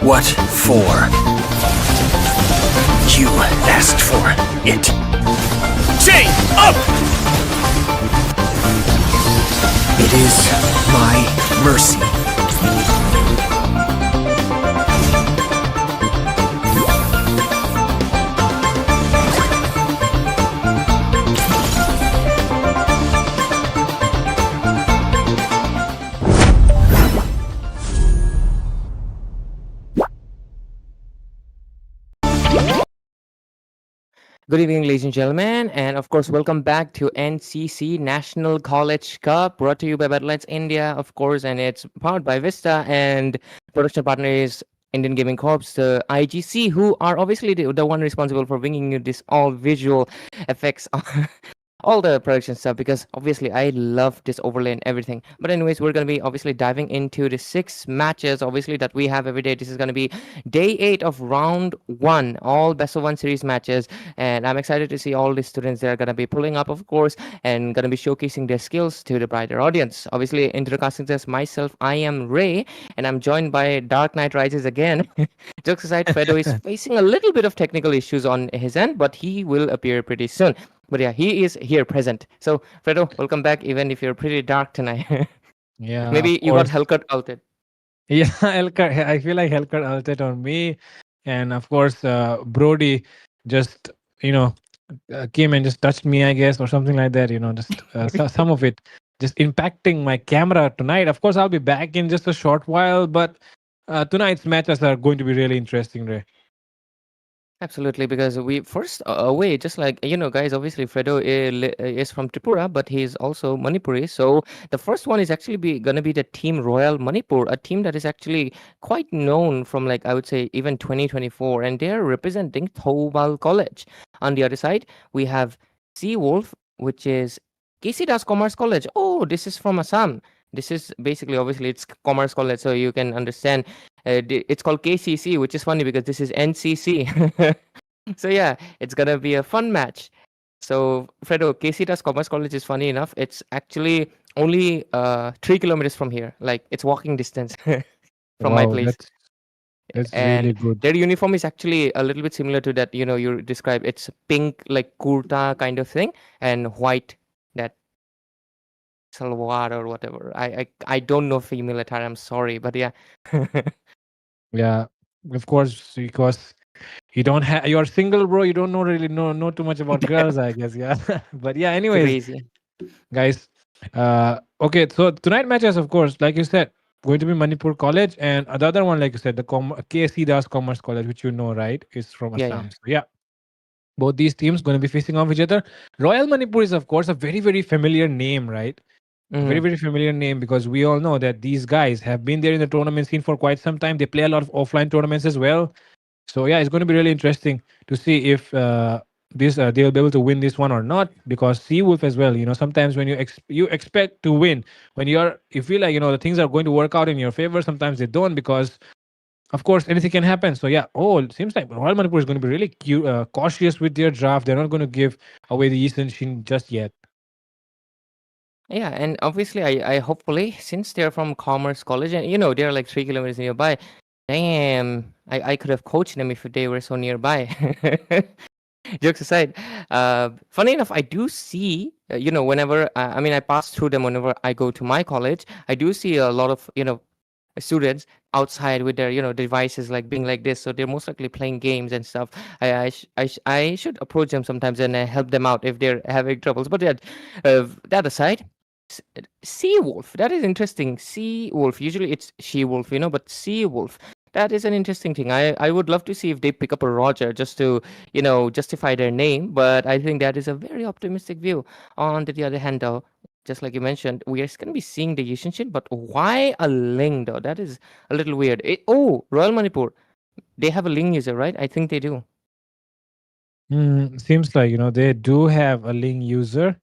What for? You asked for it. Chain up! It is my mercy. Good evening, ladies and gentlemen, and of course, welcome back to NCC National College Cup, brought to you by Battleknights India, of course, and it's powered by Vista, and production partner is Indian Gaming Corps, the IGC, who are obviously the one responsible for bringing you this all visual effects all the production stuff, because obviously I love this overlay and everything. But anyways, we're going to be obviously diving into the 6 matches obviously that we have every day. This is going to be day 8 of round 1, all best of 1 series matches, and I'm excited to see all the students that are going to be pulling up, of course, and going to be showcasing their skills to the brighter audience. Obviously, introducing this myself, I am Ray, and I'm joined by Dark Knight Rises again. Jokes aside, Fredo is facing a little bit of technical issues on his end, but he will appear pretty soon. But yeah, he is here present. So, Fredo, welcome back, even if you're pretty dark tonight. Yeah, Maybe of you got course. Hellcut outed. Yeah, I feel like Hellcat ulted on me, and of course, Brody just came and just touched me, I guess, or something like that. Just some of it just impacting my camera tonight. Of course, I'll be back in just a short while, but tonight's matches are going to be really interesting, Ray. Absolutely, because we first away, just like guys. Obviously, Fredo is from Tripura, but he's also Manipuri. So the first one is actually gonna be the team Royal Manipur, a team that is actually quite known from, like, I would say, even 2024, and they're representing Thoubal College. On the other side, we have Sea Wolf, which is KC Das Commerce College. Oh, this is from Assam. This is basically, obviously, it's commerce college, so you can understand. It's called KCC, which is funny because this is NCC. So yeah, it's gonna be a fun match. So Fredo, KC Das Commerce College is funny enough. It's actually only 3 kilometers from here. Like, it's walking distance from my Wow, place. that's really And good. their uniform is actually a little bit similar to that. You described. It's pink, like kurta kind of thing, and white, that salwar or whatever. I don't know female attire. I'm sorry, but yeah. Yeah, of course, because you're single, bro. You don't know too much about girls, I guess. Yeah, but yeah. Anyways, Crazy. guys. Okay, so tonight matches, of course, like you said, going to be Manipur College, and the other one, like you said, the KC Das Commerce College, which right, is from Yeah, yeah. Assam. So yeah, both these teams going to be facing off each other. Royal Manipur is, of course, a very very familiar name, right? A very Mm. very familiar name because we all know that these guys have been there in the tournament scene for quite some time. They play a lot of offline tournaments as well. So yeah, it's going to be really interesting to see if they'll be able to win this one or not. Because Seawolf as well, sometimes when you expect to win, when you feel like the things are going to work out in your favor, sometimes they don't because of course anything can happen. So yeah, it seems like Royal Manipur is going to be really cautious with their draft. They're not going to give away the Eastern Shin just yet. Yeah, and obviously, I hopefully, since they're from Commerce College and they're like 3 kilometers nearby. Damn, I could have coached them if they were so nearby. Jokes aside, funny enough, I do see, whenever I mean, I pass through them whenever I go to my college. I do see a lot of students outside with their devices, like being like this. So they're most likely playing games and stuff. I should approach them sometimes and help them out if they're having troubles. But yeah, that aside. Sea wolf, that is interesting. Sea wolf, usually it's she wolf, but sea wolf, that is an interesting thing. I would love to see if they pick up a Roger just to justify their name, but I think that is a very optimistic view. On the other hand, though, just like you mentioned, we are going to be seeing the Yushin, but why a Ling, though? That is a little weird. Royal Manipur, they have a Ling user, right? I think they do. Seems like they do have a Ling user.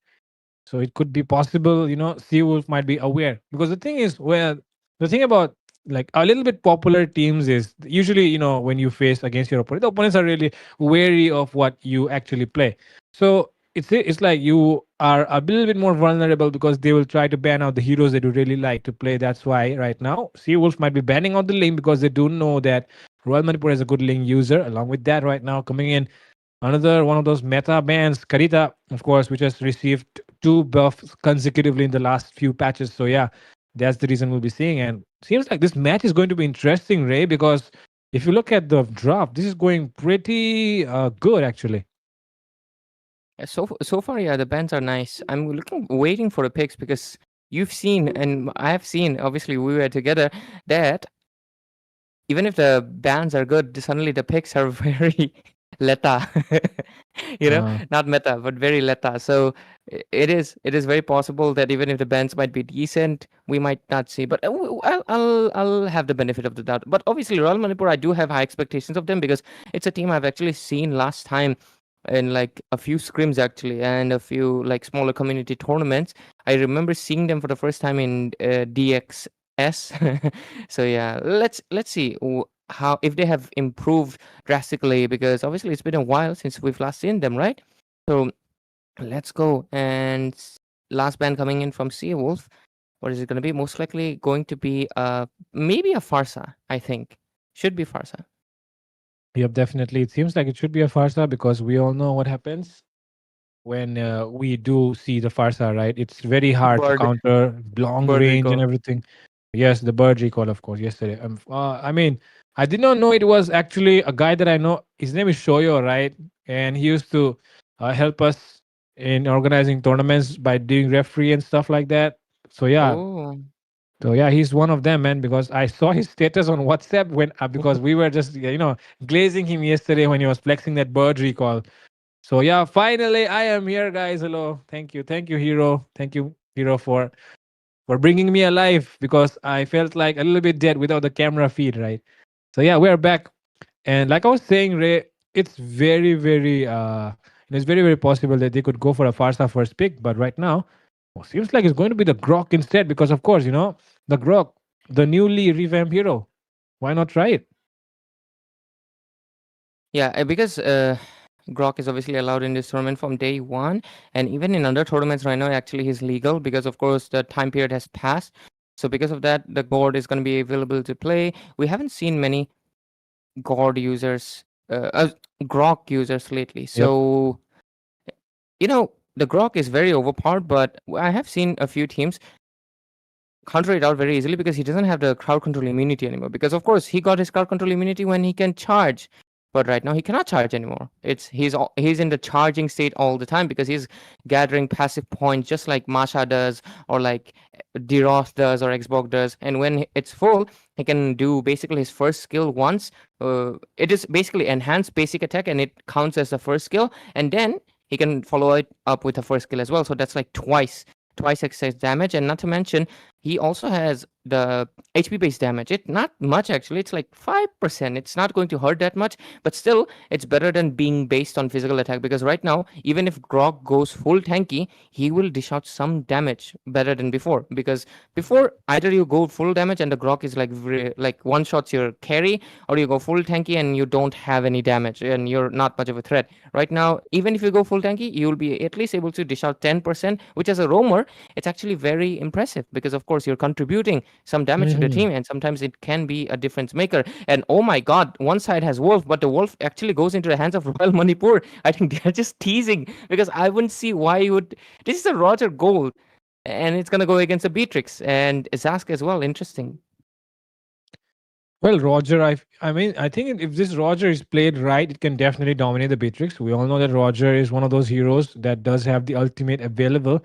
So it could be possible, Seawolf might be aware. Because the thing is, well, the thing about like a little bit popular teams is usually, when you face against your opponent, the opponents are really wary of what you actually play. So it's like you are a little bit more vulnerable because they will try to ban out the heroes that you really like to play. That's why right now Seawolf might be banning out the lane because they do know that Royal Manipur is a good link user. Along with that, right now coming in another one of those meta bans, Karita, of course, which has received two buffs consecutively in the last few patches. So yeah, that's the reason we'll be seeing. And seems like this match is going to be interesting, Ray, because if you look at the drop, this is going pretty good actually. So far, yeah, the bands are nice. I'm waiting for the picks because you've seen and I have seen. Obviously, we were together that even if the bands are good, suddenly the picks are very leta. Uh, Not meta, but very leta. So it is very possible that even if the bands might be decent, we might not see. But I'll have the benefit of the doubt. But obviously, Royal Manipur, I do have high expectations of them because it's a team I've actually seen last time in like a few scrims actually and a few like smaller community tournaments. I remember seeing them for the first time in DXS. So yeah, let's see how if they have improved drastically because obviously it's been a while since we've last seen them, right? So let's go. And last band coming in from Seawolf. What is it going to be? Most likely going to be maybe a Farsa, I think. Should be Farsa. yep, definitely. It seems like it should be a Farsa because we all know what happens when we do see the Farsa, right? It's very hard to Bird counter long bird range and recall. everything. Yes, the bird recall, of course, yesterday. I mean, I did not know it was actually a guy that I know. His name is Shoyo, right? And he used to help us in organizing tournaments by doing referee and stuff like that. So yeah, Oh. he's one of them, man. Because I saw his status on WhatsApp when because we were just glazing him yesterday when he was flexing that bird recall. So yeah, finally I am here, guys. Hello, thank you, Hero. Thank you, Hero, for bringing me alive because I felt like a little bit dead without the camera feed, right? So yeah, we're back, and like I was saying, Ray, it's it's very very possible that they could go for a Farsa first pick, but right now, well, seems like it's going to be the Grok instead because of course the Grok, the newly revamped hero. Why not try it? Yeah, because Grok is obviously allowed in this tournament from day one, and even in other tournaments right now, actually he's legal because of course the time period has passed. So because of that, the board is going to be available to play. We haven't seen many God users, Grok users lately. Yep. So the Grok is very overpowered, but I have seen a few teams counter it out very easily because he doesn't have the crowd control immunity anymore. Because of course he got his crowd control immunity when he can charge, but right now he cannot charge anymore. He's in the charging state all the time because he's gathering passive points just like Masha does or like Deroth does or Xbox does. And when it's full, he can do basically his first skill once. It is basically enhanced basic attack and it counts as the first skill, and then he can follow it up with a first skill as well. So that's like twice excess damage, and not to mention he also has the HP based damage. It not much actually. It's like 5%. It's not going to hurt that much, but still it's better than being based on physical attack because right now even if Grog goes full tanky, he will dish out some damage better than before because before either you go full damage and the Grog is like one shots your carry, or you go full tanky and you don't have any damage and you're not much of a threat. Right now, even if you go full tanky, you'll be at least able to dish out 10%, which as a roamer, it's actually very impressive because of course you're contributing some damage to the Mhm. team and sometimes it can be a difference maker. And oh my god, one side has Wolf, but the Wolf actually goes into the hands of Royal Manipur. I think they're just teasing because I wouldn't see why you would. This is a Roger Gold and it's gonna go against a Beatrix and Zask as well. Interesting. Well, Roger, I mean, I think if this Roger is played right, it can definitely dominate the Beatrix. We all know that Roger is one of those heroes that does have the ultimate available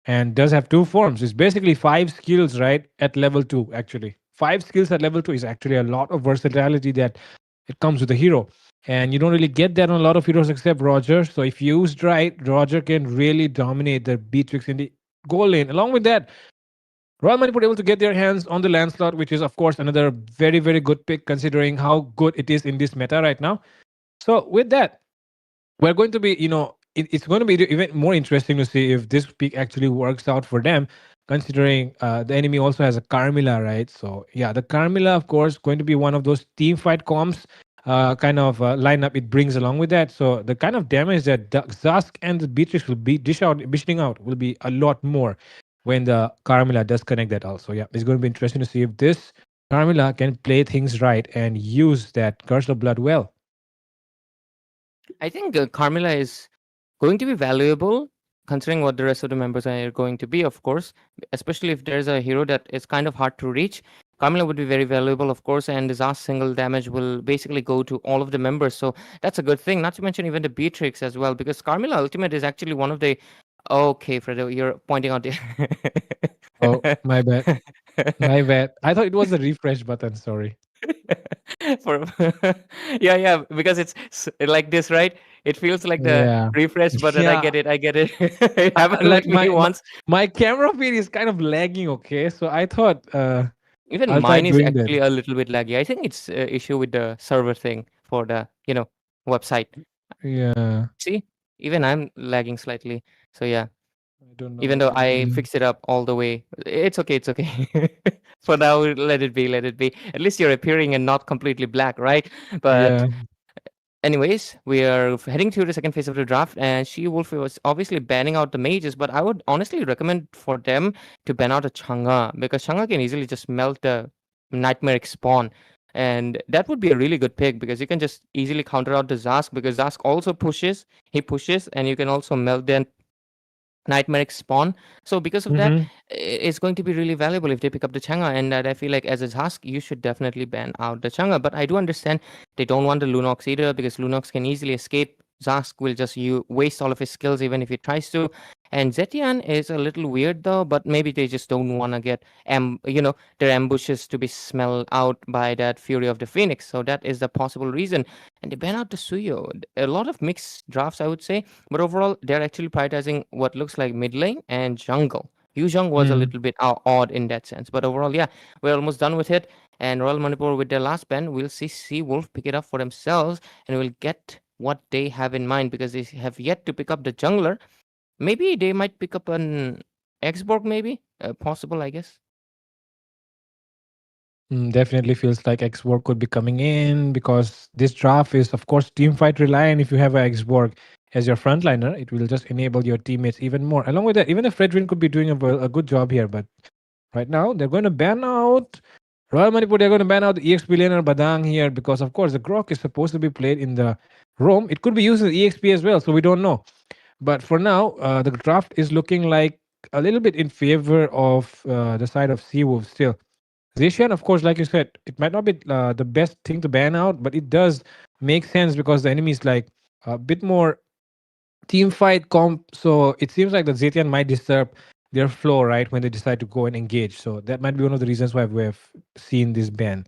and does have two forms. It's basically five skills, right? At level two, actually. Five skills at level two is actually a lot of versatility that it comes with the hero. And you don't really get that on a lot of heroes except Roger. So if used right, Roger can really dominate the Beatrix in the goal lane. Along with that, Royal Manipur able to get their hands on the Lancelot, which is of course another very very good pick considering how good it is in this meta right now. So with that, we're going to be it's going to be even more interesting to see if this pick actually works out for them, considering the enemy also has a Carmilla, right? So yeah, the Carmilla of course going to be one of those team fight comps kind of lineup it brings along with that. So the kind of damage that Zask and the Beatrix will be dishing out will be a lot more when the Carmilla does connect that also. Yeah, it's going to be interesting to see if this Carmilla can play things right and use that Curse of Blood well. I think Carmilla is going to be valuable considering what the rest of the members are going to be, of course, especially if there's a hero that is kind of hard to reach. Carmilla would be very valuable, of course, and disaster single damage will basically go to all of the members. So that's a good thing. Not to mention even the Beatrix as well, because Carmilla Ultimate is actually one of the. Okay, Fredo, you're pointing out the. Oh, my bad. My bad. I thought it was the refresh button. Sorry. For yeah, because it's like this, right? It feels like the Yeah. refresh button. I Yeah. get it. It happened Like with me once. my camera feed is kind of lagging. Okay, so I thought Even I'll try mine is doing that. actually a little bit laggy. I think it's issue with the server thing for the website. Yeah. See, even I'm lagging slightly. So yeah, I don't know even what though to I do. fixed it up all the way, it's okay. It's okay. For now, let it be. Let it be. At least you're appearing and not completely black, right? But Yeah. anyways, we are heading to the second phase of the draft, and She Wolf was obviously banning out the mages, but I would honestly recommend for them to ban out a Chang'e because Chang'e can easily just melt the Nightmare Spawn. And that would be a really good pick because you can just easily counter out the Zask because Zask also pushes, he pushes, and you can also melt the Nightmare Spawn. So because of that, Mm-hmm. it's going to be really valuable if they pick up the Chang'e. And that I feel like as a Husk, you should definitely ban out the Chang'e. But I do understand they don't want the Lunox either because Lunox can easily escape. Zask will just waste all of his skills even if he tries to. And Zetian is a little weird though, but maybe they just don't want to get their ambushes to be smelled out by that Fury of the Phoenix. So that is the possible reason. And they ban out the Suyo. A lot of mixed drafts, I would say. But overall, they're actually prioritizing what looks like mid lane and jungle. Yuzhong was a Mm. little bit odd in that sense. But overall, yeah, we're almost done with it. And Royal Manipur with their last ban, we'll see Sea Wolf pick it up for themselves and we'll get what they have in mind because they have yet to pick up the jungler. Maybe they might pick up an Xborg, maybe? Possible, I guess. Definitely feels like Xborg could be coming in because this draft is, of course, team fight reliant. If you have a Xborg as your frontliner, it will just enable your teammates even more. Along with that, even the Fredrin could be doing a good job here. But right now, they're going to ban out Royal Manipur. They're going to ban out the EXP laner Badang here because, of course, the Grok is supposed to be played in the Rome. It could be used as EXP as well, so we don't know. But for now, the draft is looking like a little bit in favor of the side of Seawolf still. Zetian, of course, like you said, it might not be the best thing to ban out, but it does make sense because the enemy is like a bit more team fight comp. So it seems like the Zetian might disturb their flow, right, when they decide to go and engage. So that might be one of the reasons why we have seen this ban.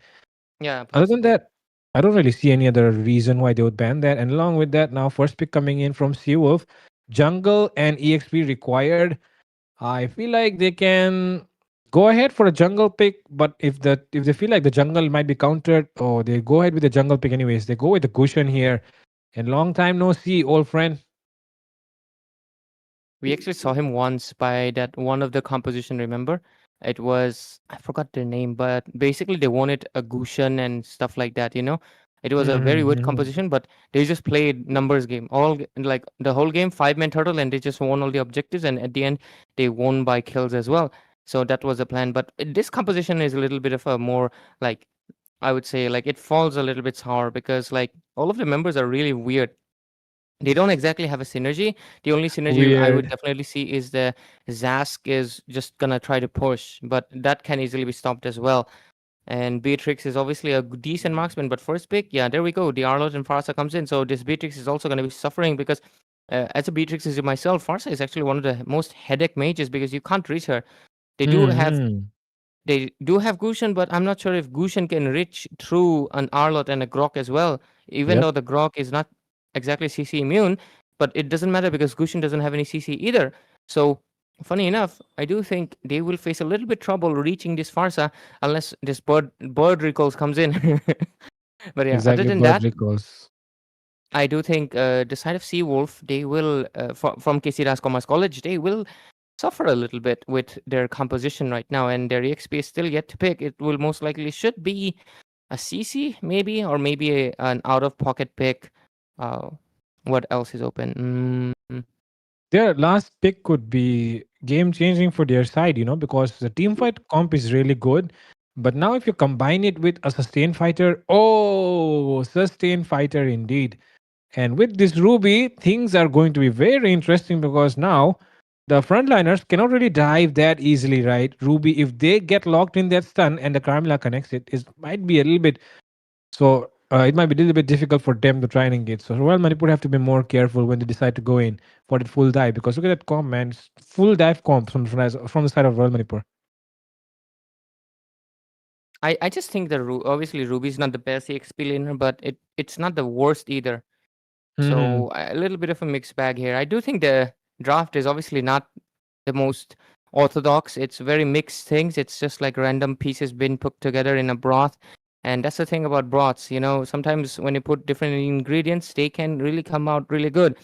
Yeah, Other than possibly. that, I don't really see any other reason why they would ban that. And along with that, now first pick coming in from Seawolf, jungle and EXP required. I feel like they can go ahead for a jungle pick, but if they feel like the jungle might be countered, or they go ahead with the jungle pick anyways. They go with the cushion here. And long time no see, old friend. We actually saw him once by that one of the composition, remember? It was, I forgot their name, but basically they wanted a Gushan and stuff like that. It was a very good Mm-hmm. composition, but they just played numbers game. Like the whole game, 5-man turtle, and they just won all the objectives, and at the end, they won by kills as well. So that was the plan. But this composition is a little bit of a more like, I would say, like it falls a little bit sour because like all of the members are really weird. They don't exactly have a synergy. The only synergy I would Weird. definitely see is the Zask is just gonna try to push, but that can easily be stopped as well. And Beatrix is obviously a decent marksman, but first pick, yeah, there we go. The Arlot and Farsa comes in, so this Beatrix is also gonna be suffering because as a Beatrix is myself, Farsa is actually one of the most headache mages because you can't reach her. They do have Mm-hmm. they do have Gushan, but I'm not sure if Gushan can reach through an Arlot and a Grok as well, even Yep. though the Grok is not exactly CC immune, but it doesn't matter because Gushan doesn't have any CC either. So, funny enough, I do think they will face a little bit trouble reaching this Farsa unless this bird recalls comes in. But yeah, other Exactly. than Bird that, recalls. I do think the side of Seawolf, they will, from KC Das Commerce College, they will suffer a little bit with their composition right now, and their EXP is still yet to pick. It will most likely should be a CC, maybe, or maybe an out of pocket pick. Uh, what else is open? Their last pick could be game changing for their side, because the team fight comp is really good. But now, if you combine it with a sustained fighter, oh, sustained fighter indeed. And with this Ruby, things are going to be very interesting because now the frontliners cannot really dive that easily, right? Ruby, if they get locked in that stun and the Carmilla connects it, it might be a little bit so. It might be a little bit difficult for them to try and engage. So Royal Manipur have to be more careful when they decide to go in for that full dive because look at that comp, man. It's full dive comp from the side of Royal Manipur. I just think that obviously Ruby's not the best EXP laner, but it's not the worst either. Mhm. So a little bit of a mixed bag here. I do think the draft is obviously not the most orthodox. It's very mixed things. It's just like random pieces been put together in a broth. And that's the thing about broths, you know, sometimes when you put different ingredients, they can really come out really good.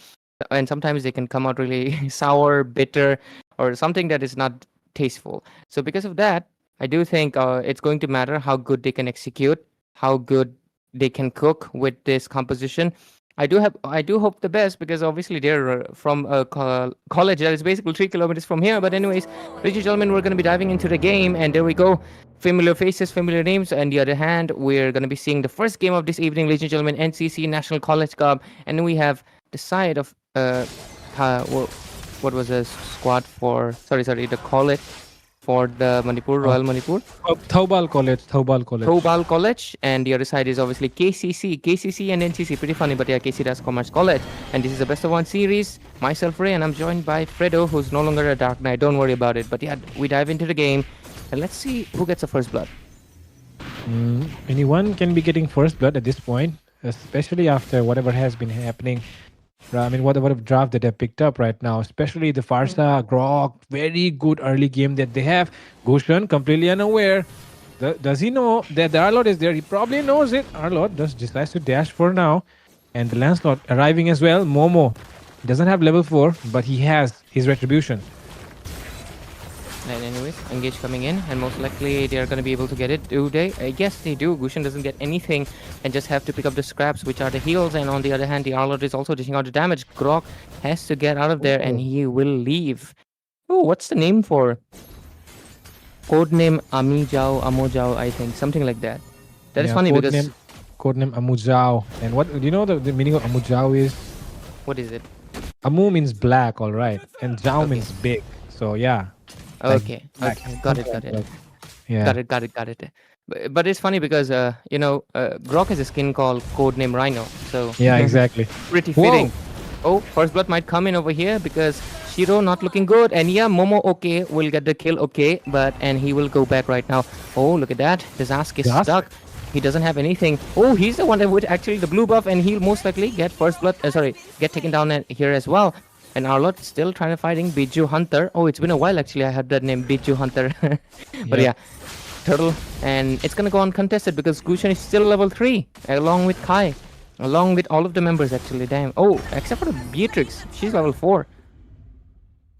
And sometimes they can come out really sour, bitter, or something that is not tasteful. So because of that, I do think it's going to matter how good they can execute, how good they can cook with this composition. I do hope the best because obviously they're from a college that is basically 3 kilometers from here. But anyways, ladies and gentlemen, we're going to be diving into the game, and there we go. Familiar faces, familiar names. On the other hand, we're going to be seeing the first game of this evening, ladies and gentlemen, NCC National College Cup, and then we have the side of what was the squad for? Sorry, the college for the Manipur, Royal Manipur. Thaubal College. Thaubal College, and the other side is obviously KCC and NCC. Pretty funny, but yeah, KC does Commerce College. And this is a best of one series. Myself, Ray, and I'm joined by Fredo, who's no longer a Dark Knight. Don't worry about it. But yeah, we dive into the game, and let's see who gets the first blood. Anyone can be getting first blood at this point, especially after whatever has been happening. I mean, whatever draft that they picked up right now, especially the Farsa, Grok, very good early game that they have. Gushan, completely unaware. Does he know that the Arlord is there? He probably knows it. Arlord just decides to dash for now. And the Lancelot arriving as well. Momo doesn't have level 4, but he has his retribution. And anyways, Engage coming in, and most likely they are going to be able to get it, do they? Yes, they do. Gushan doesn't get anything and just have to pick up the scraps, which are the heals. And on the other hand, the Arlord is also dishing out the damage. Grok has to get out of there, and he will leave. Oh, what's the name for? Codename Amojao, I think. Something like that. That is funny because... Codename Amujao. And what do you know the meaning of Amujao is? What is it? Amu means black, all right. And Jao means big. So, yeah. Okay, got it. Yeah. Got it. But it's funny because Grok has a skin called Codename Rhino, so Yeah, exactly. pretty fitting. Oh, first blood might come in over here because Shiro not looking good, and yeah, Momo okay will get the kill, and he will go back right now. Oh, look at that, Diaz is stuck. He doesn't have anything. Oh, he's the one that would actually the blue buff, and he'll most likely get first blood. Get taken down here as well. And Arlot still trying to fighting Biju Hunter. Oh, it's been a while actually. I had that name Biju Hunter. But yeah, Turtle. And it's going to go uncontested because Gushan is still level 3 along with Kai. Along with all of the members actually. Damn. Oh, except for Beatrix. She's level 4.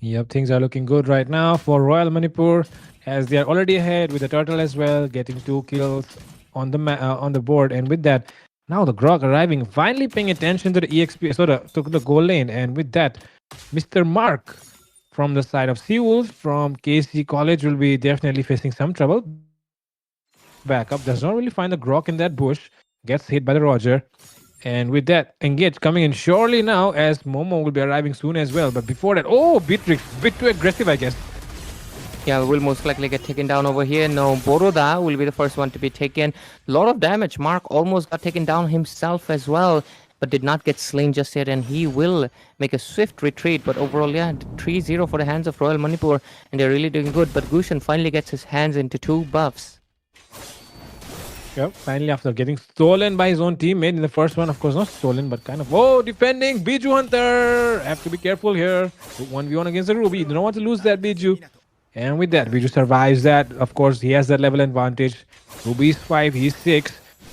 Yep, things are looking good right now for Royal Manipur as they are already ahead with the Turtle as well, getting 2 kills on the board. And with that, now the Grok arriving, finally paying attention to the EXP, to the goal lane. And with that, Mr. Mark from the side of Seawolf from KC College will be definitely facing some trouble. Backup does not really find the Grok in that bush, gets hit by the Roger. And with that, Engage coming in surely now as Momo will be arriving soon as well. But before that, oh, Beatrix, bit too aggressive, I guess. Yeah, will most likely get taken down over here. No, Boroda will be the first one to be taken. Lot of damage. Mark almost got taken down himself as well, but did not get slain just yet, and he will make a swift retreat. But overall, yeah, 3-0 for the hands of Royal Manipur, and they're really doing good. But Gushan finally gets his hands into 2 buffs. Yep, finally after getting stolen by his own teammate in the first one. Of course, not stolen, but kind of, oh, defending Biju Hunter. Have to be careful here. 1v1 against the Ruby. You don't want to lose that, Biju. And with that, Biju survives that. Of course, he has that level advantage. Ruby's 5, he's 6.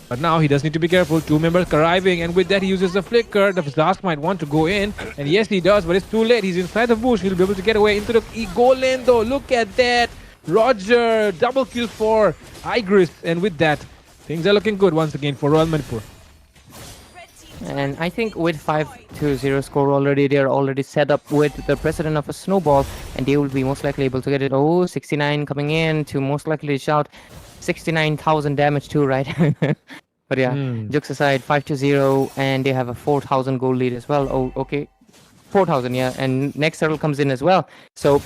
But now he does need to be careful. 2 members arriving, and with that, he uses the flicker. The Zask might want to go in, and yes, he does, but it's too late. He's inside the bush. He'll be able to get away into the goal lane, though. Look at that. Roger, double kill for Igris, and with that, things are looking good once again for Royal Manipur. And I think with 5-0 score already, they're already set up with the precedent of a snowball, and they will be most likely able to get it. Oh, 69 coming in to most likely shout. 69,000 damage too, right? But yeah, jokes aside, 5-0, and they have a 4,000 gold lead as well. Oh, okay. 4,000, yeah. And next turtle comes in as well. So,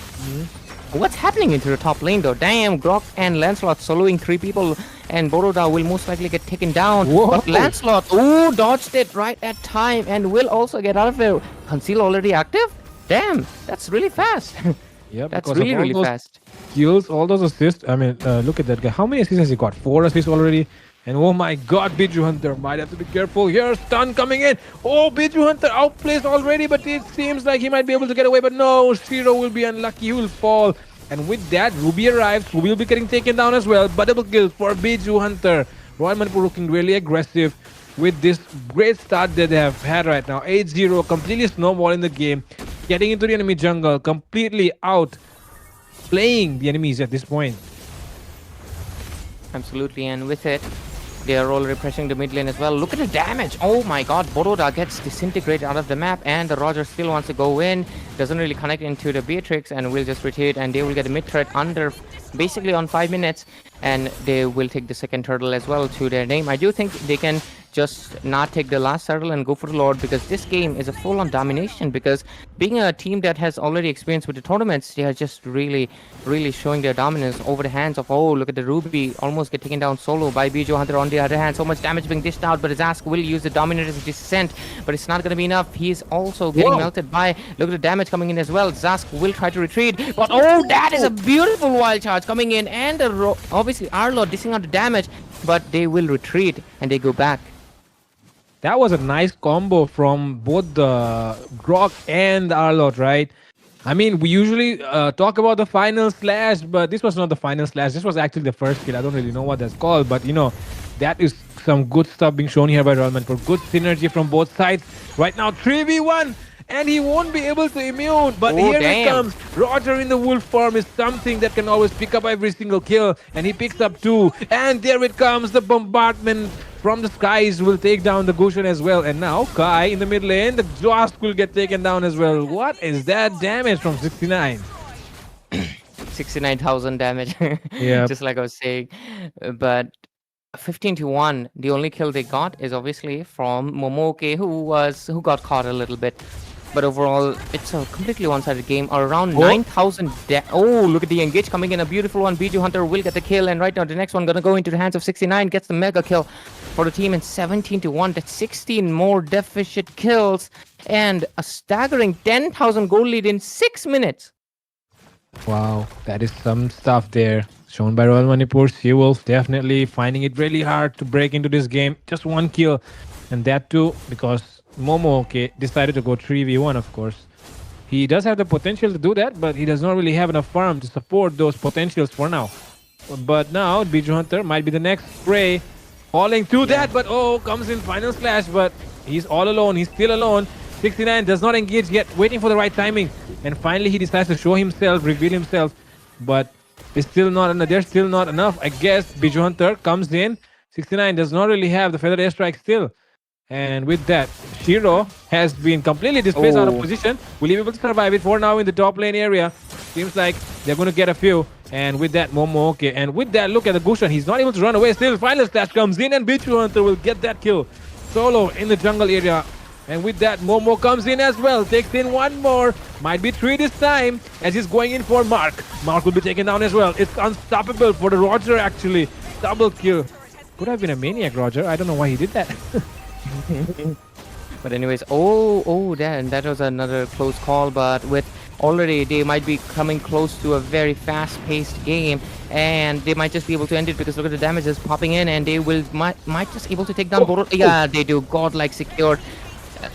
what's happening into the top lane though? Damn, Grok and Lancelot soloing 3 people, and Boroda will most likely get taken down. Whoa. But Lancelot, dodged it right at time, and will also get out of there. Conceal already active? Damn, that's really fast. Yeah, that's because of really, all really those fast. Kills, all those assists. I mean, look at that guy. How many assists has he got? 4 assists already. And oh my god, Biju Hunter might have to be careful here. Stun coming in. Oh, Biju Hunter outplaced already, but it seems like he might be able to get away. But no, Shiro will be unlucky. He will fall. And with that, Ruby arrives. Ruby will be getting taken down as well. But double kill for Biju Hunter. Royal Manipur looking really aggressive with this great start that they have had right now. 8-0, completely snowballing the game. Getting into the enemy jungle, completely out playing the enemies at this point. Absolutely, and with it, they are already pressing the mid lane as well. Look at the damage. Oh my god, Boroda gets disintegrated out of the map, and the Roger still wants to go in. Doesn't really connect into the Beatrix, and will just retreat, and they will get a mid threat under basically on 5 minutes, and they will take the second turtle as well to their name. I do think they can just not take the last turtle and go for the Lord, because this game is a full-on domination, because being a team that has already experience with the tournaments, they are just really showing their dominance over the hands of, oh, look at the Ruby almost get taken down solo by Biju Hunter. On the other hand, so much damage being dished out, but Zask will use the Dominator's Descent, but it's not going to be enough. He's also getting melted by, look at the damage coming in as well. Zask will try to retreat, but oh, that is a beautiful wild charge coming in, and obviously Arlo dishing out the damage, but they will retreat and they go back. That was a nice combo from both the Grok and the Arlot, right? I mean, we usually talk about the final slash, but this was not the final slash. This was actually the first kill. I don't really know what that's called, but you know, that is some good stuff being shown here by Royal Manipur. Good synergy from both sides. Right now, 3v1, and he won't be able to immune, but here it comes. Roger in the wolf form is something that can always pick up every single kill, and he picks up 2, and there it comes. The bombardment from the skies will take down the Gushan as well, and now Kai in the mid lane, the Josk will get taken down as well. What is that damage from 69? 69,000 damage. Yeah, just like I was saying. But 15-1, the only kill they got is obviously from Momoke, who got caught a little bit. But overall, it's a completely one-sided game. Around 9,000. Oh, look at the engage coming in. A beautiful one. Biju Hunter will get the kill. And right now, the next one going to go into the hands of 69. Gets the mega kill for the team. And 17-1. That's 16 more deficit kills. And a staggering 10,000 goal lead in 6 minutes. Wow, that is some stuff there. Shown by Royal Manipur. Seawolf definitely finding it really hard to break into this game. Just 1 kill. And that too because Momoke decided to go 3v1, of course. He does have the potential to do that, but he does not really have enough farm to support those potentials for now. But now, Biju Hunter might be the next prey. Falling to that, but oh, comes in final slash, but he's all alone. He's still alone. 69 does not engage yet, waiting for the right timing. And finally, he decides to show himself, reveal himself. But it's still not enough. There's still not enough. I guess Biju Hunter comes in. 69 does not really have the feather airstrike still. And with that, Shiro has been completely displaced out of position. Will he be able to survive it for now in the top lane area? Seems like they're going to get a few. And with that, Momoke. And with that, look at the Gushan. He's not able to run away still. Final slash comes in and Biju Hunter will get that kill. Solo in the jungle area. And with that, Momo comes in as well. Takes in 1 more. Might be 3 this time. As he's going in for Mark. Mark will be taken down as well. It's unstoppable for the Roger actually. Double kill. Could have been a maniac, Roger. I don't know why he did that. But anyways, that was another close call, but with already they might be coming close to a very fast-paced game, and they might just be able to end it because look at the damage is popping in, and they might just able to take down Boros. Yeah, they do. Godlike secured.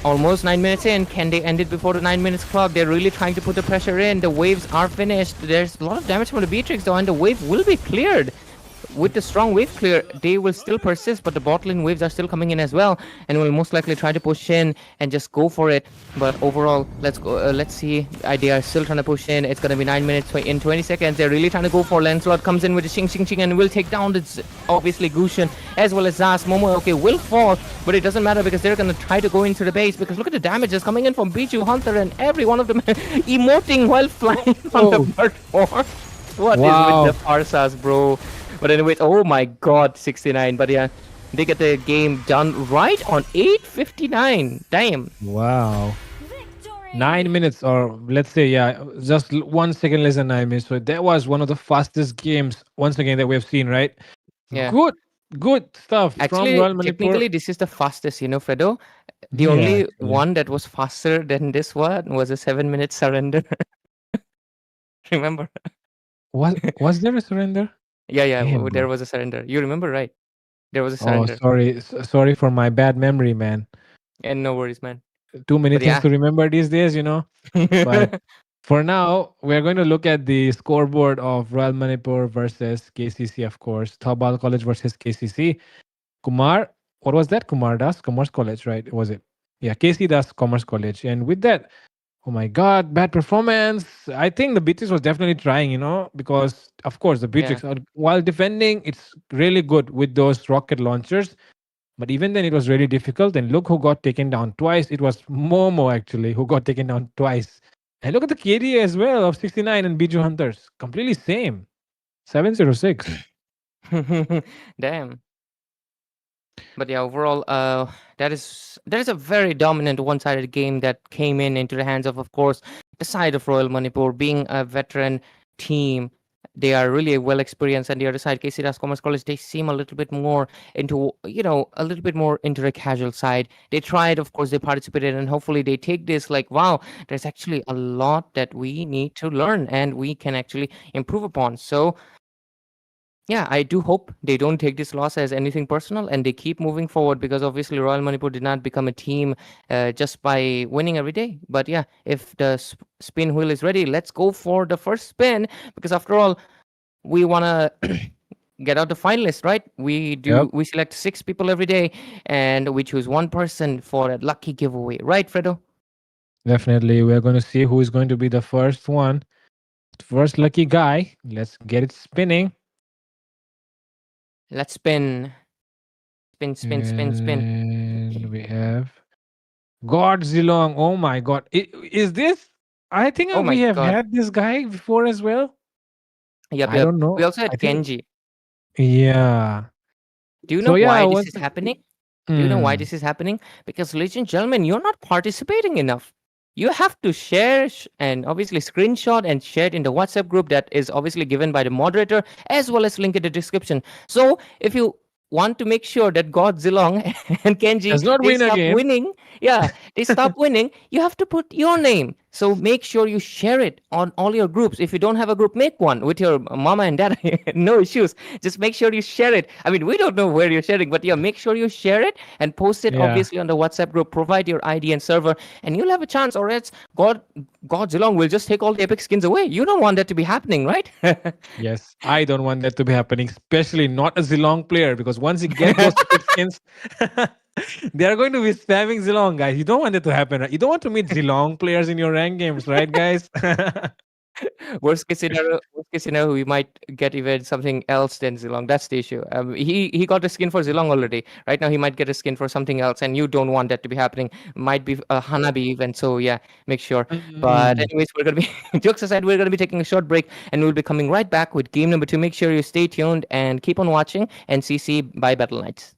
Almost 9 minutes in. Can they end it before the 9 minutes clock? They're really trying to put the pressure in. The waves are finished. There's a lot of damage from the Beatrix though, and the wave will be cleared. With the strong wave clear, they will still persist, but the bot lane waves are still coming in as well, and will most likely try to push in and just go for it. But overall, let's go. Let's see. They are still trying to push in. It's gonna be 9 minutes in 20 seconds. They're really trying to go for Lancelot. Comes in with a ching and will take down this obviously Gushan as well as Zas. Momo will fall, but it doesn't matter because they're gonna try to go into the base because look at the damages coming in from Biju Hunter and every one of them emoting while flying on the bird form. What is with the Farsas, bro? But anyways, oh my god, 69. But yeah, they get the game done right on 8:59. Damn. Wow. 9 minutes, or let's say, yeah, just 1 second less than 9 minutes. So that was one of the fastest games, once again, that we have seen, right? Yeah. Good, good stuff from Actually, Royal Manipur. technically, this is the fastest, Fredo. The Yeah, only actually. one that was faster than this one was a 7-minute surrender. Remember? Was there a surrender? Yeah, Damn, there bro. was a surrender. You remember, right? There was a Oh, surrender. sorry. Sorry for my bad memory, man. And no worries, man. Too many But things yeah. to remember these days, But for now, we're going to look at the scoreboard of Royal Manipur versus KCC, of course. Thabal College versus KCC. Kumar, what was that? Kumar Das, Commerce College, right? Was it? Yeah, KC Das Commerce College. And with that, oh my God, bad performance. I think the Beatrix was definitely trying, because of course the Yeah. Beatrix, while defending, it's really good with those rocket launchers. But even then, it was really difficult. And look who got taken down twice. It was Momo actually who got taken down twice. And look at the KD as well of 69 and Biju Hunters. Completely same. 706. Damn. But yeah, overall, that is a very dominant one-sided game that came into the hands of course, the side of Royal Manipur, being a veteran team. They are really well experienced, and the other side, KC Das Commerce College, they seem a little bit more into, a little bit more into the casual side. They tried, of course, they participated, and hopefully they take this like, wow, there's actually a lot that we need to learn and we can actually improve upon. So yeah, I do hope they don't take this loss as anything personal and they keep moving forward, because obviously Royal Manipur did not become a team just by winning every day. But yeah, if the spin wheel is ready, let's go for the first spin, because after all, we want to get out the finalists, right? We Yep. select 6 people every day and we choose one person for a lucky giveaway, right, Fredo? Definitely. We're going to see who is going to be the first one. First lucky guy. Let's get it spinning. Let's spin. Spin. And we have Godzilla. Oh my God. Is this? I think Oh we my have god. had this guy before as well. Yep. I don't We know. also I had think, Kenji. yeah. Do you know So yeah, why this once is happening? Do you know why mm, this is happening? Because, ladies and gentlemen, you're not participating enough. You have to share and obviously screenshot and share it in the WhatsApp group that is obviously given by the moderator, as well as link in the description. So if you want to make sure that God Zilong and Kenji, does not they win stop again. winning, they stop winning, you have to put your name. So make sure you share it on all your groups. If you don't have a group, make one with your mama and dad. No issues. Just make sure you share it. I mean, we don't know where you're sharing, but yeah, make sure you share it and post it Yeah. obviously on the WhatsApp group. Provide your ID and server, and you'll have a chance. Or else God Zilong will just take all the epic skins away. You don't want that to be happening, right? Yes, I don't want that to be happening, especially not a Zilong player, because once you get those epic skins, they are going to be spamming Zilong, guys. You don't want that to happen, right? You don't want to meet Zilong players in your rank games, right, guys? Worst case scenario, we might get even something else than Zilong. That's the issue. He got a skin for Zilong already. Right now, he might get a skin for something else, and you don't want that to be happening. Might be a Hanabi even. So yeah, make sure. But Mm. anyways, we're gonna be jokes aside, we're gonna be taking a short break, and we'll be coming right back with game number 2. Make sure you stay tuned and keep on watching NCC by Battleknights.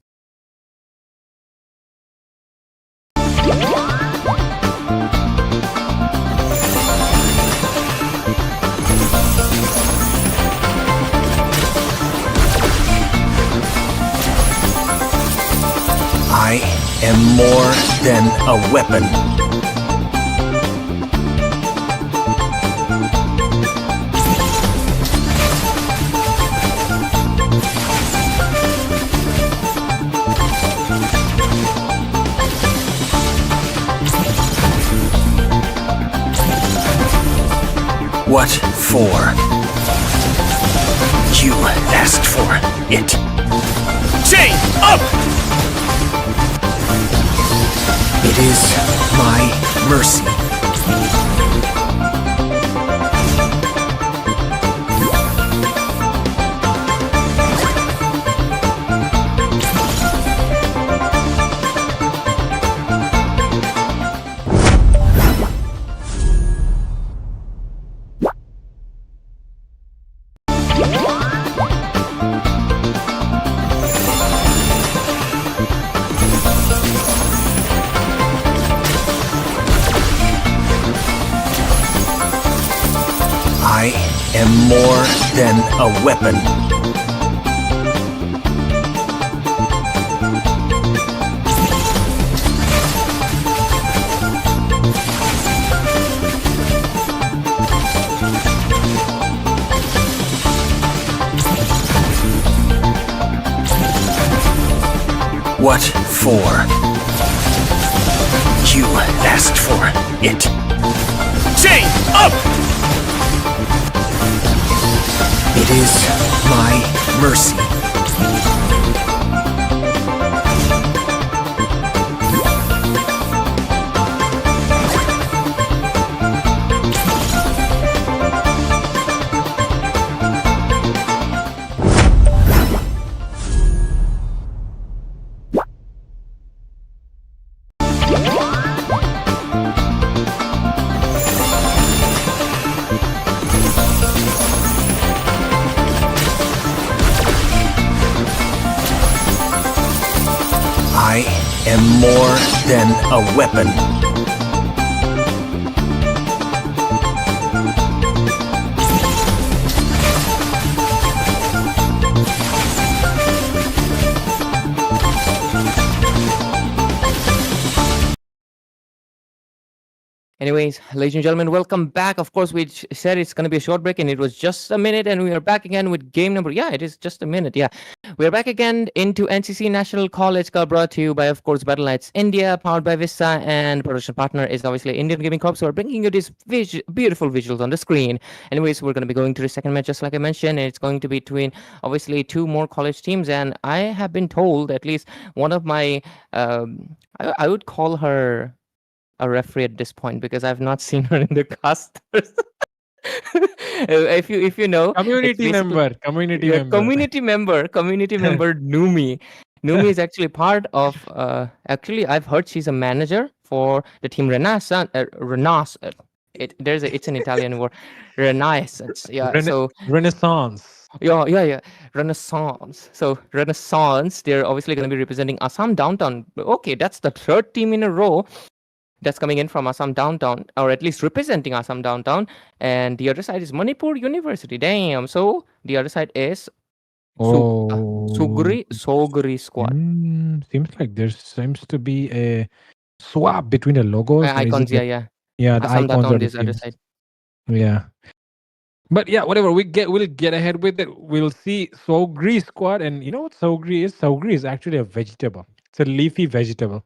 I am more than a weapon. What for? You asked for it. Chain up! It is my mercy. more than a weapon. What for? You asked for it. Chain up! It is my mercy. I am more than a weapon. Anyways, ladies and gentlemen, welcome back. Of course, we said it's going to be a short break, and it was just a minute, and we are back again with game number. Yeah, it is just a minute. Yeah, we are back again into NCC National College Cup, brought to you by, of course, Battleknights India, powered by Vista, and production partner is obviously Indian Gaming Corp. So we're bringing you these beautiful visuals on the screen. Anyways, we're going to be going to the second match, just like I mentioned. And it's going to be between obviously two more college teams, and I have been told at least one of my, I would call her a referee at this point because I've not seen her in the casters. if you know, Community member. Community yeah, member. community member Numi. Numi is actually part of. Actually, I've heard she's a manager for the team Renaissance. It's an Italian word, Renaissance. Yeah, so Renaissance. yeah. Renaissance. So Renaissance, they're obviously going to be representing Assam Downtown. Okay, that's the third team in a row that's coming in from Assam Downtown, or at least representing Assam Downtown. And the other side is Manipur University. Damn. So the other side is Sougri squad. Seems like there seems to be a swap between the logos. Or is Icons, it yeah. Yeah, the Assam icons Downtown are the is the other same. side. Yeah. But yeah, whatever. We'll get ahead with it. We'll see Sougri squad. And you know what Sougri is? Sougri is actually a vegetable. It's a leafy vegetable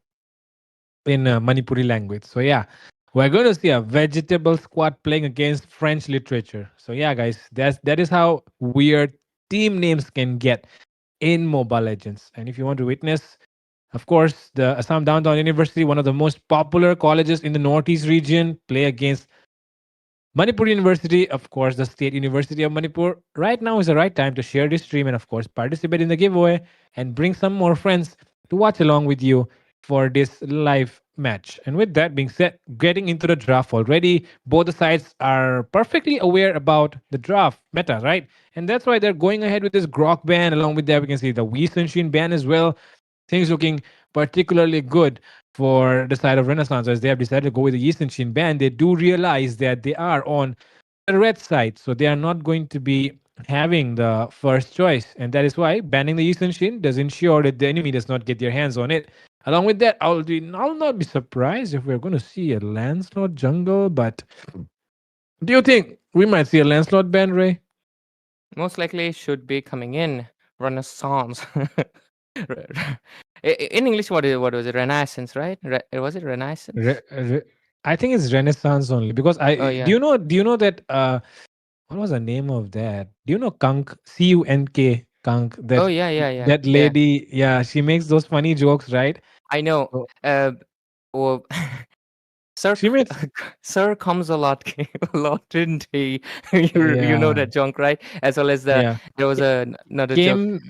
in Manipuri language. So yeah, we're going to see a vegetable squad playing against French literature. So yeah, guys, that is how weird team names can get in Mobile Legends. And if you want to witness, of course, the Assam Downtown University, one of the most popular colleges in the Northeast region, play against Manipur University, of course, the State University of Manipur. Right now is the right time to share this stream and, of course, participate in the giveaway and bring some more friends to watch along with you for this live match. And with that being said, getting into the draft already, both the sides are perfectly aware about the draft meta, right? And that's why they're going ahead with this Grok ban. Along with that, we can see the Wii Sunshine ban as well. Things looking particularly good for the side of Renaissance as they have decided to go with the Yi Shin ban. They do realize that they are on the red side, so they are not going to be having the first choice, and that is why banning the Yi Shin does ensure that the enemy does not get their hands on it. Along with that, I'll not be surprised if we're going to see a Lancelot jungle, but do you think we might see a Lancelot ban, Ray? Most likely should be coming in Renaissance. In English, what was it? Renaissance, right? Was it Renaissance? I think it's Renaissance only because Oh, yeah. do you know that what was the name of that? Do you know Kunk? Cunk Kunk? That Oh, yeah. that lady, yeah, she makes those funny jokes, right? I know. So, Well, Sir, she makes Sir comes a lot, didn't he? You know that junk, right? As well as there was another joke.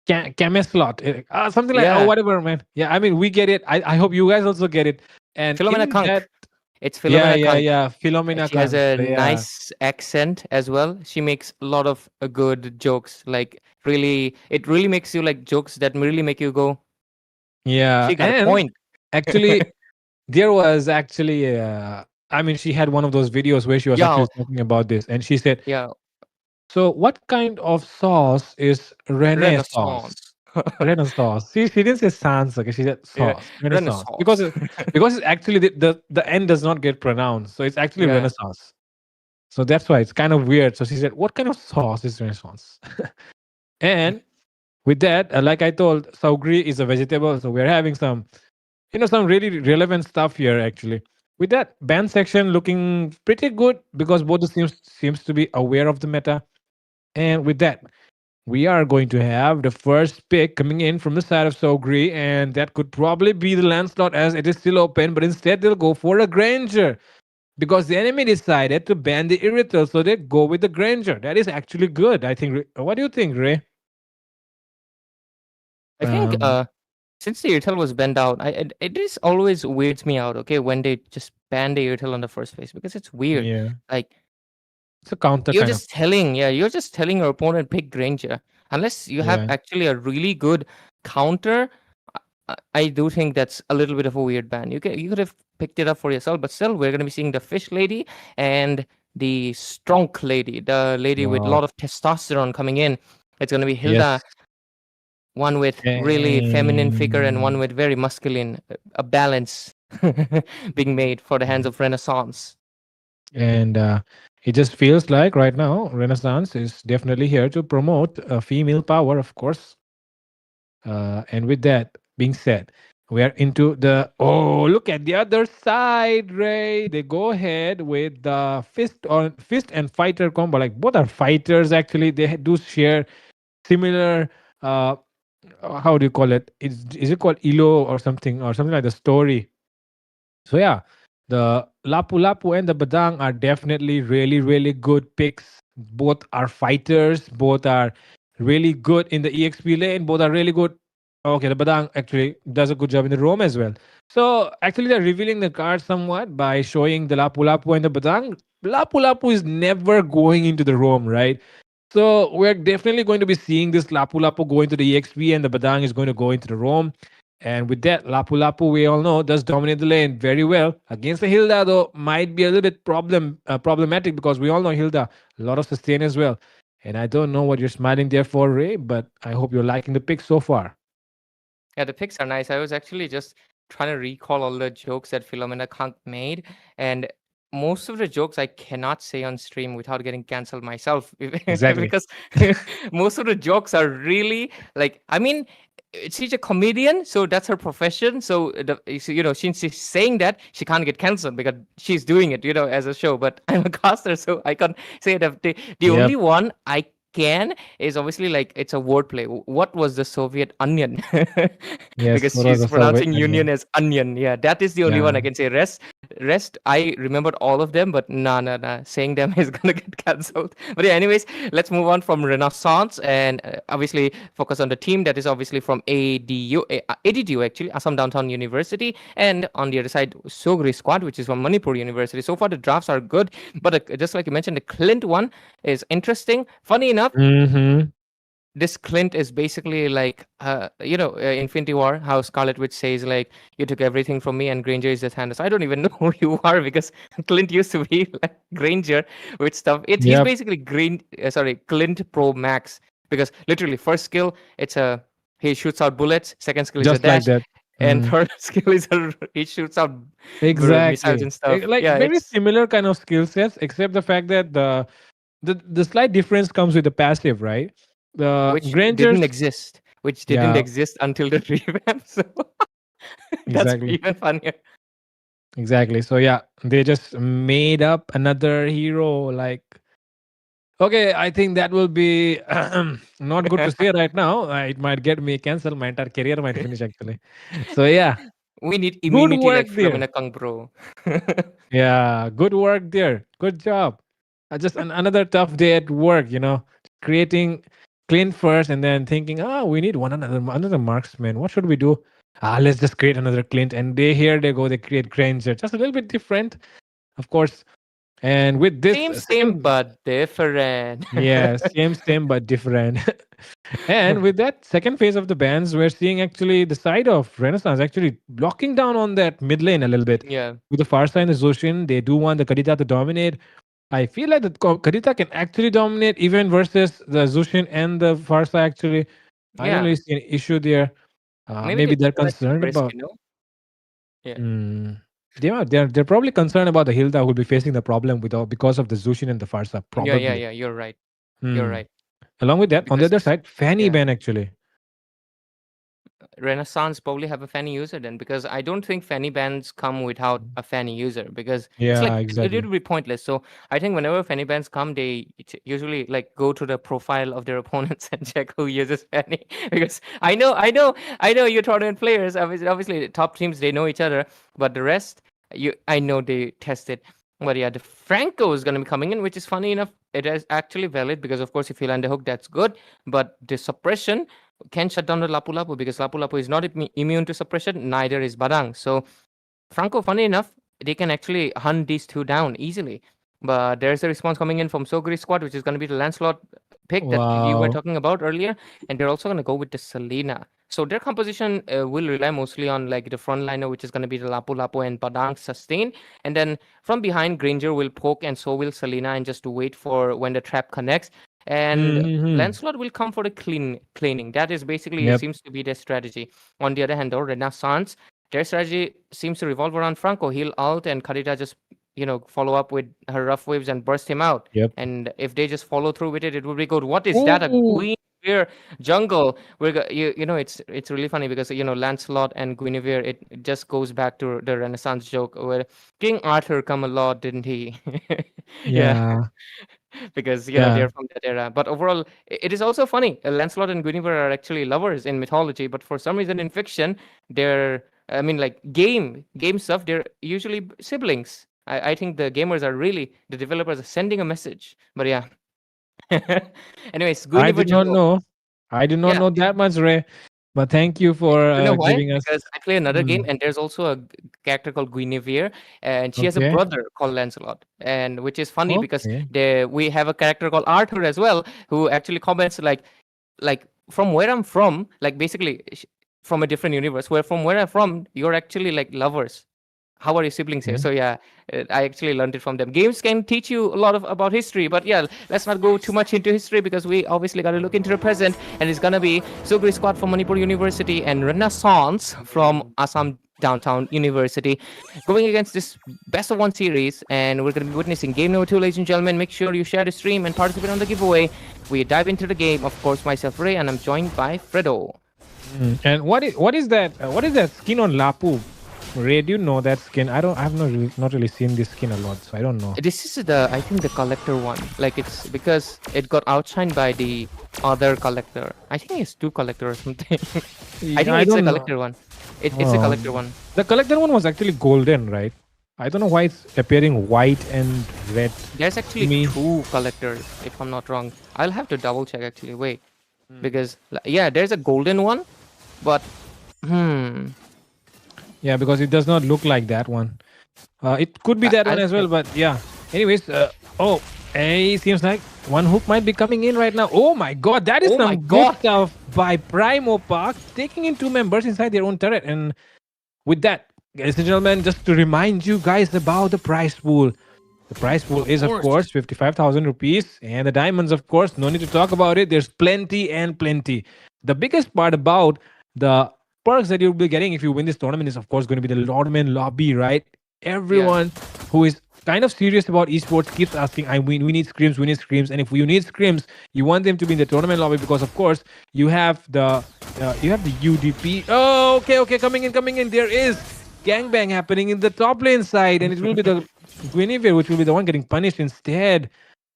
Cameslot, something like whatever, man. Yeah, I mean we get it. I hope you guys also get it. And Philomena Kunk. It's Philomena Philomena Kunk. yeah, Philomena She has a Kunk. nice accent as well. She makes a lot of good jokes. Like it really makes you like jokes that really make you go. Yeah, She got a point. Actually, there was actually I mean, she had one of those videos where she was actually talking about this, and she said, So, what kind of sauce is Rene sauce? Renaissance. Renaissance. See, she didn't say sans. Okay, she said Yeah, sauce. Renaissance. Because Renaissance. because it's actually the end does not get pronounced, so it's actually Yeah. Renaissance. So that's why it's kind of weird. So she said, "What kind of sauce is Renaissance?" And with that, like I told, Sougri is a vegetable, so we're having some, some really relevant stuff here actually. With that band section looking pretty good because both the seems to be aware of the meta, and with that, we are going to have the first pick coming in from the side of Sougri, and that could probably be the land slot as it is still open, but instead they'll go for a Granger because the enemy decided to ban the Irrital, so they go with the Granger. That is actually good, I think. What do you think, Ray? I think Um, since the Airtel was banned out, it just always weirds me out. Okay, when they just ban the Airtel on the first place because it's weird. yeah, Like it's a counter you're kind of. just you're just telling your opponent pick Granger unless you have Yeah, actually a really good counter. I do think that's a little bit of a weird ban. You could have picked it up for yourself, but still, we're gonna be seeing the fish lady and the strong lady, the lady with a wow, lot of testosterone coming in. It's gonna be Hilda, yes, one with really feminine figure and one and with very masculine, a balance being made for the hands of Renaissance. and it just feels like right now Renaissance is definitely here to promote female power, of course. And with that being said, we are into the look at the other side, Ray. They go ahead with the fist and fighter combo. Like both are fighters actually. They do share similar uh how do you call it? Is it called Ilo or something like the story? So yeah, the Lapu Lapu and the Badang are definitely really, really good picks. Both are fighters. Both are really good in the EXP lane. Both are really good. Okay, the Badang actually does a good job in the roam as well. So actually, they're revealing the card somewhat by showing the Lapu Lapu and the Badang. Lapu Lapu is never going into the roam, right? So we're definitely going to be seeing this Lapu Lapu go into the EXP and the Badang is going to go into the roam. And with that, Lapu Lapu, we all know, does dominate the lane very well. Against the Hilda, though, might be a little bit problematic because we all know Hilda, a lot of sustain as well. And I don't know what you're smiling there for, Ray, but I hope you're liking the pick so far. Yeah, the picks are nice. I was actually just trying to recall all the jokes that Philomena Kunk made, and most of the jokes I cannot say on stream without getting cancelled myself Exactly. because most of the jokes are really like, I mean, she's a comedian, so that's her profession. So since she's saying that, she can't get cancelled because she's doing it, as a show. But I'm a caster, so I can't say that. The Yep. only one I can is obviously like it's a wordplay. What was the Soviet onion? Yes. Because What was she's the Soviet pronouncing union Union? as onion. Yeah, that is the only one Yeah. I can say. Rest, I remembered all of them, but nah. Saying them is gonna get cancelled. But yeah, anyways, let's move on from Renaissance and obviously focus on the team that is obviously from ADDU actually, Assam Downtown University, and on the other side, Sougri squad, which is from Manipur University. So far, the drafts are good, but just like you mentioned, the Clint one is interesting. Funny enough, Mm-hmm. this Clint is basically like, Infinity War, how Scarlet Witch says, like, you took everything from me and Granger is just Thanos. I don't even know who you are because Clint used to be like Granger with stuff. He's Yep. basically Clint Pro Max because literally first skill, he shoots out bullets. Second skill is a Just like dash. that. And Mm. third skill is he shoots out missiles Exactly. and stuff. Like Yeah, very it's similar kind of skill sets, except the fact that the slight difference comes with the passive, right? The which Grangers, didn't yeah, exist until the revamp. So that's exactly, even funnier. exactly. So yeah, they just made up another hero. Like, okay, I think that will be not good to say right now. It might get me cancelled. My entire career might finish actually. So yeah, We need good immunity work like there. Philomena Kang, bro. Yeah, good work there. Good job. Just another tough day at work, creating Clint first and then thinking, we need another marksman. What should we do? Let's just create another Clint. And here they go, they create Granger. Just a little bit different, of course. And with this Same, second, but different. yeah, same but different. And with that second phase of the bans, we're seeing actually the side of Renaissance actually blocking down on that mid lane a little bit. Yeah. With the far side and the Zoshin, they do want the Kadita to dominate. I feel like that Kadita can actually dominate even versus the Zushin and the Farsa. Actually, I don't Yeah, really see an issue there. maybe they Maybe they're don't want to take concerned risk, about. you know? Yeah. They're probably concerned about the Hilda who will be facing the problem because of the Zushin and the Farsa. Yeah, yeah, Probably. yeah. You're right. You're Hmm. right. Along with that, on the Because other side, Fanny yeah, Ban actually. Renaissance probably have a Fanny user then, because I don't think Fanny bans come without a Fanny user, because it's Yeah, like it exactly. would be pointless. So I think whenever Fanny bans come, they usually like go to the profile of their opponents and check who uses Fanny. Because I know you tournament players. Obviously, the top teams they know each other, but the rest, I know they test it. But yeah, the Franco is going to be coming in, which is funny enough. It is actually valid because, of course, if you land a hook, that's good. But the suppression can shut down the Lapu Lapu because Lapu Lapu is not immune to suppression, neither is Badang. So Franco, funny enough, they can actually hunt these two down easily. But there's a response coming in from Sougri squad, which is going to be the Lancelot pick that you were Wow. talking about earlier, and they're also going to go with the Selena. So their composition will rely mostly on like the frontliner, which is going to be the Lapu Lapu and Badang sustain, and then from behind Granger will poke, and so will Selena, and just to wait for when the trap connects. And Mm-hmm. Lancelot will come for the cleaning. That is basically Yep. seems to be their strategy. On the other hand, though, Renaissance, their strategy seems to revolve around Franco. He'll ult and Karita just, follow up with her rough waves and burst him out. Yep. And if they just follow through with it, it would be good. What is that? A Ooh. Guinevere jungle? It's really funny because Lancelot and Guinevere. It just goes back to the Renaissance joke where King Arthur come a lot, didn't he? Yeah, Yeah. because Yeah. they're from that era. But overall, it is also funny. Lancelot and Guinevere are actually lovers in mythology, but for some reason in fiction, they're I mean, like game stuff. They're usually siblings. I think the gamers are really the developers are sending a message. But yeah. Anyways, I Guinevere did not Jungle. know. I did not Yeah, know that much, Ray. But thank you for you know why? giving us. Because I play another game, Mm, and there's also a character called Guinevere, and she has a okay. brother called Lancelot, and which is funny because Okay. we have a character called Arthur as well, who actually comments like from where I'm from, like basically from a different universe. Where from where I'm from, you're actually like lovers. How are your siblings here? Okay. So yeah, I actually learned it from them. Games can teach you a lot of about history, but yeah, let's not go too much into history because we obviously got to look into the present, and it's gonna be Sougri Squad from Manipur University and Renaissance from Assam Downtown University going against this best of one series, and we're gonna be witnessing game number 2, ladies and gentlemen. Make sure you share the stream and participate on the giveaway. We dive into the game, of course, myself Ray, and I'm joined by Fredo. And what is that skin on Lapu? Ray, do you know that skin? I've not really seen this skin a lot, so I don't know. This is I think the collector one. Like it's because it got outshined by the other collector. I think it's two collector or something. I think I it's a don't know. collector one. It's a Oh, collector one. the collector one was actually golden, right? I don't know why it's appearing white and red There's to actually me. two collectors, if I'm not wrong. I'll have to double check actually. Wait, because yeah, there's a golden one, but hmm, Yeah, because it does not look like that one. It could be that one I'll as well, check. but yeah. Anyways, oh, hey, seems like one hook might be coming in right now. Oh my god, that is Oh my some good god! stuff by Primo Park, taking in two members inside their own turret. And with that, ladies and gentlemen, just to remind you guys about the prize pool. The prize pool is, of course, 55,000 rupees. And the diamonds, of course, no need to talk about it. There's plenty and plenty. The biggest part about the perks that you'll be getting if you win this tournament is, of course, going to be the Lordman lobby, right? Yeah. Everyone who is kind of serious about esports keeps asking, we need scrims, we need scrims. And if you need scrims, you want them to be in the tournament lobby because, of course, you have the UDP. Oh, okay, coming in. There is gangbang happening in the top lane side, and it will be the Guinevere, which will be the one getting punished instead.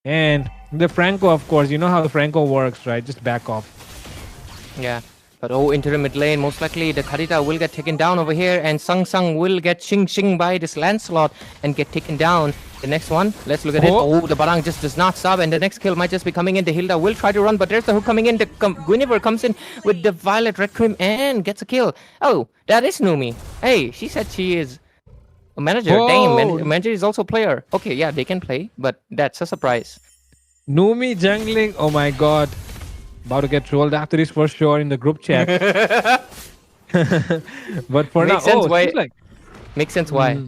And the Franco, of course, you know how the Franco works, right? Just back off. Yeah. But into the mid lane, most likely the Karita will get taken down over here, and Sang will get shing by this Lancelot and get taken down. The next one, let's look at it. Oh. Oh, the Barang just does not stop, and the next kill might just be coming in. The Hilda will try to run, but there's the hook coming in. The Guinevere comes in with the Violet Requiem and gets a kill. Oh, that is Numi. Hey, she said she is a manager. Damn, Oh, manager is also a player. Okay, yeah, they can play, but that's a surprise. Numi jungling. Oh my god. About to get trolled after this for sure in the group chat. But for now, Makes sense it why. seems like. Makes sense why.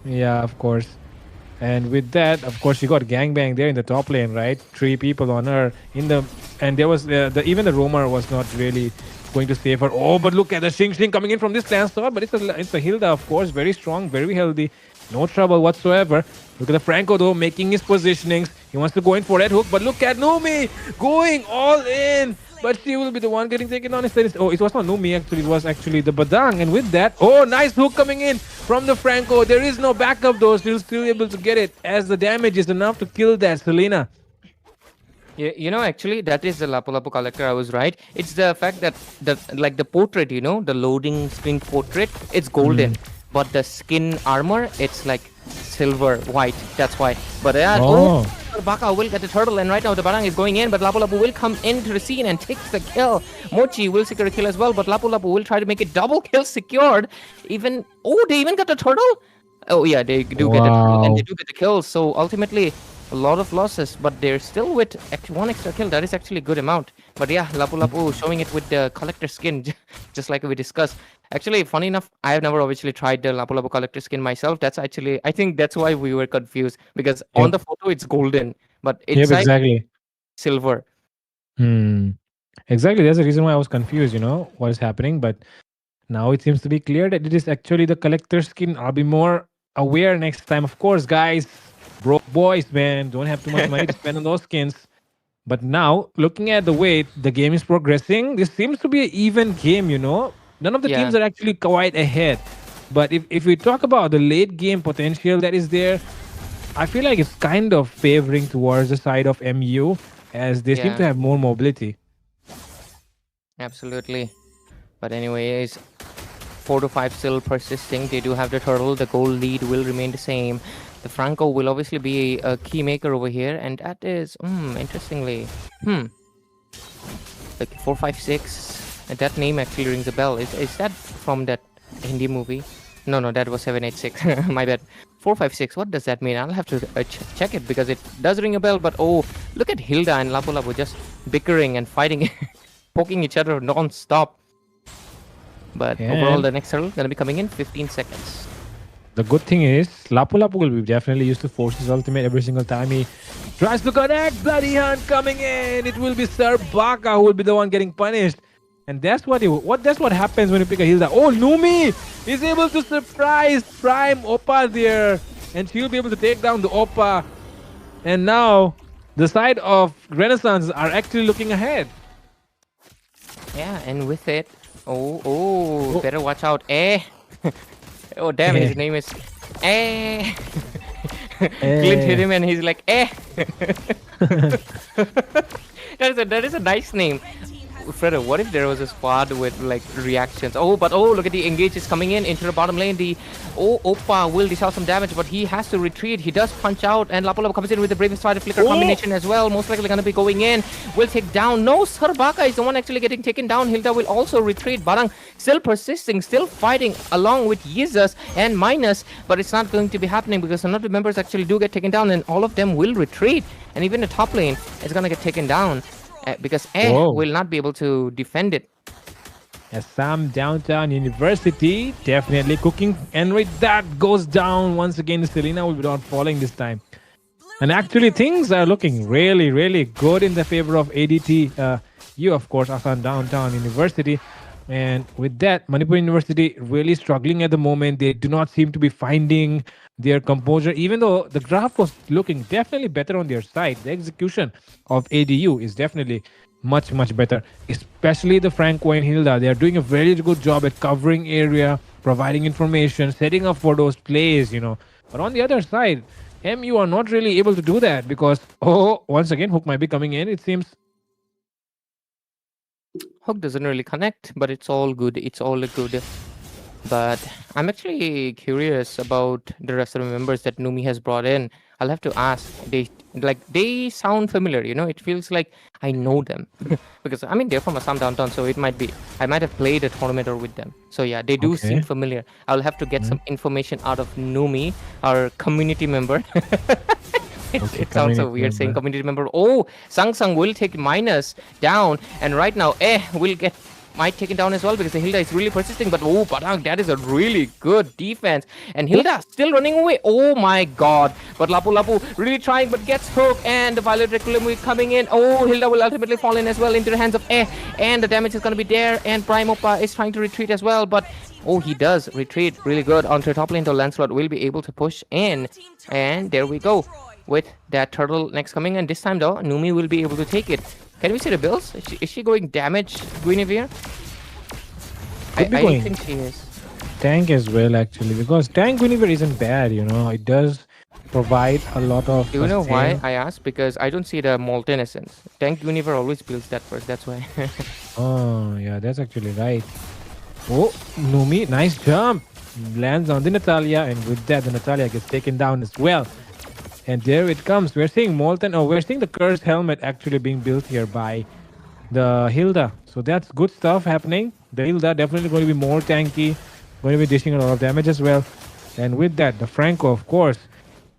Yeah, of course. And with that, of course, she got gangbang there in the top lane, right? 3 people on her in the, and there was even the roamer was not really going to save her. Oh, but look at the Shing coming in from this clan store, but it's a Hilda, of course, very strong, very healthy, no trouble whatsoever. Look at the Franco though, making his positionings. He wants to go in for Red Hook, but look at Numi going all in. But she will be the one getting taken on instead. Oh, it was not Numi actually, it was actually the Badang. And with that, oh, nice hook coming in from the Franco. There is no backup though, she'll still able to get it as the damage is enough to kill that Selena. Actually, that is the Lapu Lapu collector. I was right. It's the fact that the portrait, the loading screen portrait, it's golden, but the skin armor, it's like silver, white. That's why. But Baka will get the turtle, and right now the Barang is going in, but Lapu Lapu will come into the scene and takes the kill. Mochi will secure a kill as well, but Lapu Lapu will try to make it double kill secured. They even got the turtle. Oh yeah, they do get the turtle, and they do get the kill. So ultimately, a lot of losses, but they're still with one extra kill. That is actually a good amount. But yeah, Lapu Lapu showing it with the collector skin, just like we discussed. Actually, funny enough, I have never obviously tried the Lapu Lapu collector skin myself. That's actually, I think that's why we were confused, because on the photo it's golden, but it's like exactly. silver. Exactly. That's the reason why I was confused, what is happening. But now it seems to be clear that it is actually the collector skin. I'll be more aware next time. Of course, guys, broke boys, man, don't have too much money to spend on those skins. But now, looking at the way the game is progressing, this seems to be an even game, None of the teams are actually quite ahead. But if we talk about the late game potential that is there, I feel like it's kind of favoring towards the side of MU, as they seem to have more mobility. Absolutely. But anyways, 4 to 5 still persisting. They do have the turtle. The goal lead will remain the same. The Franco will obviously be a key maker over here, and that is, interestingly, like 456. That name actually rings a bell. Is that from that Hindi movie? No, that was 786. My bad. 456. What does that mean? I'll have to check it, because it does ring a bell. But oh, look at Hilda and Lapu Lapu just bickering and fighting, poking each other non-stop. But overall, the next turtle gonna be coming in 15 seconds. The good thing is, Lapu Lapu will be definitely used to force his ultimate every single time he tries to connect. Bloody Hunt coming in. It will be Sir Baka who will be the one getting punished. And that's what happens when you pick a Hilda. Oh, Numi is able to surprise Prime Oppa there. And she'll be able to take down the Oppa. And now, the side of Renaissance are actually looking ahead. Yeah, and with it, better watch out. Oh damn, his name is Clint hit him and he's like That is a nice name. Fredo, what if there was a squad with like reactions? But look at the engage is coming in into the bottom lane. The Oppa will dish out some damage, but he has to retreat. He does punch out, and Lapu Lapu comes in with the Bravest Fighter Flicker combination as well. Most likely gonna be going in. Will take down. No, Sir Baka is the one actually getting taken down. Hilda will also retreat. Barang still persisting, still fighting along with Yizas and Minus, but it's not going to be happening because none of the members actually do get taken down, and all of them will retreat. And even the top lane is gonna get taken down. Because will not be able to defend it. Assam Downtown University definitely cooking, and with that goes down once again. Selena will be not falling this time, and actually things are looking really, really good in the favor of ADT. You, of course, Assam Downtown University, and with that, Manipur University really struggling at the moment. They do not seem to be finding their composure, even though the graph was looking definitely better on their side. The execution of ADU is definitely much, much better, especially the Franco and Hilda. They are doing a very good job at covering area, providing information, setting up for those plays, But on the other side, MU are not really able to do that because, once again, Hook might be coming in, it seems. Hook doesn't really connect, but it's all good. It's all good. But I'm actually curious about the rest of the members that Numi has brought in. I'll have to ask. They sound familiar, It feels like I know them because they're from Assam Downtown, so I might have played a tournament or with them. So yeah, they do seem familiar. I'll have to get some information out of Numi, our community member. It sounds so weird saying community member. Sang will take Minus down, and right now will get might take it down as well because the Hilda is really persisting. But oh, Badang, that is a really good defense. And Hilda still running away. Oh my god. But Lapu Lapu really trying but gets hooked. And the Violet Requiem coming in. Oh, Hilda will ultimately fall in as well into the hands of and the damage is going to be there. And Prime Oppa is trying to retreat as well. But oh, he does retreat really good onto the top lane. So Lancelot will be able to push in. And there we go with that turtle next coming. And this time though, Numi will be able to take it. Can we see the builds? Is she going damage Guinevere? I think she is. Tank as well, actually, because tank Guinevere isn't bad, you know. It does provide a lot of. Do you know why I asked? Because I don't see the Molten Essence. Tank Guinevere always builds that first, that's why. Oh, yeah, that's actually right. Oh, Numi, nice jump. Lands on the Natalia, and with that, the Natalia gets taken down as well. And there it comes. We're seeing Molten. Oh, we're seeing the Cursed Helmet actually being built here by the Hilda. So that's good stuff happening. The Hilda definitely going to be more tanky, going to be dishing a lot of damage as well. And with that, the Franco, of course.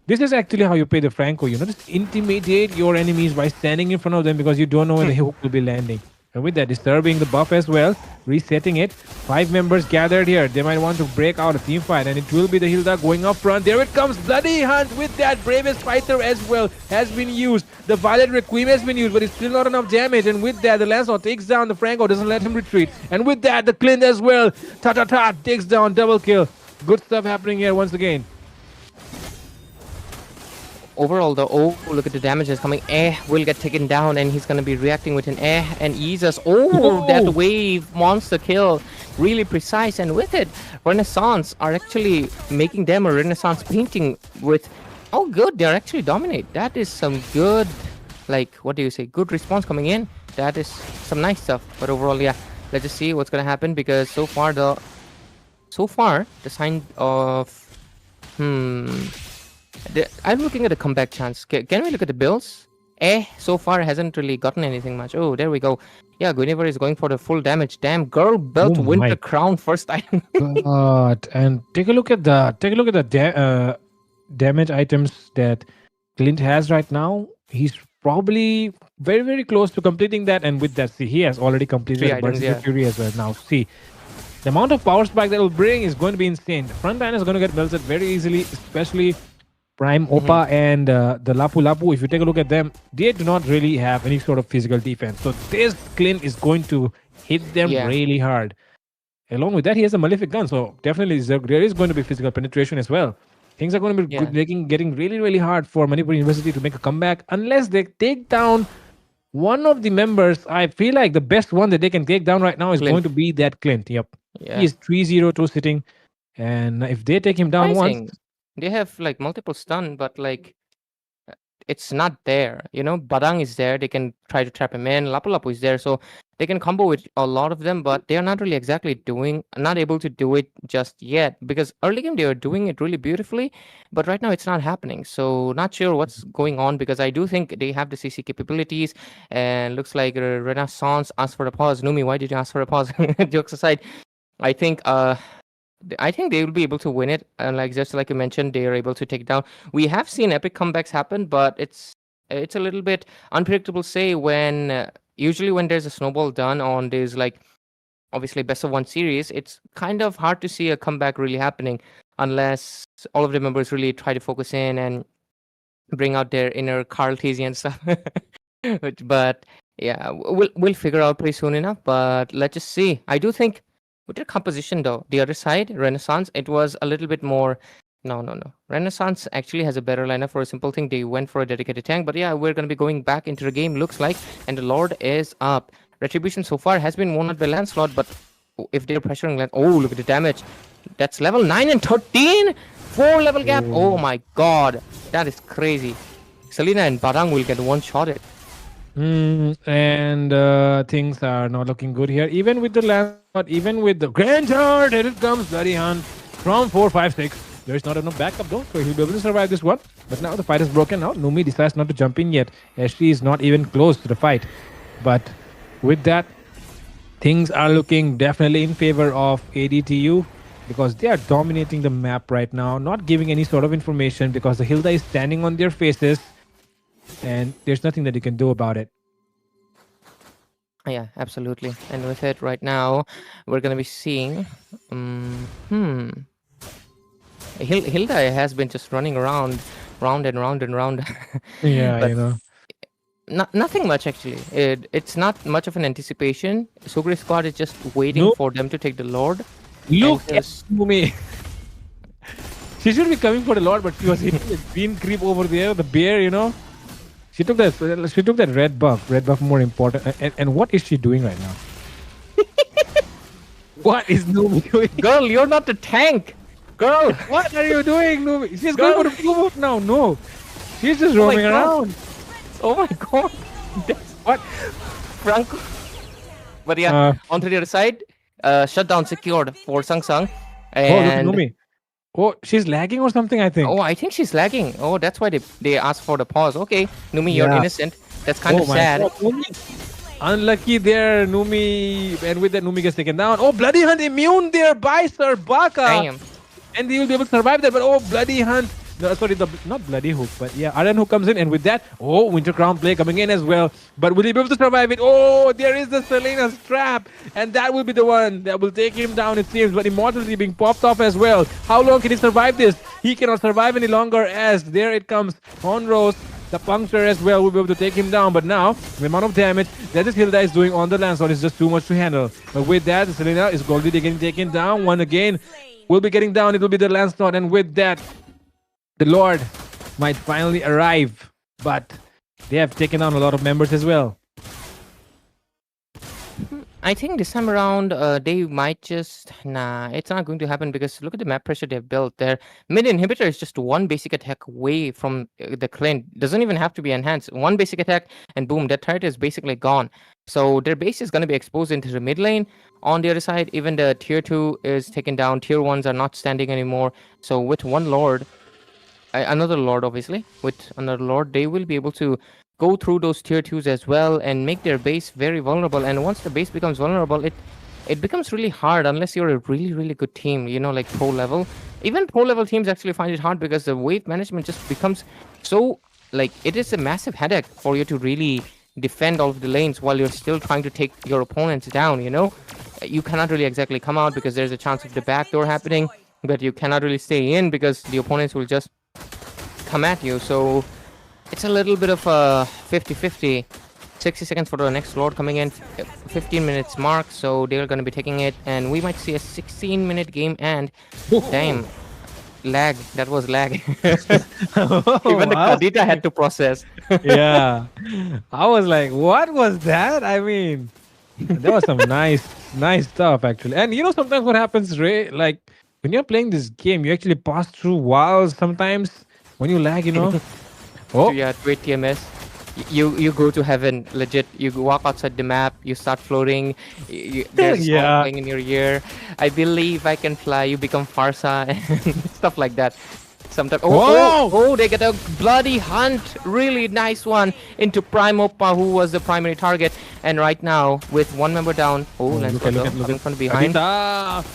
This is actually how you play the Franco. You know, just intimidate your enemies by standing in front of them because you don't know when the hook will be landing. And with that, disturbing the buff as well, resetting it. 5 members gathered here. They might want to break out a team fight, and it will be the Hilda going up front. There it comes, Bloody Hunt with that bravest fighter as well has been used. The Violet Requiem has been used, but it's still not enough damage. And with that, the Lancelot takes down the Franco, doesn't let him retreat. And with that, the Clint as well. Ta-ta-ta takes down, double kill. Good stuff happening here once again. Overall though, oh, look at the damage that's coming. Will get taken down and he's gonna be reacting with an and Jesus. Oh, that wave monster kill. Really precise, and with it, Renaissance are actually making them a Renaissance painting with good, they're actually dominate. That is some good, like, what do you say, good response coming in. That is some nice stuff. But overall, yeah, let's just see what's gonna happen because so far the sign of I'm looking at the comeback chance. Can we look at the builds? So far hasn't really gotten anything much. Oh, there we go. Yeah, Guinevere is going for the full damage. Damn, girl belt winter crown first time. God, and take a look at the damage items that Clint has right now. He's probably very, very close to completing that. And with that, see, he has already completed the Fury as well. Now, see, the amount of power spike that will bring is going to be insane. The front line is going to get melted very easily, especially Prime Oppa and the Lapu Lapu. If you take a look at them, they do not really have any sort of physical defense. So this Clint is going to hit them really hard. Along with that, he has a Malefic gun. So definitely there is going to be physical penetration as well. Things are going to be getting really, really hard for Manipur University to make a comeback unless they take down one of the members. I feel like the best one that they can take down right now is going to be that Clint. Yep. Yeah. He is 3-0-2 sitting. And if they take him down once... They have like multiple stun, but like it's not there. You know, Badang is there. They can try to trap him in. Lapu Lapu is there, so they can combo with a lot of them, but they are not really exactly not able to do it just yet. Because early game they were doing it really beautifully, but right now it's not happening. So not sure what's going on because I do think they have the CC capabilities. And looks like Renaissance asked for a pause. Numi, why did you ask for a pause? Jokes aside, I think they will be able to win it, and just like you mentioned, they are able to take it down. We have seen epic comebacks happen, but it's a little bit unpredictable. Say when usually when there's a snowball done on this, like obviously best of 1 series, it's kind of hard to see a comeback really happening unless all of the members really try to focus in and bring out their inner Carl Tesian stuff. But yeah, we'll figure out pretty soon enough. But let's just see. I do think. With their composition though, the other side, Renaissance, it was a little bit more... No. Renaissance actually has a better lineup for a simple thing. They went for a dedicated tank, but yeah, we're going to be going back into the game, looks like, and the Lord is up. Retribution so far has been won out by Lancelot, but if they're pressuring... Oh, look at the damage. That's level 9 and 13? 4 level gap? Oh my god. That is crazy. Selena and Badang will get one-shotted. And things are not looking good here. Even with the Lancelot, even with the Grandeur, there it comes, Bloody Hunt from 4-5-6. There's not enough backup though, so he'll be able to survive this one. But now the fight is broken out. Numi decides not to jump in yet, as she is not even close to the fight. But with that, things are looking definitely in favor of ADTU because they are dominating the map right now, not giving any sort of information because the Hilda is standing on their faces. And there's nothing that you can do about it. Yeah, absolutely. And with it right now, we're gonna be seeing. Hilda has been just running around, round and round and round, Yeah, but you know. nothing much actually. It's not much of an anticipation. Sougri squad is just waiting No, for them to take the Lord, and look at just Mumi. She should be coming for the Lord, but she was hitting the green creep over there, the bear, you know. She took that. She took that red buff. Red buff more important. And what is she doing right now? What is Numi doing? girl, you're not the tank, girl. What are you doing, Numi? She's going Girl. for the blue buff now. No, she's just Oh my roaming God. around. Oh my god, that's What? Franco. But yeah, Uh, onto the other side, shutdown secured for Sang Sang, oh, look at and Numi. Oh, she's lagging or something, I think. oh, I think she's lagging. Oh, that's why they asked for the pause. Okay, Numi, you're Yeah. innocent. That's kind Oh of my sad. God, Numi. Unlucky there, Numi. And with that, Numi gets taken down. Oh, Bloody Hunt immune there by Sir Baka. Damn. And they will be able to survive that. But oh, Bloody Hunt. No, sorry, not Bloody Hook, but yeah, Aran Hook comes in. And with that, oh, Winter Crown play coming in as well. But will he be able to survive it? Oh, there is the Selena's trap. And that will be the one that will take him down, it seems. But Immortality being popped off as well. How long can he survive this? He cannot survive any longer as there it comes. Honros, the puncture as well, will be able to take him down. But now, the amount of damage that this Hilda is doing on the Lancelot is just too much to handle. But with that, Selena is already getting taken down. One again will be getting down. It will be the Lancelot. And with that, the Lord might finally arrive. But they have taken down a lot of members as well. I think this time around, they might just it's not going to happen because look at the map pressure they've built. Their mid inhibitor is just one basic attack away from the Clint. Doesn't even have to be enhanced. One basic attack, and boom, that turret is basically gone. So their base is going to be exposed into the mid lane. On the other side, even the tier 2 is taken down. Tier 1s are not standing anymore. So with one Lord, another Lord, obviously, with another Lord, they will be able to go through those tier 2s as well and make their base very vulnerable. And once the base becomes vulnerable, it becomes really hard unless you're a really, really good team, you know, like pro level. Even pro level teams actually find it hard because the wave management just becomes so, like, it is a massive headache for you to really defend all of the lanes while you're still trying to take your opponents down, you know? You cannot really exactly come out because there's a chance of the backdoor happening, but you cannot really stay in because the opponents will just come at you. So it's a little bit of a 50-50. 60 seconds for the next Lord coming in, 15 minutes mark, so they're going to be taking it, and we might see a 16-minute game, and damn, lag, that was lag. Even the Kadita had to process. Yeah. I was like, what was that? I mean, there was some nice stuff actually. And you know, sometimes what happens, Ray, like when you're playing this game, you actually pass through walls sometimes when you lag, you know. Oh, Yeah, great TMS. You go to heaven, legit. You walk outside the map, you start floating. There's a Yeah. song playing in your ear. I believe I can fly. You become Farsa and stuff like that. Sometimes. Oh, they get a bloody hunt. Really nice one into Prime Oppa, who was the primary target. And right now, with one member down. Oh, let's look go. at Coming from behind. Kadita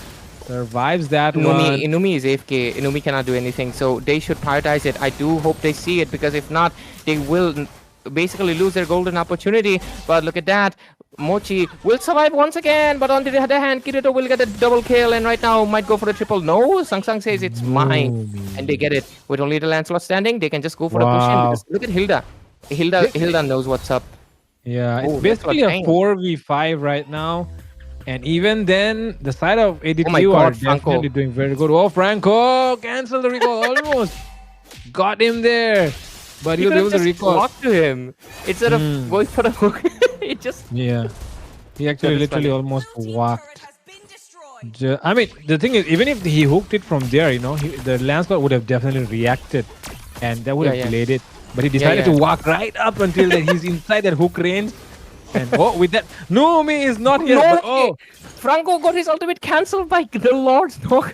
survives that one. Inumi is AFK. Inumi cannot do anything. So they should prioritize it. I do hope they see it because if not, they will basically lose their golden opportunity. But look at that. Mochi will survive once again. But on the other hand, Kirito will get a double kill. And right now might go for the triple. No, Sang Sang says it's mine. And they get it. With only the Lancelot standing, they can just go for the push in. Wow. Because look at Hilda. Hilda knows what's up. Yeah, Oh, it's that's basically what a I'm 4v5 right now. And even then, the side of ADQ Oh my are God, Franco. definitely doing very good. Oh, Franco! Cancel the recall almost. Got him there. But You he'll be could able have to just recall. walked to him instead of going for the hook. It just Yeah. He actually That is literally funny. almost walked. I mean, the thing is, even if he hooked it from there, you know, the Lancelot would have definitely reacted. And that would have Yeah. delayed it. But he decided yeah. to walk right up until that he's inside that hook range. And oh, with that, Numi is not here. No But, way! oh, Franco got his ultimate cancelled by the Lord's knock.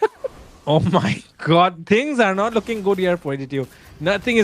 oh my God, things are not looking good here for ADQ. Nothing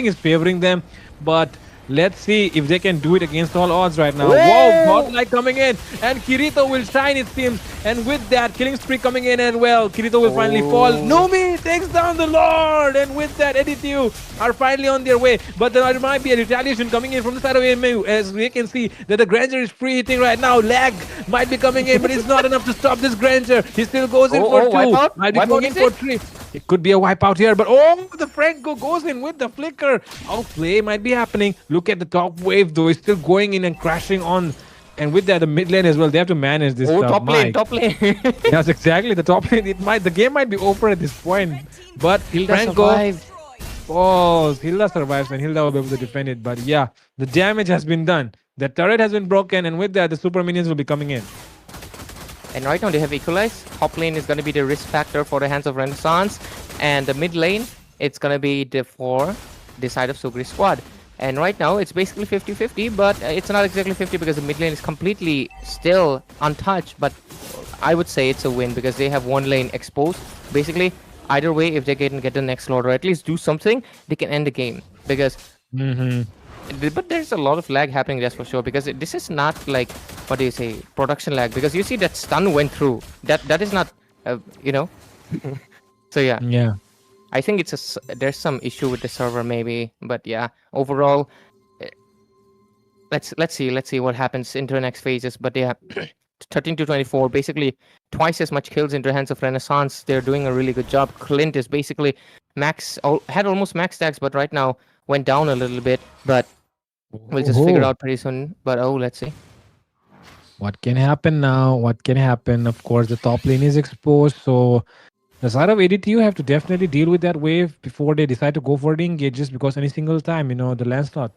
is favoring them. But Let's see if they can do it against all odds right now. Whoa, Oh! Godlike coming in, and Kirito will shine, it seems. And with that, killing spree coming in, and well, Kirito will finally fall. Oh. Numi takes down the Lord, and with that, Editiu are finally on their way. But there might be a retaliation coming in from the side of AMU, as we can see that the Granger is free hitting right now. Lag might be coming in, but it's not enough to stop this Granger. He still goes in for two. Wipeout? Might be Wipeout going in is for it? three. It could be a wipeout here, but oh, the Franco goes in with the flicker. Outplay might be happening. Look at the top wave though; it's still going in and crashing on. And with that, the mid lane as well. They have to manage this Oh, stuff. top lane, My- top lane. Yes, exactly. The top lane. The game might be over at this point. But Hilda Franco survived. falls. Hilda survives, and Hilda will be able to defend it. But yeah, the damage has been done. The turret has been broken, and with that, the super minions will be coming in. And right now they have equalized. Top lane is going to be the risk factor for the hands of Renaissance. And the mid lane, it's going to be for the side of Sougri squad. And right now it's basically 50-50, but it's not exactly 50 because the mid lane is completely still untouched. But I would say it's a win because they have one lane exposed. Basically, either way, if they can get the next slot or at least do something, they can end the game. Because but there's a lot of lag happening, that's for sure, because this is not like, what do you say, production lag, because you see that stun went through. That is not, you know. So yeah, Yeah. I think there's some issue with the server maybe, but yeah, overall, let's see what happens into the next phases. But yeah, 13-24, basically twice as much kills into the hands of Renaissance. They're doing a really good job. Clint is basically had almost max stacks, but right now went down a little bit. But we'll just figure out pretty soon. But let's see. What can happen now? What can happen? Of course, the top lane is exposed, so the side of ADTU have to definitely deal with that wave before they decide to go for the engages, because any single time, the Lancelot.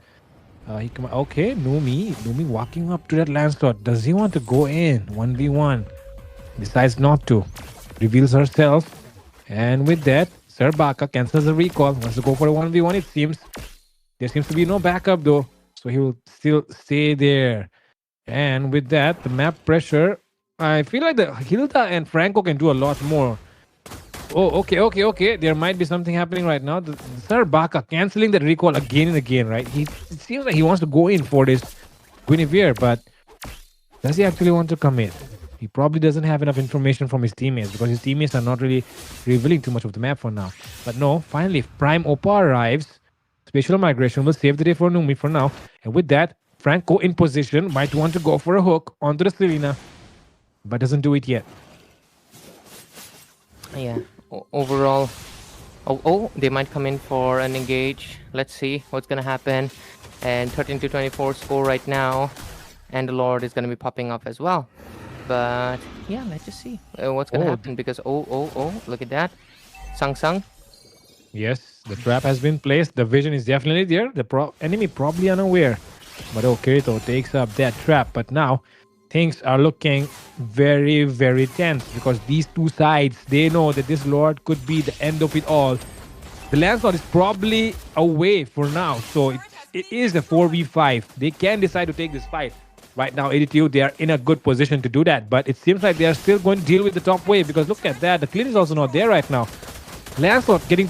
Okay, Numi walking up to that Lancelot. Does he want to go in 1v1? Decides not to. Reveals herself. And with that, Sir Baka cancels the recall. Wants to go for a 1v1, it seems. There seems to be no backup though, so he will still stay there. And with that, the map pressure, I feel like the Hilda and Franco can do a lot more. Oh, okay. There might be something happening right now. The Sir Baka canceling that recall again and again, right? It seems like he wants to go in for this Guinevere, but does he actually want to come in? He probably doesn't have enough information from his teammates, because his teammates are not really revealing too much of the map for now. But no, finally, Prime Opa arrives. Spatial migration will save the day for Numi for now. And with that, Franco in position might want to go for a hook onto the Selena, but doesn't do it yet. Yeah, overall, they might come in for an engage. Let's see what's gonna happen. And 13-24 score right now, and the Lord is gonna be popping up as well. But yeah, let's just see what's gonna happen, because look at that, Sang. Yes, the trap has been placed. The vision is definitely there. The enemy probably unaware. But Kirito takes up that trap. But now things are looking very, very tense, because these two sides, they know that this Lord could be the end of it all. The Lancelot is probably away for now. So it is a 4v5. They can decide to take this fight. Right now, ADTU, they are in a good position to do that. But it seems like they are still going to deal with the top wave, because look at that. The clean is also not there right now. Lancelot taking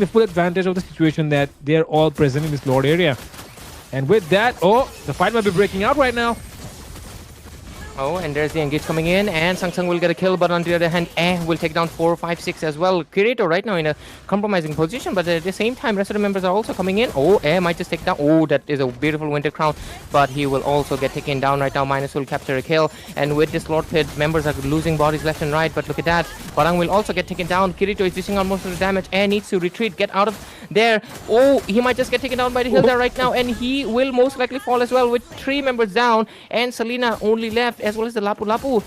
the full advantage of the situation that they're all present in this Lord area. And with that, the fight might be breaking out right now. Oh, and there's the engage coming in, and Sang will get a kill, but on the other hand, will take down 4, 5, 6 as well. Kirito right now in a compromising position, but at the same time, rest of the members are also coming in. Might just take down. That is a beautiful Winter Crown, but he will also get taken down right now. Minus will capture a kill, and with this Lord Pit, members are losing bodies left and right, but look at that. Barang will also get taken down. Kirito is dishing out most of the damage, and needs to retreat, get out of there. He might just get taken down by the Hilda right now, and he will most likely fall as well, with 3 members down, and Selena only left, as well as the Lapu Lapu.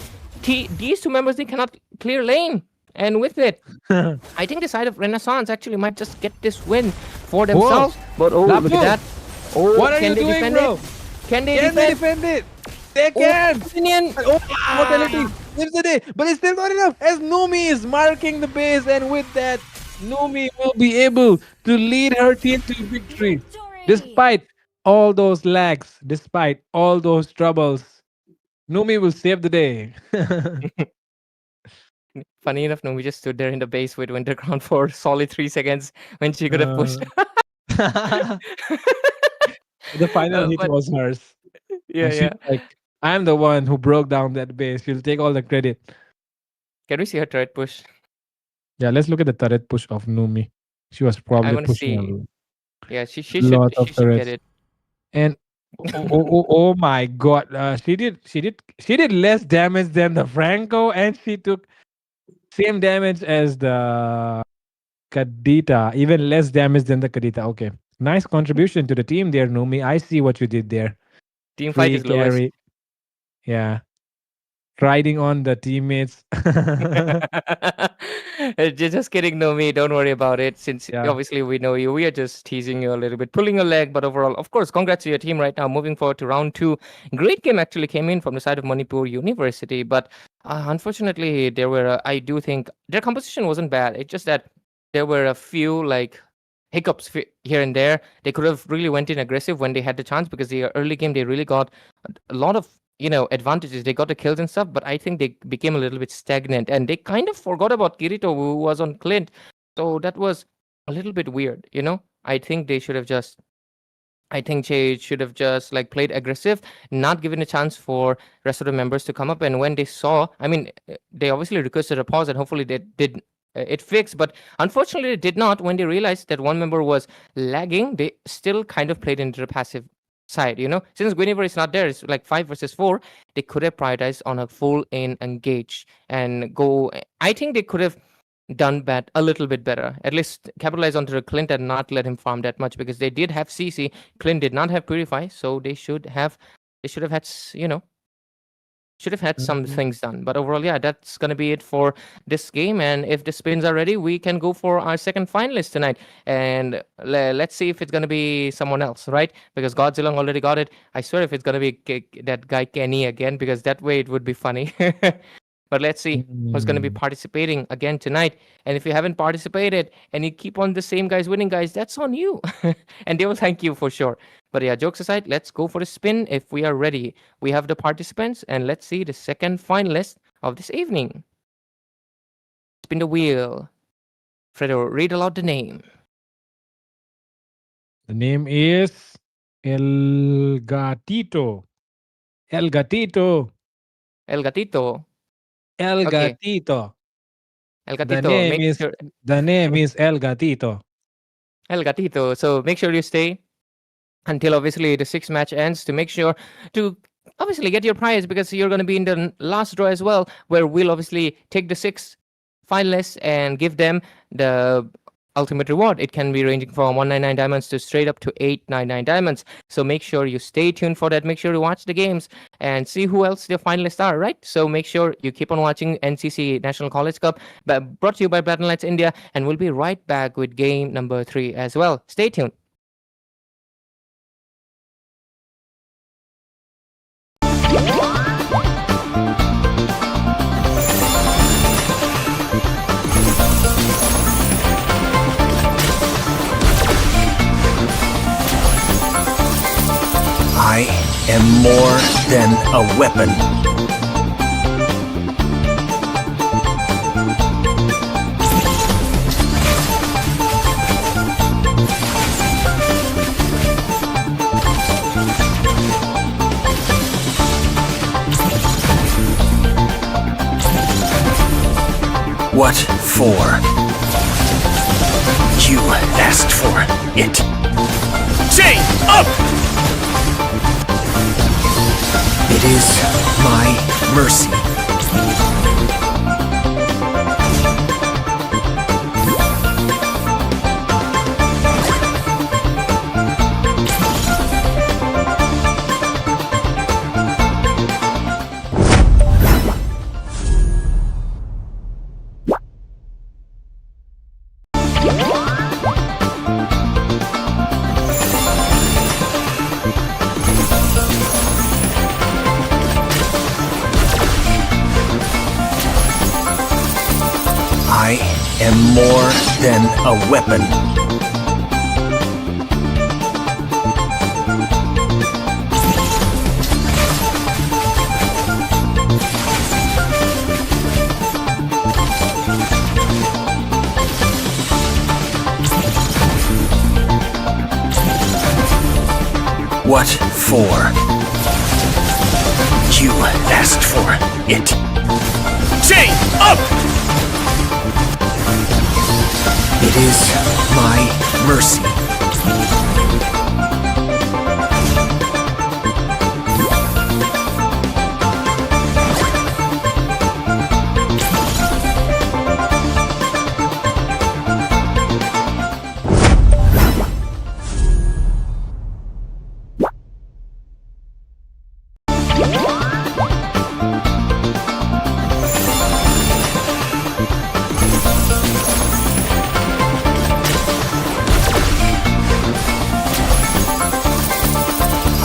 These 2 members, they cannot clear lane. And with it, I think the side of Renaissance actually might just get this win for themselves. But Lapu, look at that. What are can you they doing, defend bro? it? Can they defend it? They can! Minion. Mortality saves the day, but it's still not enough, as Numi is marking the base, and with that, Numi will be able to lead her team to victory. Despite all those lags, despite all those troubles, Numi will save the day. Funny enough, no, we just stood there in the base with Winter Crown for solid 3 seconds when she could have pushed. The final hit But was hers, yeah, and she's yeah. like, "I'm the one who broke down that base. She'll take all the credit." Can we see her turret push? Yeah, let's look at the turret push of Numi. She was I probably want to pushing see. Yeah, she a lot she of should get turrets. it. And oh my god, she did less damage than the Franco, and she took same damage as the Kadita, even less damage than the Kadita. Okay, nice contribution to the team there, Numi. I see what you did there. Team fight Free is lowest. carry, yeah, riding on the teammates. Just kidding, Nomi. Don't worry about it. Since Yeah. obviously we know you, we are just teasing you a little bit, pulling your leg. But overall, of course, congrats to your team right now. Moving forward to round two. Great game actually came in from the side of Manipur University, but unfortunately, there were. I do think their composition wasn't bad. It's just that there were a few like hiccups here and there. They could have really went in aggressive when they had the chance because the early game they really got a lot of advantages. They got the kills and stuff, but I think they became a little bit stagnant and they kind of forgot about Kirito, who was on Clint. So that was a little bit weird. I think they should have just. I think they should have just like played aggressive, not given a chance for rest of the members to come up. And when they saw, I mean, they obviously requested a pause, and hopefully they did it fixed. But unfortunately, it did not. When they realized that one member was lagging, they still kind of played into the passive side. Since Guinevere is not there, it's like 5 versus 4. They could have prioritized on a full in engage and go. I think they could have done a little bit better. At least capitalize onto the Clint and not let him farm that much because they did have CC. Clint did not have Purify, so they should have had some Mhm. things done. But overall, yeah, that's gonna be it for this game. And if the spins are ready, we can go for our second finalist tonight. And let's see if it's gonna be someone else, right? Because Godzilla already got it. I swear if it's gonna be that guy Kenny again, because that way it would be funny. But let's see who's going to be Mm. participating again tonight. And if you haven't participated and you keep on the same guys winning, guys, that's on you. And they will thank you for sure. But yeah, jokes aside, let's go for a spin if we are ready. We have the participants, and let's see the second finalist of this evening. Spin the wheel. Fredo, read aloud the name. The name is El Gatito. El Gatito. El Gatito. El Okay, Gatito. El The Gatito, name make is sure. the name is El Gatito. El Gatito. So make sure you stay until obviously the 6th match ends to make sure to obviously get your prize because you're going to be in the last draw as well, where we'll obviously take the 6 finalists and give them the ultimate reward. It can be ranging from 199 diamonds to straight up to 899 diamonds. So make sure you stay tuned for that. Make sure you watch the games and see who else the finalists are, right? So make sure you keep on watching NCC National College Cup, brought to you by Battleknights India, and we'll be right back with game number 3 as well. Stay tuned. I am more than a weapon. What for? You asked for it. Chain up! It is my mercy. I am more than a weapon. What for? You asked for it. Chain up! It is my mercy.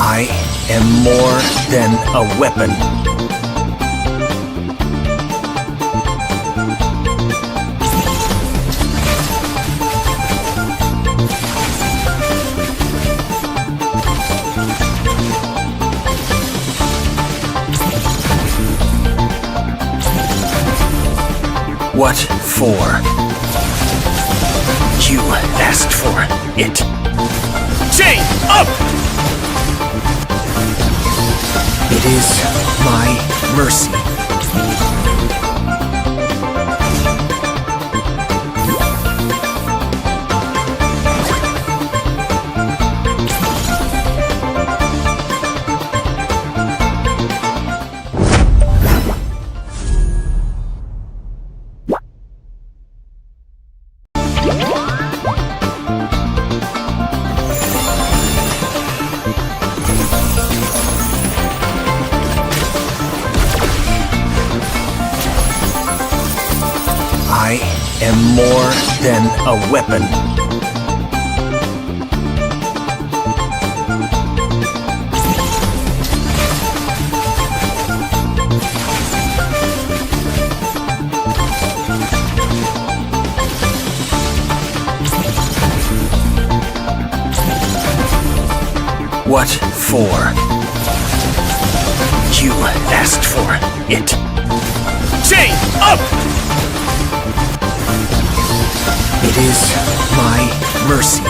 I am more than a weapon. What for? You asked for it. Chain up! It is my mercy. I am more than a weapon. What for? You asked for it. Chain up! It is my mercy.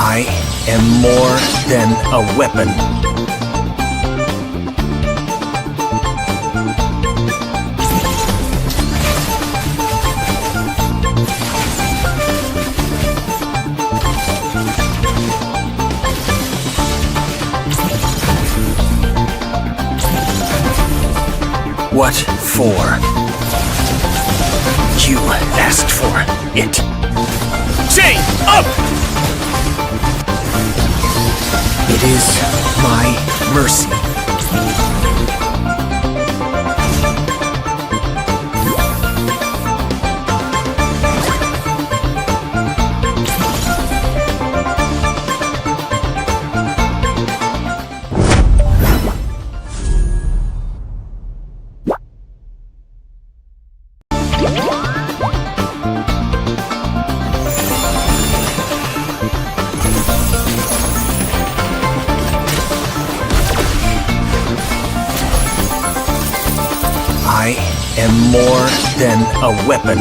I am more than a weapon. What for? You asked for it. Chain up! It is my mercy. I am more than a weapon.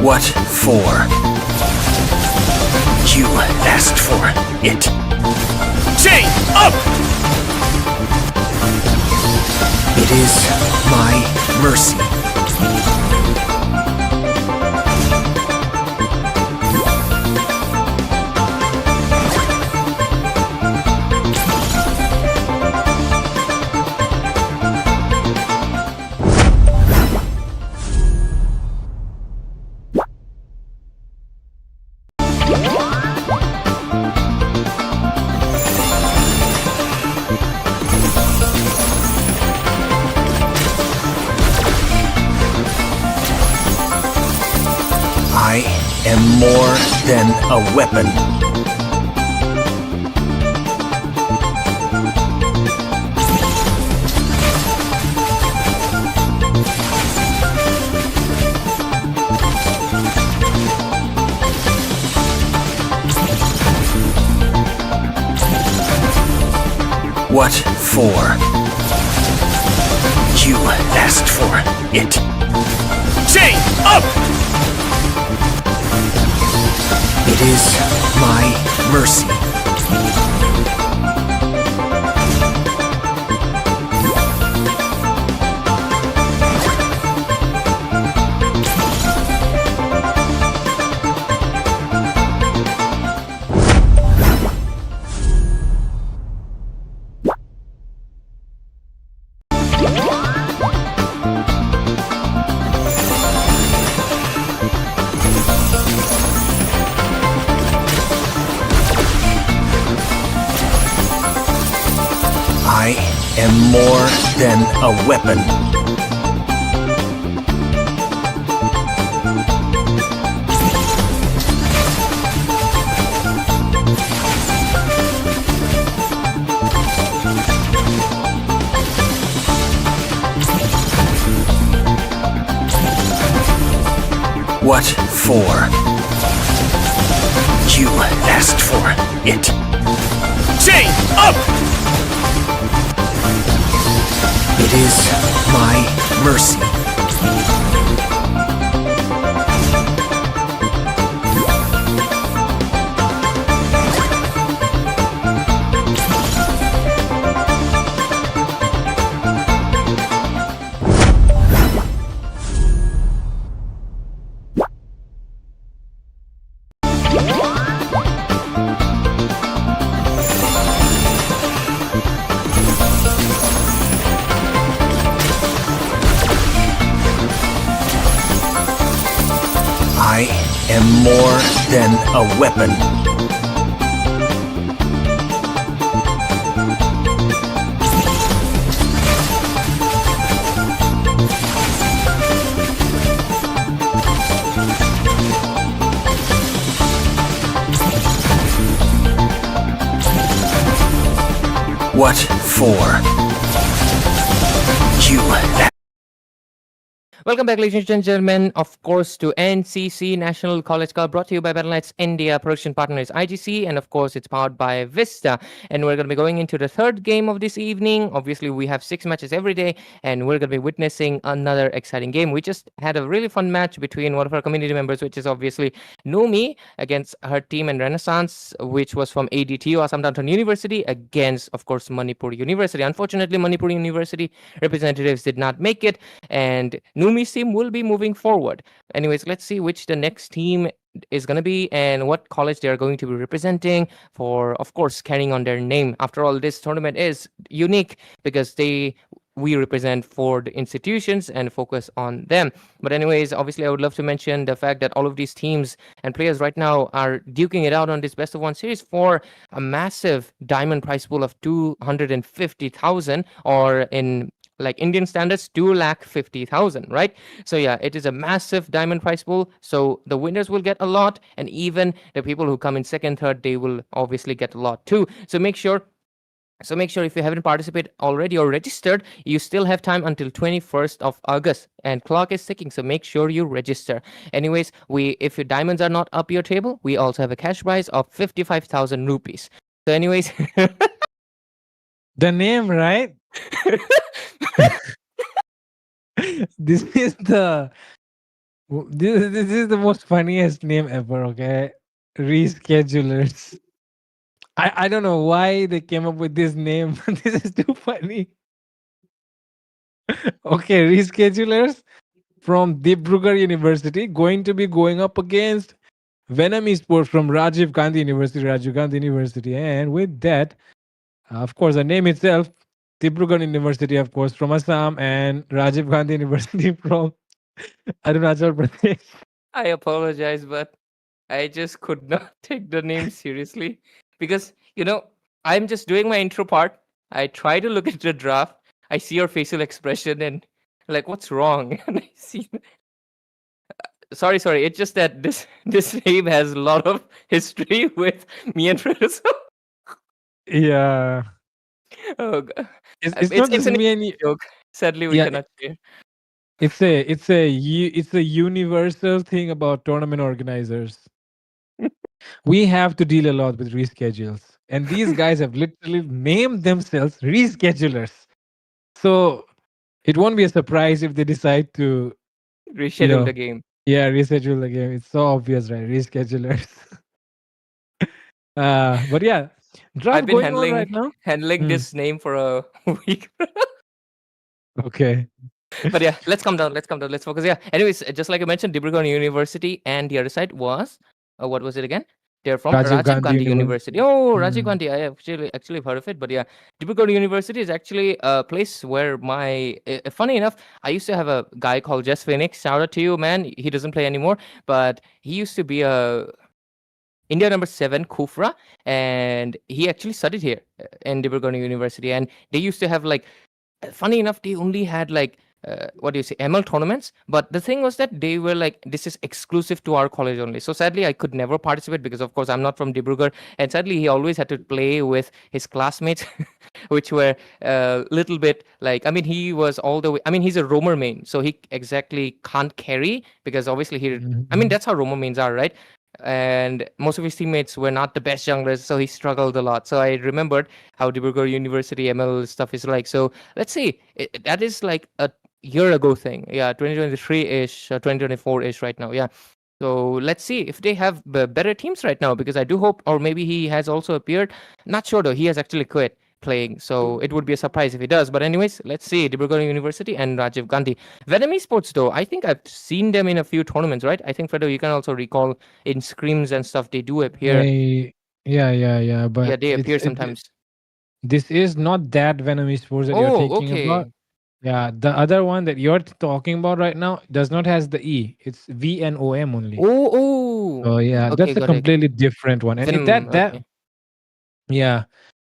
What for? You asked for it. Chain up! It is my mercy. am more than a weapon. What for? You asked for it. Chain up! It is my mercy. I am more than a weapon. What for? You asked for it. Chain up! It is my mercy. I am more than a weapon. What for? You. Welcome back, ladies and gentlemen, of course, to NCC National College Cup, brought to you by Battleknights India. Production partner is IGC, and of course, it's powered by Vista. And we're going to be going into the third game of this evening. Obviously, we have 6 matches every day, and we're going to be witnessing another exciting game. We just had a really fun match between one of our community members, which is obviously Numi, against her team in Renaissance, which was from ADT, or Assam Downtown University, against, of course, Manipur University. Unfortunately, Manipur University representatives did not make it, and Numi's team will be moving forward. Anyways, let's see which the next team is going to be and what college they are going to be representing for, of course, carrying on their name. After all, this tournament is unique because we represent 4 institutions and focus on them. But anyways, obviously, I would love to mention the fact that all of these teams and players right now are duking it out on this best of 1 series for a massive diamond prize pool of 250,000, or in like Indian standards, 250,000, right? So yeah, it is a massive diamond prize pool. So the winners will get a lot, and even the people who come in second, third, they will obviously get a lot too. So make sure if you haven't participated already or registered, you still have time until 21st of August, and clock is ticking. So make sure you register. Anyways, if your diamonds are not up your table, we also have a cash prize of 55,000 rupees. So anyways, The name, right? This is the this is the most funniest name ever. Okay, Reschedulers. I don't know why they came up with this name. This is too funny. Okay, Reschedulers from Dibrugarh University going to be going up against Venom Esports from Rajiv Gandhi University. And with that, of course, the name itself, Dibrugarh University, of course, from Assam, and Rajiv Gandhi University from Arunachal Pradesh. I apologize, but I just could not take the name seriously because, I'm just doing my intro part. I try to look at the draft. I see your facial expression and like, what's wrong? And I see. sorry. It's just that this this name has a lot of history with me and Fredo. So, Yeah, oh, it's not it's just an me and you. joke. Sadly, we Yeah, cannot share. it's a universal thing about tournament organizers. We have to deal a lot with reschedules, and these guys have literally named themselves reschedulers. So it won't be a surprise if they decide to, you Reschedule the know, game. yeah, reschedule the game. It's so obvious, right? Reschedulers. But yeah, I've draft been going on right now. handling Hmm. this name for a week. Okay. But yeah, let's come down. Let's come down. Let's focus. Yeah. Anyways, just like I mentioned, Dibrugarh University, and the other side was what was it again? They're from Rajiv Rajiv Gandhi Gandhi University. University. Oh, Rajiv Hmm. Gandhi. I actually have heard of it. But yeah, Dibrugarh University is actually a place where my funny enough, I used to have a guy called Jess Phoenix. Shout out to you, man. He doesn't play anymore, but he used to be a India number 7 Kufra, and he actually studied here in Dibrugarh University, and they used to have like funny enough, they only had like what do you say, ML tournaments. But the thing was that they were like, this is exclusive to our college only. So sadly, I could never participate because, of course, I'm not from Dibrugarh. And sadly, he always had to play with his classmates, which were a little bit like, I mean, he was all the way, I mean, he's a roamer main, so he exactly can't carry because obviously I mean, Mhm. that's how roamer mains are, right? And most of his teammates were not the best junglers, so he struggled a lot. So I remembered how Dibrugarh University ML stuff is like. So let's see. That is like a year ago thing. Yeah, 2023-ish, 2024-ish right now. Yeah. So let's see if they have better teams right now, because I do hope, or maybe he has also appeared. Not sure though. He has actually quit playing, so it would be a surprise if he does. But anyways, let's see. Dibrugarh University and Rajiv Gandhi. Venom Esports though, I think I've seen them in a few tournaments, right? I think Fredo, you can also recall in scrims and stuff they do appear. I, yeah, Yeah, but they appear sometimes. this is not that Venom Esports that you're Oh, thinking about. okay. Yeah, the other one that you're talking about right now does not has the E. It's VNOM only. Oh, oh. So yeah, Okay, that's a got it. completely different one. And Venom. that Okay. yeah,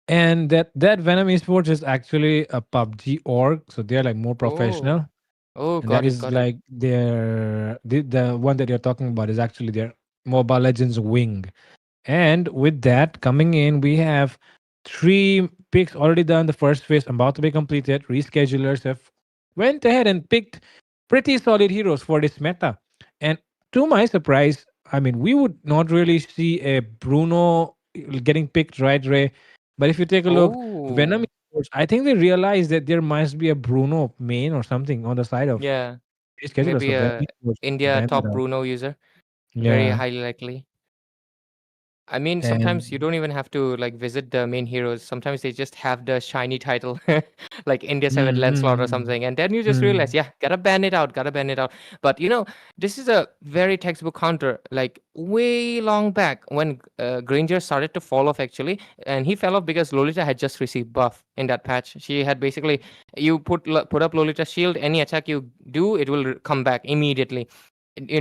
and that Venom Esports is actually a PUBG org, so they're like more Oh. professional. Oh, And that got it, is got it. like the one that you're talking about is actually their Mobile Legends wing. And with that coming in, we have three picks already done. The first phase about to be completed. Reschedulers have went ahead and picked pretty solid heroes for this meta. And to my surprise, I mean, we would not really see a Bruno getting picked, right, Ray? But if you take a look, Venom Oh. Esports, I think they realized that there must be a Bruno main or something on the side of Yeah. Reschedulers. Maybe So Venom a Esports India went that top out. Bruno user. Very Yeah. highly likely. I mean, sometimes you And don't even have to like visit the main heroes. Sometimes they just have the shiny title, like India 7 mm, Lancelot or mm, something. And then you just realize, mm, yeah, gotta ban it out, gotta ban it out. But this is a very textbook counter. Like way long back when Granger started to fall off actually. And he fell off because Lolita had just received buff in that patch. She had basically, you put up Lolita's shield, any attack you do, it will come back immediately.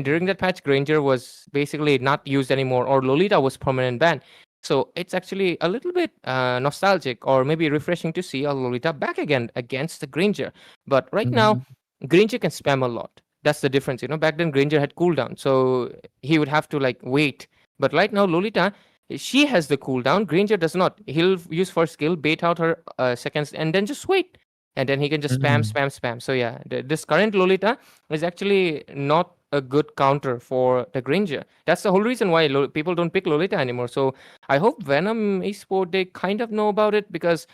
During that patch, Granger was basically not used anymore, or Lolita was permanent ban. So it's actually a little bit nostalgic, or maybe refreshing to see a Lolita back again against the Granger. But right now, mhm, Granger can spam a lot. That's the difference. Back then Granger had cooldown, so he would have to like wait. But right now, Lolita, she has the cooldown. Granger does not. He'll use first skill, bait out her seconds, and then just wait. And then he can just spam, mhm, spam, spam. So yeah, this current Lolita is actually not a good counter for the Granger. That's the whole reason why people don't pick Lolita anymore. So I hope Venom Esport they kind of know about it, because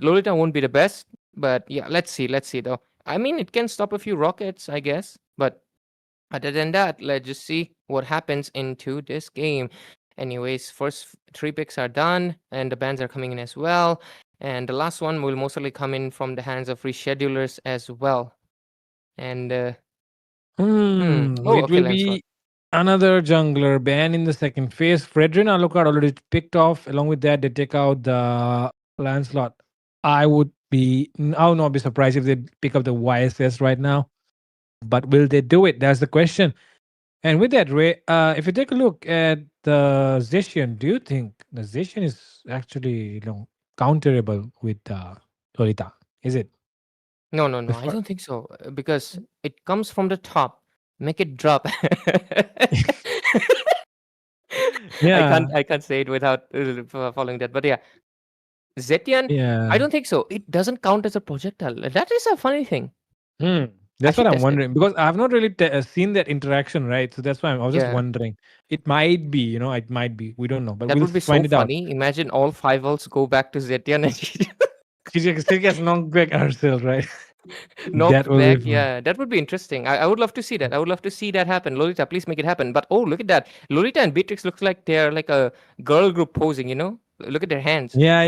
Lolita won't be the best. But yeah, let's see though. I mean, it can stop a few rockets, I guess. But other than that, let's just see what happens into this game. Anyways, first three picks are done, and the bans are coming in as well. And the last one will mostly come in from the hands of reschedulers as well. And oh, It okay, will Lancelot. be another jungler ban in the second phase. Fredrin Alucard already picked off. Along with that, they take out the Lancelot. I would not be surprised if they pick up the YSS right now. But will they do it? That's the question. And with that, Ray, if you take a look at the Zishian, do you think the Zishian is actually counterable with Lolita? Is it? No, no, no. I Before? don't think so, because it comes from the top. make it drop. Yeah. I can't say it without following that. But yeah, Zetian, Yeah. I don't think so. It doesn't count as a projectile. That is a funny thing. Hmm. I That's what should I'm test it. wondering because I've not really seen that interaction, right? So that's why I was just Yeah, wondering. It might be, it might be. We don't know, but that we'll would be so find it out. funny. Imagine all 5 volts go back to Zetian and she She gets knocked back herself, right? That knocked will be back. fun. Yeah, that would be interesting. I would love to see that. I would love to see that happen. Lolita, please make it happen. But oh, look at that. Lolita and Beatrix looks like they're like a girl group posing, Look at their hands. Yeah.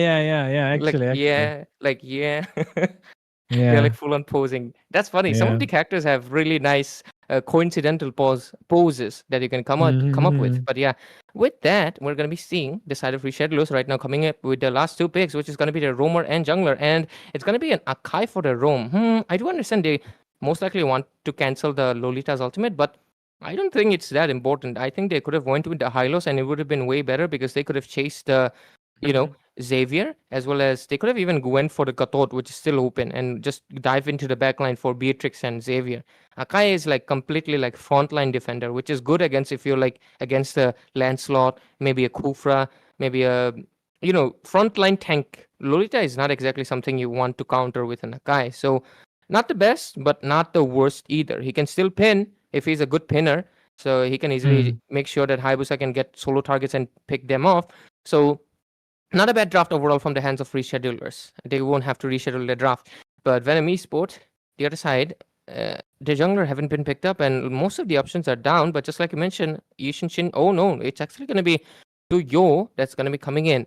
Like, Actually. yeah. They're Yeah. like full on posing. That's funny. Some of Yeah. the characters have really nice coincidental poses that you can come up with. Mm-hmm. But yeah, with that, we're gonna be seeing the side of Reschedulers right now coming up with the last 2 picks, which is gonna be the roamer and jungler, and it's gonna be an Akai for the roam. I do understand they most likely want to cancel the Lolita's ultimate, but I don't think it's that important. I think they could have went with the Hylos and it would have been way better because they could have chased the, you know, Xavier, as well as they could have even went for the Katot, which is still open, and just dive into the backline for Beatrix and Xavier. Akai is like completely like frontline defender, which is good against if you're like against a Lancelot, maybe a Kufra, maybe a frontline tank. Lolita is not exactly something you want to counter with an Akai. So not the best, but not the worst either. He can still pin if he's a good pinner. So he can easily make sure that Hayabusa can get solo targets and pick them off. So not a bad draft overall from the hands of reschedulers. They won't have to reschedule their draft. But Venom Esport, the other side, the jungler haven't been picked up, and most of the options are down. But just like you mentioned, Yushin, oh no, it's actually going to be Suyo that's going to be coming in.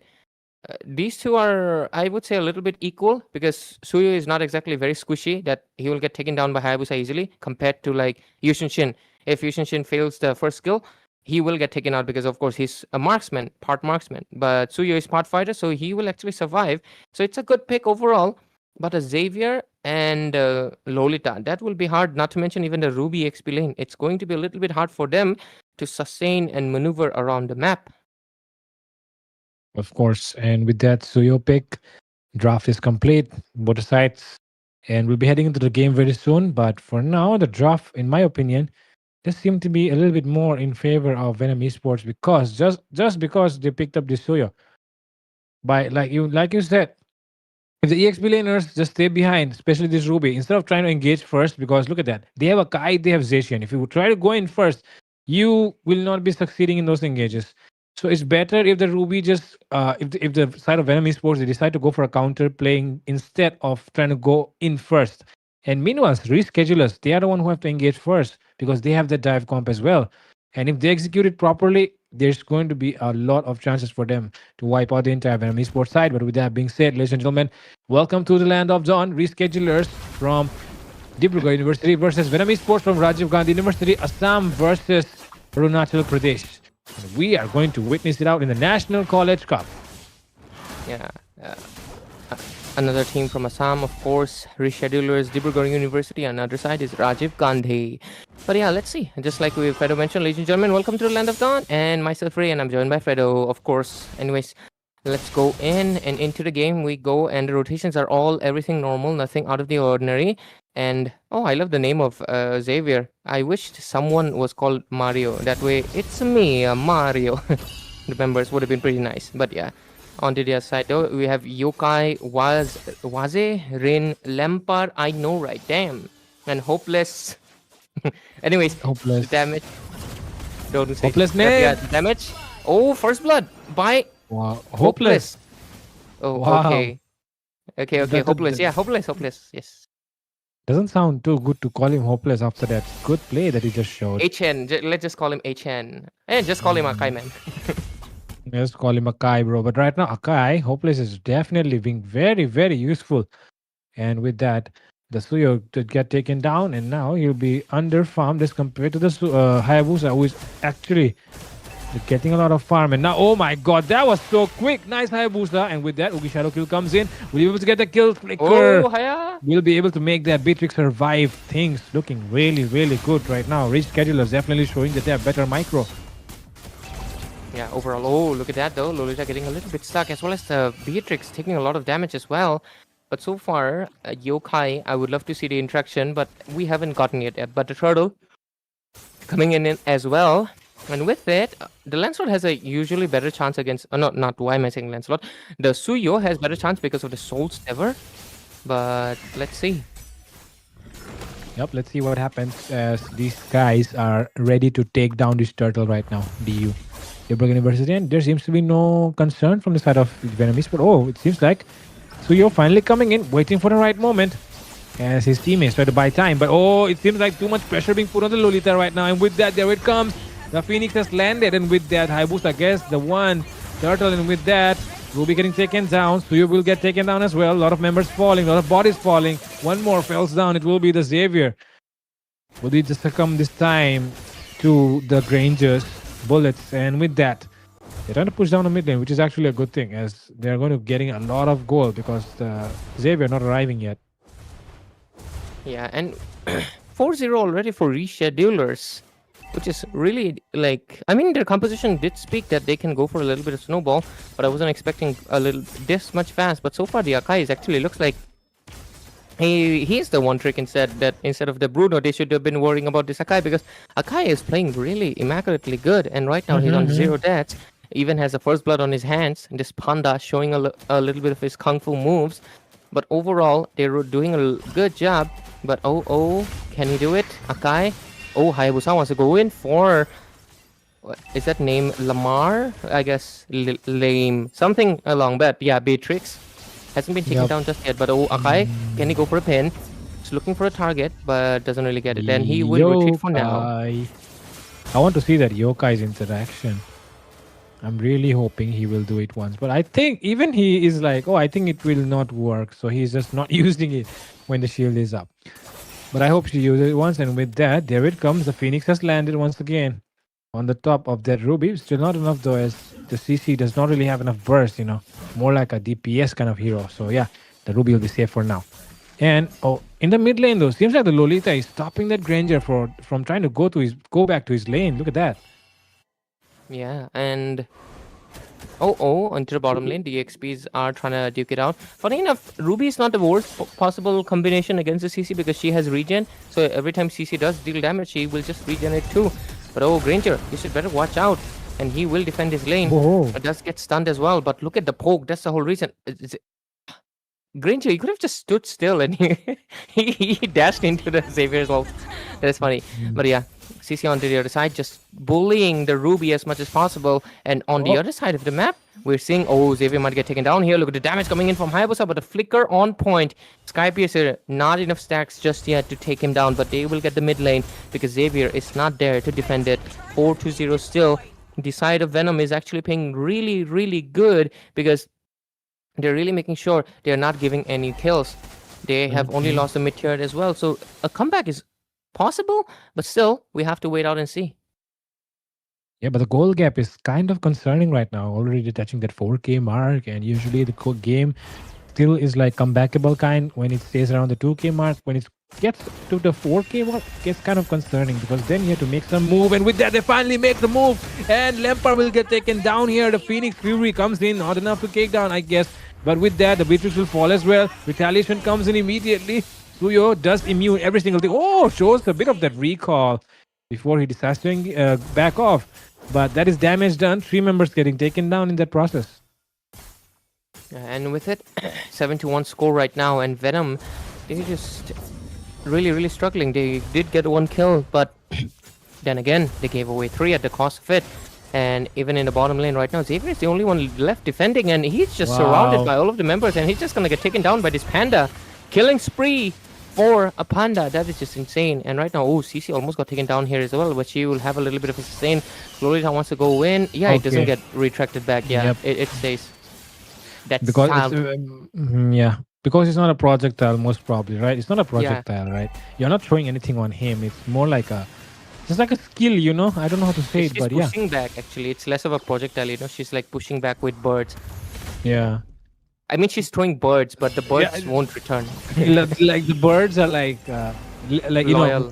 These two are, I would say, a little bit equal because Suyo is not exactly very squishy that he will get taken down by Hayabusa easily compared to like Yushin. If Yushin fails the first skill, he will get taken out because of course he's a marksman, part marksman. But Suyo is part fighter, so he will actually survive. So it's a good pick overall. But a Xavier and Lolita, that will be hard. Not to mention even the Ruby XP lane. It's going to be a little bit hard for them to sustain and maneuver around the map. Of course. And with that, Suyo pick, draft is complete, both sides. And we'll be heading into the game very soon. But for now, the draft, in my opinion, does seem to be a little bit more in favor of Venom Esports because just because they picked up this Suyo. By like you said, if the EXP laners just stay behind, especially this Ruby, instead of trying to engage first, because look at that, they have a Kai, they have Zacian. If you try to go in first, you will not be succeeding in those engages. So it's better if the Ruby just, if the side of Venom Esports they decide to go for a counter playing instead of trying to go in first. And meanwhile, reschedulers, they are the one who have to engage first because they have the dive comp as well. And if they execute it properly, there's going to be a lot of chances for them to wipe out the entire Venom Esports side. But with that being said, ladies and gentlemen, welcome to the land of Dawn. Reschedulers from Dibrugarh University versus Venom Esports from Rajiv Gandhi University, Assam versus Arunachal Pradesh. And we are going to witness it out in the National College Cup. Yeah. Another team from Assam, of course, Reschedulers, Dibrugarh University. Another side is Rajiv Gandhi. But yeah, let's see. Just like Fredo mentioned, ladies and gentlemen, welcome to the Land of Dawn. And myself, Ray, and I'm joined by Fredo, of course. Anyways, let's go in and into the game we go. And the rotations are all everything normal, nothing out of the ordinary. And oh, I love the name of Xavier. I wished someone was called Mario. That way, it's me, Mario. The members would have been pretty nice. But yeah. On the other side, though, we have Yokai, Waze, Rin, Lampard, I know, right? Damn. And Hopeless. Anyways, Hopeless. damage. Don't say Hopelessness. yeah, damage. Oh, first blood by Wow. Hopeless. Oh, Wow. okay. Okay. Hopeless. Yeah, hopeless. Yes. Doesn't sound too good to call him hopeless after that good play that he just showed. HN. Let's just call him HN. And just call him Akai, man. Let's call him Akai, bro. But right now, Akai, Hopeless is definitely being very, very useful. And with that, the Suyo to get taken down, and now he'll be under farmed as compared to the Hayabusa, who is actually getting a lot of farm. And now, oh my god, that was so quick. Nice Hayabusa. And with that, Ugi Shadow Kill comes in. We'll be able to get the kill flicker. Oh, Haya. We'll be able to make that Beatrix survive. Things looking really, really good right now. Reschedulers definitely showing that they have better micro. Yeah, overall, oh, look at that though. Lolita getting a little bit stuck, as well as the Beatrix taking a lot of damage as well. But so far, Yokai, I would love to see the interaction, but we haven't gotten it yet. But the turtle, coming in as well. And with it, the Lancelot has a usually better chance against. No, not why am I saying Lancelot? The Suyo has better chance because of the Soul Sever. But let's see. Yep, let's see what happens as these guys are ready to take down this turtle right now. DU. Tilburg University, and there seems to be no concern from the side of Venom Esport. Oh, it seems like Suyo finally coming in, waiting for the right moment as his teammates try to buy time. But oh, it seems like too much pressure being put on the Lolita right now. And with that, there it comes. The Phoenix has landed, and with that, Hayabusa gets the one turtle, and with that, Ruby getting taken down. Suyo will get taken down as well. A lot of members falling, a lot of bodies falling. One more falls down. It will be the Xavier. Will he just succumb this time to the Granger's bullets? And with that, they're trying to push down the mid lane, which is actually a good thing, as they're going to getting a lot of gold because Xavier not arriving yet. Yeah, and 4-0 already for Reschedulers, which is really like, I mean, their composition did speak that they can go for a little bit of snowball, but I wasn't expecting a little this much fast. But so far, the Akai is actually looks like he's the one trick instead of the Bruno, they should have been worrying about this Akai, because Akai is playing really immaculately good, and right now he's on 0 deaths. Even has a first blood on his hands, and this Panda showing a little bit of his kung fu moves. But overall, they're doing a good job. But oh, can he do it? Akai? Oh, Hayabusa wants to go in for, what is that name? Lamar? I guess lame. Something along that. Yeah, Beatrix. Hasn't been taken down just yet. But oh, Akai, can he go for a pin? He's looking for a target, but doesn't really get it. Then he will retreat for now. I want to see that Yokai's interaction. I'm really hoping he will do it once. But I think even he is like, oh, I think it will not work. So he's just not using it when the shield is up. But I hope she uses it once. And with that, there it comes. The Phoenix has landed once again on the top of that Ruby. Still not enough though, as the CC does not really have enough burst, you know. More like a DPS kind of hero. So yeah, the Ruby will be safe for now. And oh, in the mid lane though, seems like the Lolita is stopping that Granger from trying to go back to his lane. Look at that. Yeah, and onto the bottom lane, the XPs are trying to duke it out. Funny enough, Ruby is not the worst possible combination against the CC because she has regen. So every time CC does deal damage, she will just regenerate too. But oh, Granger, you should better watch out. And he will defend his lane. It does get stunned as well. But look at the poke. That's the whole reason. Granger, you could have just stood still and he dashed into the Xavier's ult. That is funny. But yeah, CC onto the other side, just bullying the Ruby as much as possible. And on the other side of the map, we're seeing, Xavier might get taken down here. Look at the damage coming in from Hayabusa, but the flicker on point. Skypiercer, not enough stacks just yet to take him down, but they will get the mid lane because Xavier is not there to defend it. 4-0 still. The side of Venom is actually playing really, really good because they're really making sure they're not giving any kills. They have only lost the mid tier as well. So a comeback is possible, but still, we have to wait out and see. Yeah, but the goal gap is kind of concerning right now. Already touching that 4K mark, and usually the game still is like comebackable kind when it stays around the 2K mark. When it gets to the 4K mark, it gets kind of concerning because then you have to make some move. And with that, they finally make the move. And Lampard will get taken down here. The Phoenix Fury comes in, not enough to take down, I guess. But with that, the Beatrix will fall as well. Retaliation comes in immediately. Suyo does immune every single thing. Oh, shows a bit of that recall before he decides to back off. But that is damage done. 3 members getting taken down in that process. And with it, 7-1 score right now. And Venom, they're just really, really struggling. They did get 1 kill, but then again, they gave away 3 at the cost of it. And even in the bottom lane right now, Xavier is the only one left defending, and he's just surrounded by all of the members, and he's just gonna get taken down by this Panda. Killing spree for a Panda. That is just insane. And right now, CC almost got taken down here as well, but she will have a little bit of a sustain. Lolita wants to go in. Yeah, it doesn't get retracted back. Yeah, it stays. That's because because it's not a projectile, most probably, right? It's not a projectile, right? You're not throwing anything on him. It's more like just like a skill, you know. I don't know how to say it, but she's pushing back. Actually, it's less of a projectile. You know, she's like pushing back with birds. Yeah. I mean, she's throwing birds, but the birds won't return. Like the birds are like you loyal.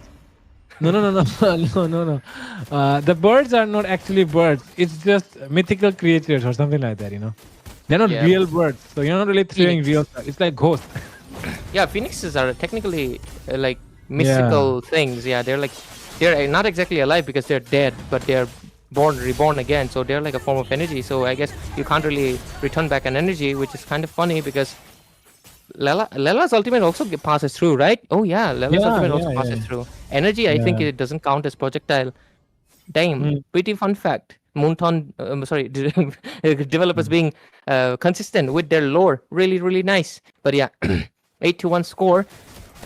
know. No. The birds are not actually birds. It's just mythical creatures or something like that, you know. They're not real birds, so you're not really throwing real stuff. It's like ghosts. Yeah, phoenixes are technically like mystical things. Yeah, they're like they're not exactly alive because they're dead, but they're reborn again. So they're like a form of energy. So I guess you can't really return back an energy, which is kind of funny because Lela's ultimate also passes through, right? Oh yeah, Lela's ultimate also passes through. Energy, I think it doesn't count as projectile. Damn, pretty fun fact. Moonton, developers being consistent with their lore. Really, really nice. But yeah, 8-1 score.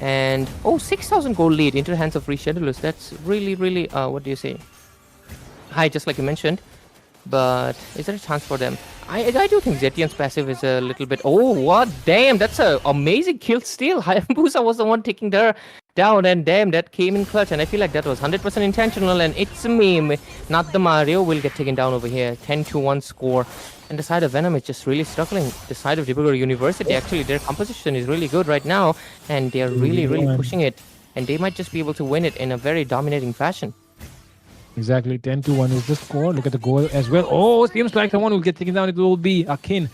And 6,000 gold lead into the hands of Reschedulers. That's really, really, what do you say? High, just like you mentioned. But is there a chance for them? I do think Zetian's passive is a little bit... Oh, what? Damn, that's an amazing kill steal. Hayabusa was the one taking her down, and damn, that came in clutch. And I feel like that was 100% intentional, and it's me, not the Mario, will get taken down over here. 10-1 score. And the side of Venom is just really struggling. The side of Dibrugarh University, actually, their composition is really good right now, and they're really, really pushing it. And they might just be able to win it in a very dominating fashion. Exactly, 10-1 is the score. Look at the goal as well. Oh, seems like someone will get taken down. It will be Akin.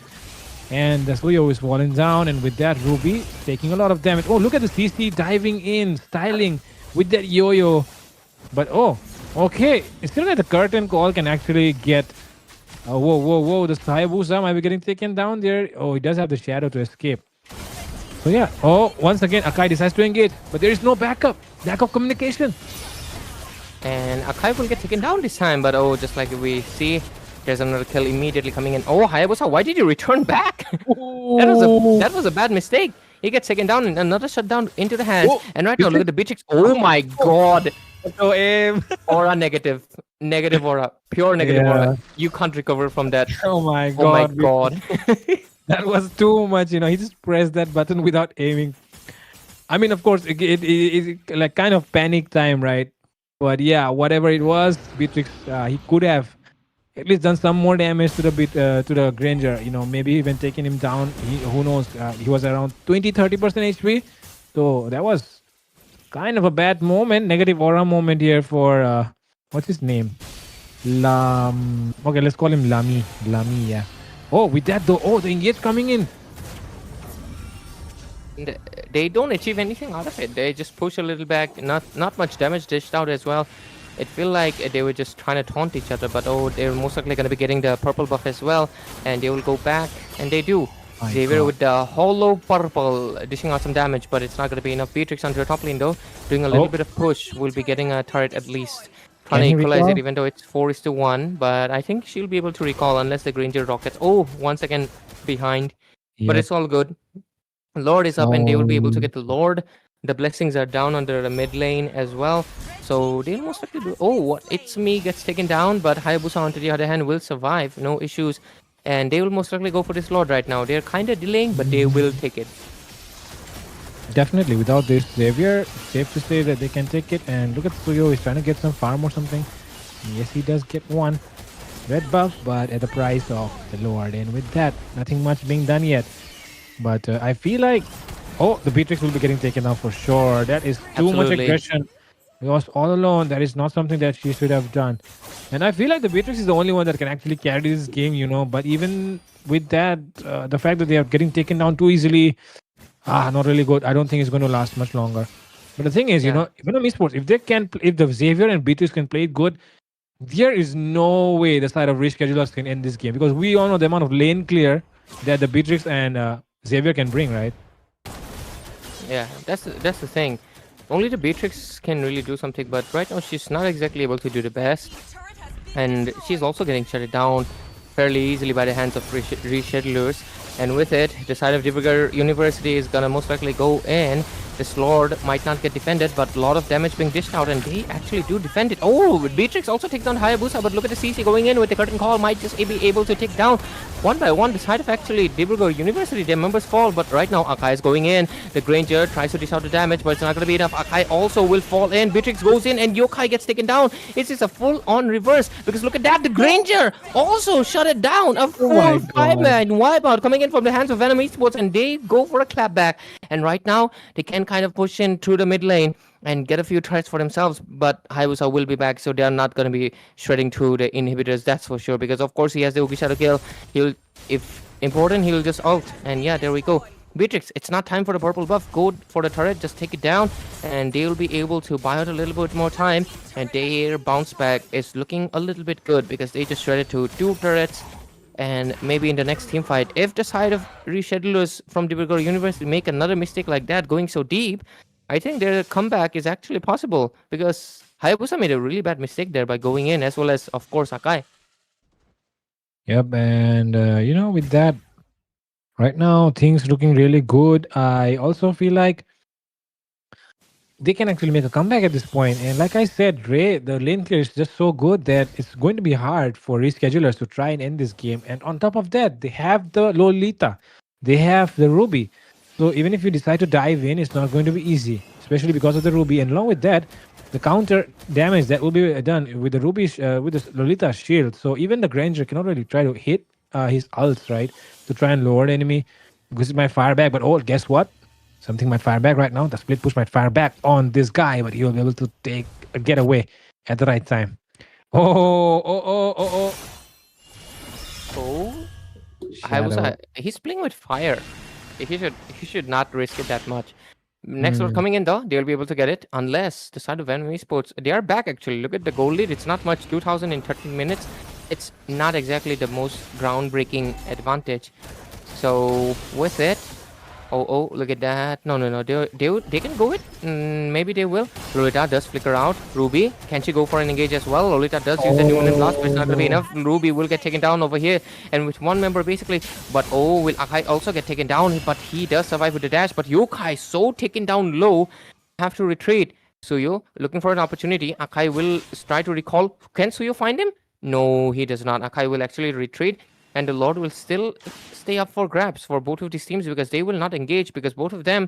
And the Suyo is falling down, and with that, Ruby taking a lot of damage. Oh, look at the CC diving in, styling with that yo-yo. But okay. It's still that the curtain call can actually get... whoa. The Hayabusa might be getting taken down there. Oh, he does have the shadow to escape. So yeah. Oh, once again, Akai decides to engage, but there is no backup. Lack of communication. And Akai will get taken down this time, but just like we see, there's another kill immediately coming in. Oh, Hayabusa, why did you return back? that was a bad mistake. He gets taken down and another shutdown into the hands. And right now, look at the Beatrix. Oh my god. No aim. Aura negative. Negative aura. Pure negative aura. You can't recover from that. Oh my god. Oh my god. That was too much, he just pressed that button without aiming. I mean, of course, it like kind of panic time, right? But yeah, whatever it was, Beatrix, he could have at least done some more damage to the Granger. Maybe even taking him down. Who knows? He was around 20-30% HP. So that was kind of a bad moment, negative aura moment here for what's his name? Okay, let's call him Lami. Lami, yeah. Oh, with that though, the engage coming in. They don't achieve anything out of it. They just push a little back. Not much damage dished out as well. It feel like they were just trying to taunt each other, but they're most likely going to be getting the purple buff as well, and they will go back, and they do. Xavier with the hollow purple dishing out some damage, but it's not going to be enough. Beatrix on her top lane though, doing a little bit of push. Will be getting a turret at least. Trying to equalize it, even though it's 4-1, but I think she'll be able to recall unless the Granger rockets. Oh, once again behind, but it's all good. Lord is up and they will be able to get the Lord. The blessings are down under the mid lane as well. So they'll most likely do... Oh, what? It's me gets taken down, but Hayabusa on the other hand will survive. No issues. And they will most likely go for this Lord right now. They're kind of delaying, but they will take it. Definitely. Without this Xavier, safe to say that they can take it. And look at Suyo. He's trying to get some farm or something. Yes, he does get one red buff, but at the price of the Lord. And with that, nothing much being done yet. But I feel like, the Beatrix will be getting taken out for sure. That is too much aggression. Because all alone, that is not something that she should have done. And I feel like the Beatrix is the only one that can actually carry this game, But even with that, the fact that they are getting taken down too easily, not really good. I don't think it's going to last much longer. But the thing is, Venom Esports, if the Xavier and Beatrix can play it good, there is no way the side of Reschedulers can end this game. Because we all know the amount of lane clear that the Beatrix and Xavier can bring, right? Yeah, that's the thing. Only the Beatrix can really do something, but right now she's not exactly able to do the best. And she's also getting shut down fairly easily by the hands of Reschedulers. And with it, the side of Dibrugarh University is gonna most likely go in. This Lord might not get defended, but a lot of damage being dished out, and they actually do defend it. Oh, Beatrix also takes down Hayabusa, but look at the CC going in with the curtain call, might just be able to take down one by one. The side of actually Dibrugarh University, their members fall, but right now Akai is going in. The Granger tries to dish out the damage, but it's not going to be enough. Akai also will fall in. Beatrix goes in, and Yokai gets taken down. It's just a full-on reverse, because look at that, the Granger also shut it down. A full 5-man wipeout coming in from the hands of Venom Esports, and they go for a clapback. And right now, they can kind of push in through the mid lane and get a few threats for themselves, but Hayabusa will be back, so they are not going to be shredding through the inhibitors, that's for sure, because of course he has the Ugi Shadow kill. If important, he'll just ult, and yeah, there we go. Beatrix, it's not time for the purple buff. Go for the turret, just take it down, and they'll be able to buy out a little bit more time. And their bounce back is looking a little bit good because they just shredded to 2 turrets. And maybe in the next team fight, if the side of Reschedulers from Dibrugarh University make another mistake like that, going so deep, I think their comeback is actually possible because Hayabusa made a really bad mistake there by going in, as well as, of course, Akai. Yep, and with that, right now things looking really good. I also feel like they can actually make a comeback at this point. And like I said, Ray, the lane clear is just so good that it's going to be hard for reschedulers to try and end this game. And on top of that, they have the Lolita, they have the Ruby. So even if you decide to dive in, it's not going to be easy, especially because of the Ruby. And along with that, the counter damage that will be done with the Ruby, with the Lolita shield. So even the Granger cannot really try to hit his ults, right, to try and lower the enemy because it might fire back. But oh, guess what? Something might fire back right now. The split push might fire back on this guy, but he'll be able to take a getaway at the right time. Oh. Oh, Shadow. he's playing with fire. He should not risk it that much. Next one coming in though, they'll be able to get it unless the side of Venom Esports, they are back actually. Look at the goal lead. It's not much, 2,000 in 13 minutes. It's not exactly the most groundbreaking advantage. So with it, oh, look at that. No. They can go it. Maybe they will. Lolita does flicker out. Ruby, can she go for an engage as well? Lolita does use the Numinous Blast, but it's not going to be enough. Ruby will get taken down over here. And with one member basically. But oh, will Akai also get taken down? But he does survive with the dash. But Yokai so taken down low. Have to retreat. Suyo looking for an opportunity. Akai will try to recall. Can Suyo find him? No, he does not. Akai will actually retreat. And the Lord will still stay up for grabs for both of these teams because they will not engage because both of them,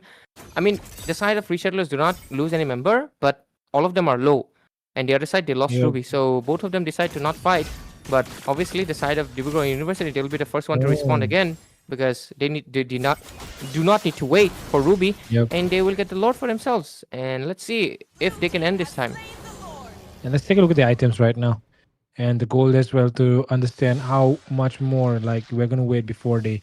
I mean, the side of Reschedulers do not lose any member, but all of them are low. And the other side, they lost Ruby. So both of them decide to not fight. But obviously, the side of Dibrugarh University, they'll be the first one to respond again because they do not need to wait for Ruby. And they will get the Lord for themselves. And let's see if they can end this time. And let's take a look at the items right now. And the goal as well to understand how much more like we're gonna wait before the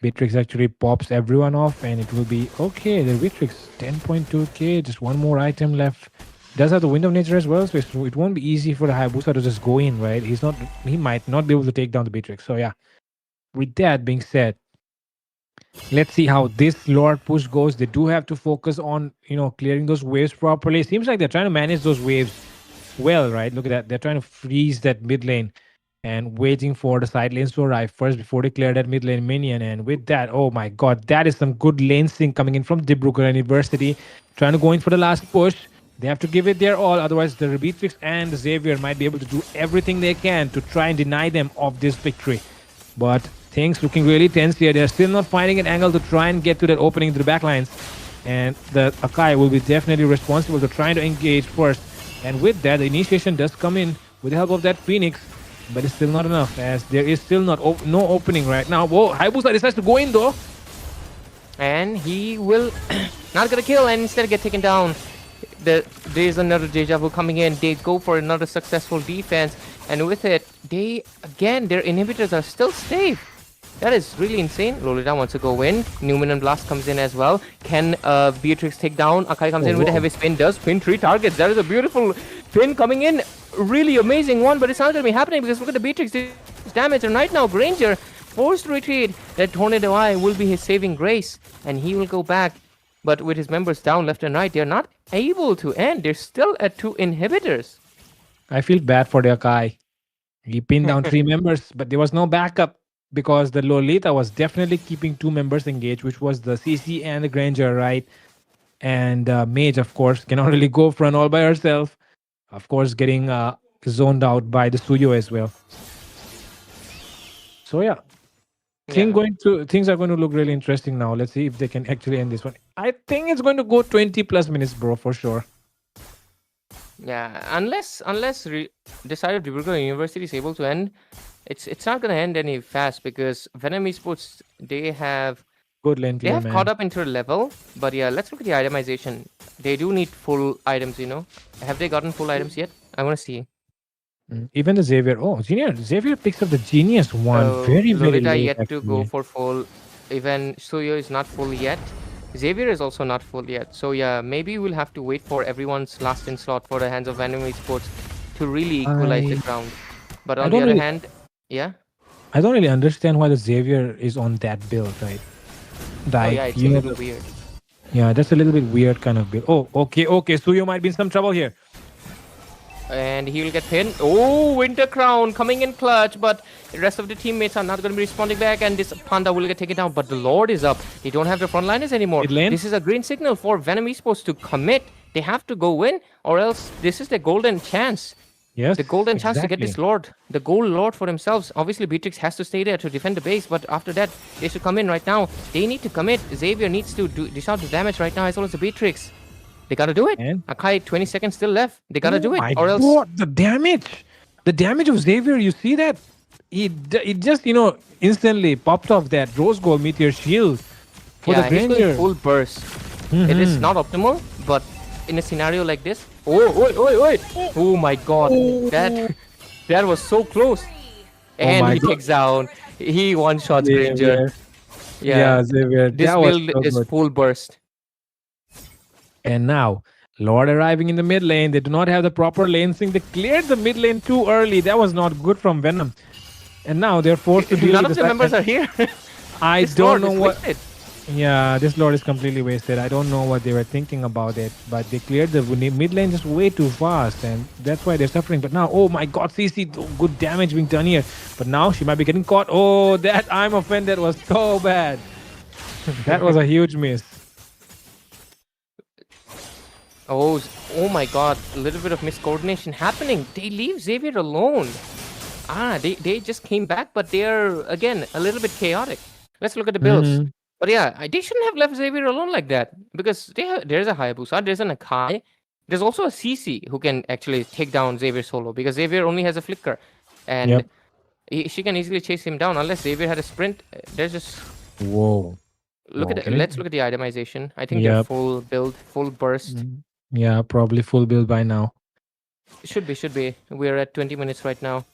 Beatrix actually pops everyone off, and it will be okay. The Beatrix 10.2k, just one more item left. Does have the Wind of Nature as well, so it won't be easy for the Hayabusa to just go in, right? He might not be able to take down the Beatrix. So yeah. With that being said, let's see how this Lord push goes. They do have to focus on clearing those waves properly. It seems like they're trying to manage those waves well, right? Look at that. They're trying to freeze that mid lane and waiting for the side lanes to arrive first before they clear that mid lane minion. And with that, oh my god, that is some good lane sync coming in from Dibrugarh University. Trying to go in for the last push. They have to give it their all, otherwise the Beatrix and the Xavier might be able to do everything they can to try and deny them of this victory. But things looking really tense here. They're still not finding an angle to try and get to that opening to the backlines. And the Akai will be definitely responsible to trying to engage first. And with that, the initiation does come in with the help of that Phoenix, but it's still not enough as there is still no opening right now. Whoa, Hayabusa decides to go in though. And he will not gonna kill and instead get taken down. There's another deja vu coming in. They go for another successful defense. And with it, their inhibitors are still safe. That is really insane. Lolita wants to go in. Numinous Blast comes in as well. Can Beatrix take down? Akai comes in with a heavy spin. Does pin 3 targets. That is a beautiful pin coming in. Really amazing one, but it's not going to be happening because look at the Beatrix damage. And right now, Granger forced retreat. That Tornado Eye will be his saving grace. And he will go back. But with his members down left and right, they're not able to end. They're still at 2 inhibitors. I feel bad for the Akai. He pinned down 3 members, but there was no backup. Because the Lolita was definitely keeping 2 members engaged, which was the CC and the Granger, right? And Mage, of course, cannot really go for an all by herself. Of course, getting zoned out by the Suyo as well. So yeah, things are going to look really interesting now. Let's see if they can actually end this one. I think it's going to go 20 plus minutes, bro, for sure. Yeah, unless the side of Dibrugarh University is able to end. It's not gonna end any fast because Venom Esports they have good lane clear, caught up into a level, but yeah, let's look at the itemization. They do need full items, Have they gotten full items yet? I want to see. Even the Xavier. Oh, Xavier picks up the genius one very Lolita late. yet to go for full. even Suyo is not full yet. Xavier is also not full yet. So yeah, maybe we'll have to wait for everyone's last in slot for the hands of Venom Esports to really equalize the I ground. But I on the don't other really hand, yeah. I don't really understand why the Xavier is on that build, right? Oh yeah, Like it's a you know, little weird. yeah, that's a little bit weird kind of build. Oh, okay. Suyo might be in some trouble here. And he will get pinned. Oh, Winter Crown coming in clutch, but the rest of the teammates are not going to be responding back, and this Panda will get taken down. But the Lord is up. They don't have the frontliners anymore. Mid lane. This is a green signal for Venom Esports to commit. They have to go in, or else this is the golden chance. Yes, The golden chance to get exactly. this Lord, the gold Lord for themselves. Obviously, Beatrix has to stay there to defend the base, but after that, they should come in right now. They need to commit. Xavier needs to dish out the damage right now, as well as the Beatrix. They gotta do it. And Akai, 20 seconds still left. They gotta do it, my or else. God, the damage of Xavier. You see that? It just instantly popped off that rose gold meteor shield for Yeah, the he's going Granger. full burst. It is not optimal, but in a scenario like this, oh my God, that was so close, and my he God. takes down. He one shots Granger. Xavier. Yeah, Xavier. this That was build so is good. full burst. And now, Lord arriving in the mid lane. They do not have the proper lane sync. They cleared the mid lane too early. That was not good from Venom. And now they're forced to deal None with of the the fact members that are here. I This don't Lord know is what. wasted. Yeah, this Lord is completely wasted. I don't know what they were thinking about it, but they cleared the mid lane just way too fast, and that's why they're suffering. But now, oh my God, CC, good damage being done here. But now she might be getting caught. Oh, that I'm offended was so bad. That was a huge miss. Oh my God, a little bit of miscoordination happening. They leave Xavier alone. They just came back, but they're again a little bit chaotic. Let's look at the builds. Mhm. But yeah, they shouldn't have left Xavier alone like that, because there's a Hayabusa, there's an Akai, there's also a CC who can actually take down Xavier solo, because Xavier only has a flicker, and Yep. she can easily chase him down unless Xavier had a sprint. There's just Whoa. let's Okay. look at the itemization. I think they're Yep. full build, full burst. Yeah, probably full build by now. Should be. We're at 20 minutes right now.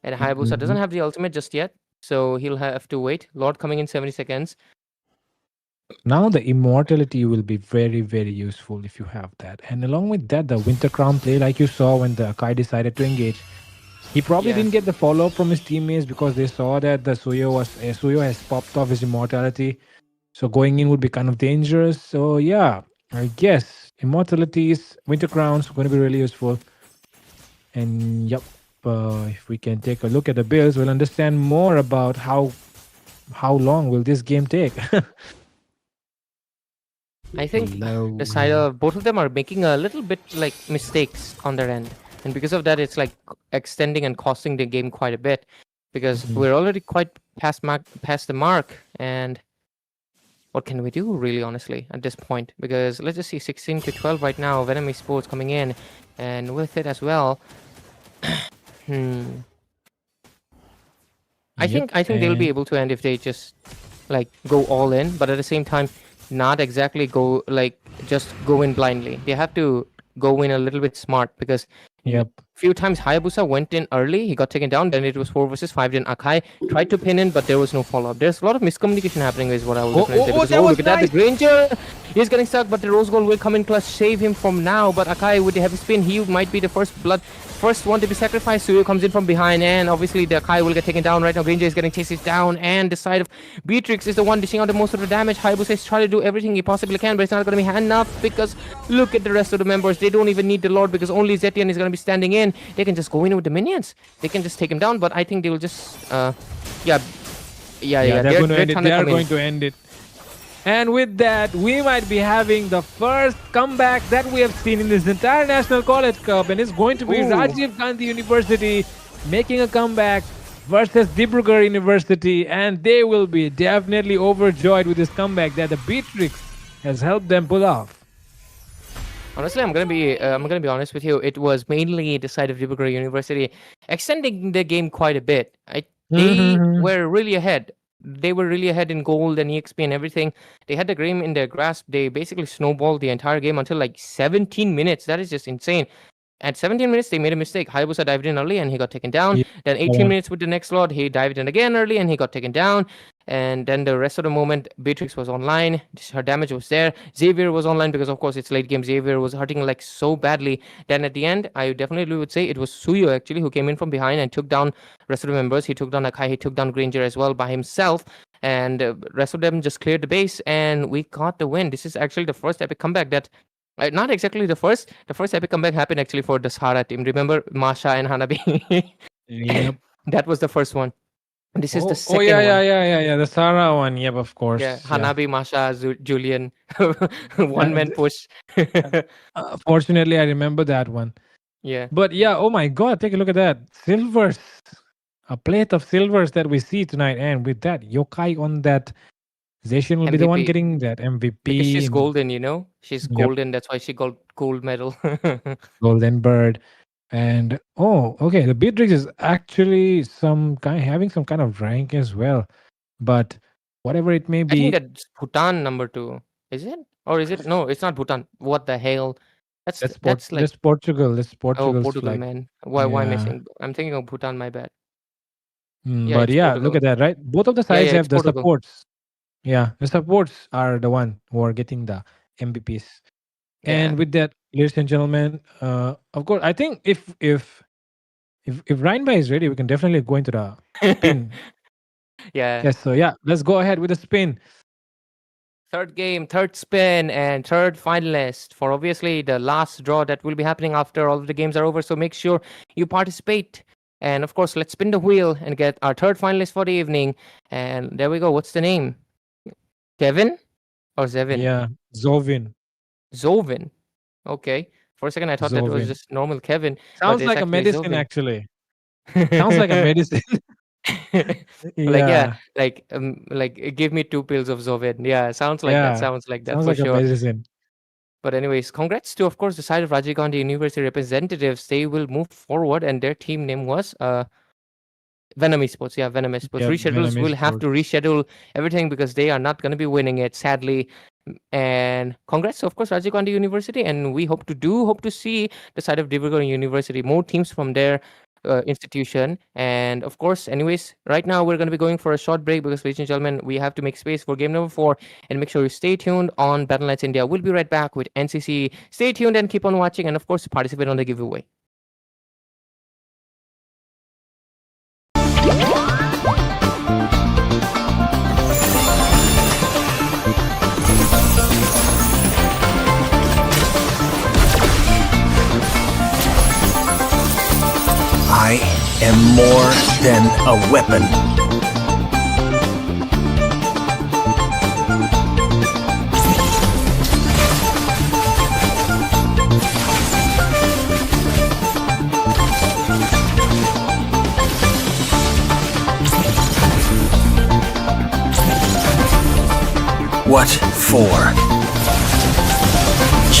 And Hayabusa Mhm. doesn't have the ultimate just yet, so he'll have to wait. Lord coming in 70 seconds. Now the immortality will be very, very useful if you have that. And along with that, the Winter Crown play, like you saw when the Akai decided to engage, he probably Yeah. didn't get the follow-up from his teammates because they saw that the Suyo has popped off his immortality. So going in would be kind of dangerous. So yeah, I guess immortalities, Winter Crowns going to be really useful. And yep, if we can take a look at the builds, we'll understand more about how long will this game take. I think Hello. the side of both of them are making a little bit like mistakes on their end. And because of that, it's like extending and costing the game quite a bit. Because we're already quite past the mark. And what can we do, really, honestly, at this point? Because let's just see, 16 to 12 right now. Venom Esports coming in. And with it as well. I think they'll be able to end if they just like go all in, but at the same time, not exactly go like just go in blindly. They have to go in a little bit smart, because Yep. few times Hayabusa went in early, he got taken down, then it was 4 versus 5, then Akai tried to pin in, but there was no follow-up. There's a lot of miscommunication happening is what I will definitely say. Because, that was look at that, the nice. Granger is getting stuck, but the Rose Gold will come in clutch, save him from now, but Akai with the heavy spin, he might be the first one to be sacrificed. Suyo comes in from behind, and obviously the Akai will get taken down right now. Granger is getting chased down, and the side of Beatrix is the one dishing out the most of the damage. Hayabusa is trying to do everything he possibly can, but it's not going to be enough, because look at the rest of the members. They don't even need the Lord, because only Zetian is going to be standing in. They can just go in with the minions. They can just take him down, but I think they will just They're going to end it. And with that, we might be having the first comeback that we have seen in this entire National College Cup, and it's going to be Rajiv Gandhi University making a comeback versus Dibrugarh University, and they will be definitely overjoyed with this comeback that the Beatrix has helped them pull off. Honestly, I'm gonna be honest with you. It was mainly the side of Dibrugarh University extending the game quite a bit. They were really ahead. They were really ahead in gold and EXP and everything. They had the game in their grasp. They basically snowballed the entire game until like 17 minutes. That is just insane. At 17 minutes, they made a mistake. Hayabusa dived in early and he got taken down. Then 18 minutes with the next Lord, he dived in again early and he got taken down. And then the rest of the moment, Beatrix was online. Her damage was there. Xavier was online because, of course, it's late game. Xavier was hurting like so badly. Then at the end, I definitely would say it was Suyo actually who came in from behind and took down rest of the members. He took down Akai, he took down Granger as well by himself. And rest of them just cleared the base, and we got the win. This is actually the first epic comeback that not exactly the first. The first epic comeback happened actually for the Sahara team. Remember Masha and Hanabi? Yep. That was the first one. This is the Oh, second yeah, one. yeah. The Sarah one. Yep, of course. Yeah, Hanabi, Masha, Julian, one man push. Fortunately, I remember that one. Yeah, But yeah, oh my God, take a look at that. Silvers. A plate of silvers that we see tonight. And with that, Yokai on that, Zacian will be the one MVP. getting that MVP. Because she's golden, you know? She's Yep. golden. That's why she got gold medal. Golden Bird. And okay, the Beatrix is actually having some kind of rank as well. But whatever it may I be, think that's Bhutan number 2. Is it? Or is it? No, it's not Bhutan. What the hell? That's like that's Portugal. That's oh, Portugal's Portugal, flag. man. Why Yeah. missing? I'm thinking of Bhutan, my bad. Yeah, But it's yeah, look Portugal. at that, right? Both of the Yeah, sides yeah, have it's the Portugal. supports. Yeah, the supports are the one who are getting the MVPs. Yeah. And with that, ladies and gentlemen, of course, I think if Reinbai is ready, we can definitely go into the spin. Yeah. Yes, so yeah, let's go ahead with the spin. Third game, third spin, and third finalist for obviously the last draw that will be happening after all of the games are over. So make sure you participate. And of course, let's spin the wheel and get our third finalist for the evening. And there we go. What's the name? Kevin or Zevin? Yeah, Zovin. Zovin. Okay. For a second, I thought that was Zovin. just normal Kevin. Sounds but it's like a actually medicine, Zovin. actually. Sounds like a medicine. Like give me 2 pills of Zovin. Yeah, sounds like that. Sounds like that Sounds for like a sure. medicine. But anyways, congrats to, of course, the side of Rajiv Gandhi University representatives. They will move forward, and their team name was Venom Esports. Yeah, Venom Esports. Yep, Reschedulers Venom will have to Esports. reschedule everything because they are not going to be winning it, sadly. And congrats, of course, Rajiv Gandhi University. And we hope to see the side of Divrugarh University, more teams from their institution. And of course, anyways, right now we're going to be going for a short break because, ladies and gentlemen, we have to make space for game number 4. And make sure you stay tuned on Battleknights India. We'll be right back with NCC. Stay tuned and keep on watching. And of course, participate on the giveaway. I am more than a weapon. What for?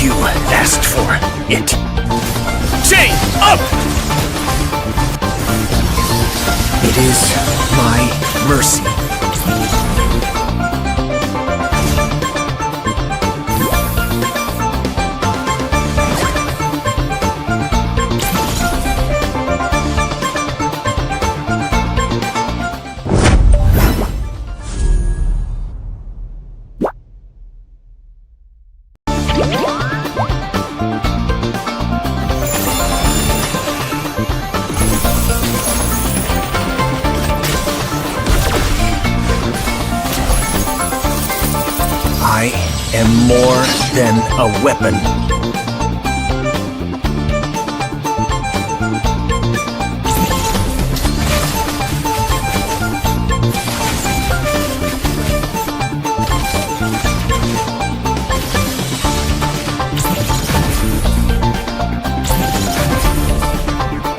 You asked for it. Chain up! It is my mercy. I am more than a weapon.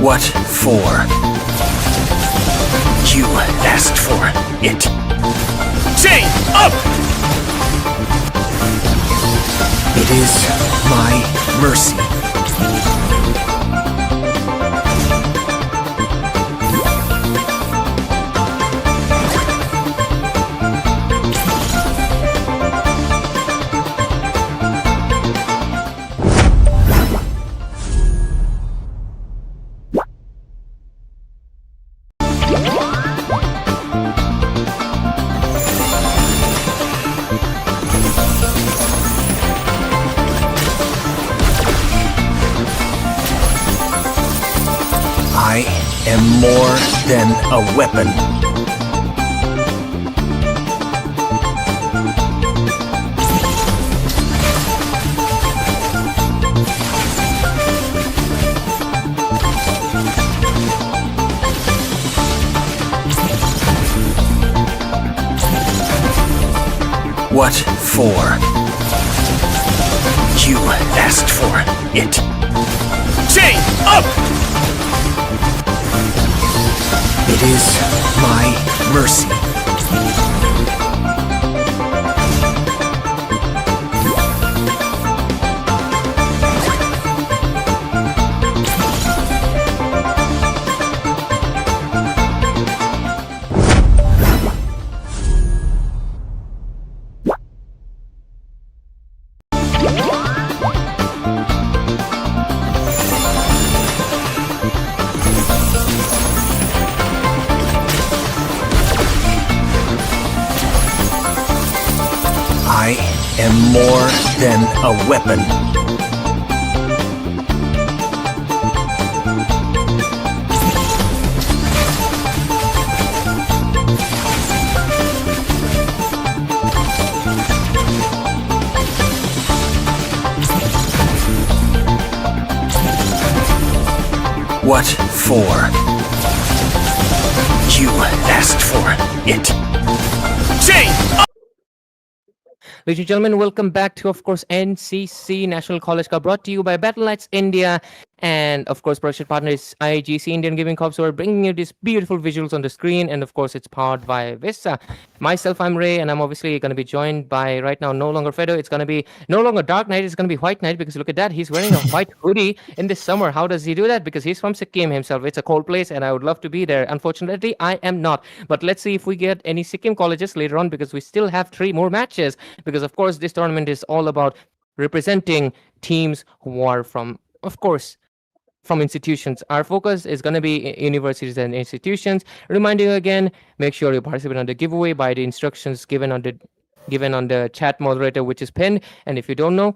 What for? You asked for it. Chain up! It is my mercy. am more than a weapon. What for? You asked for it. Chain up! It is my mercy. I am more than a weapon. What for? You asked for it. Chain! Ladies and gentlemen, welcome back to, of course, NCC National College Cup, brought to you by Battleknights India. And, of course, production partner is IGC Indian Gaming Corp. So we're bringing you these beautiful visuals on the screen. And, of course, it's powered by Vista. Myself, I'm Ray, and I'm obviously going to be joined by, right now, no longer Fedo. It's going to be no longer Dark Knight. It's going to be White Knight, because look at that. He's wearing a white hoodie in the summer. How does he do that? Because he's from Sikkim himself. It's a cold place, and I would love to be there. Unfortunately, I am not. But let's see if we get any Sikkim colleges later on, because we still have 3 more matches. Because, of course, this tournament is all about representing teams who are from, of course, from institutions. Our focus is going to be universities and institutions. Reminding you again, make sure you participate on the giveaway by the instructions given on the chat moderator, which is pinned. And if you don't know,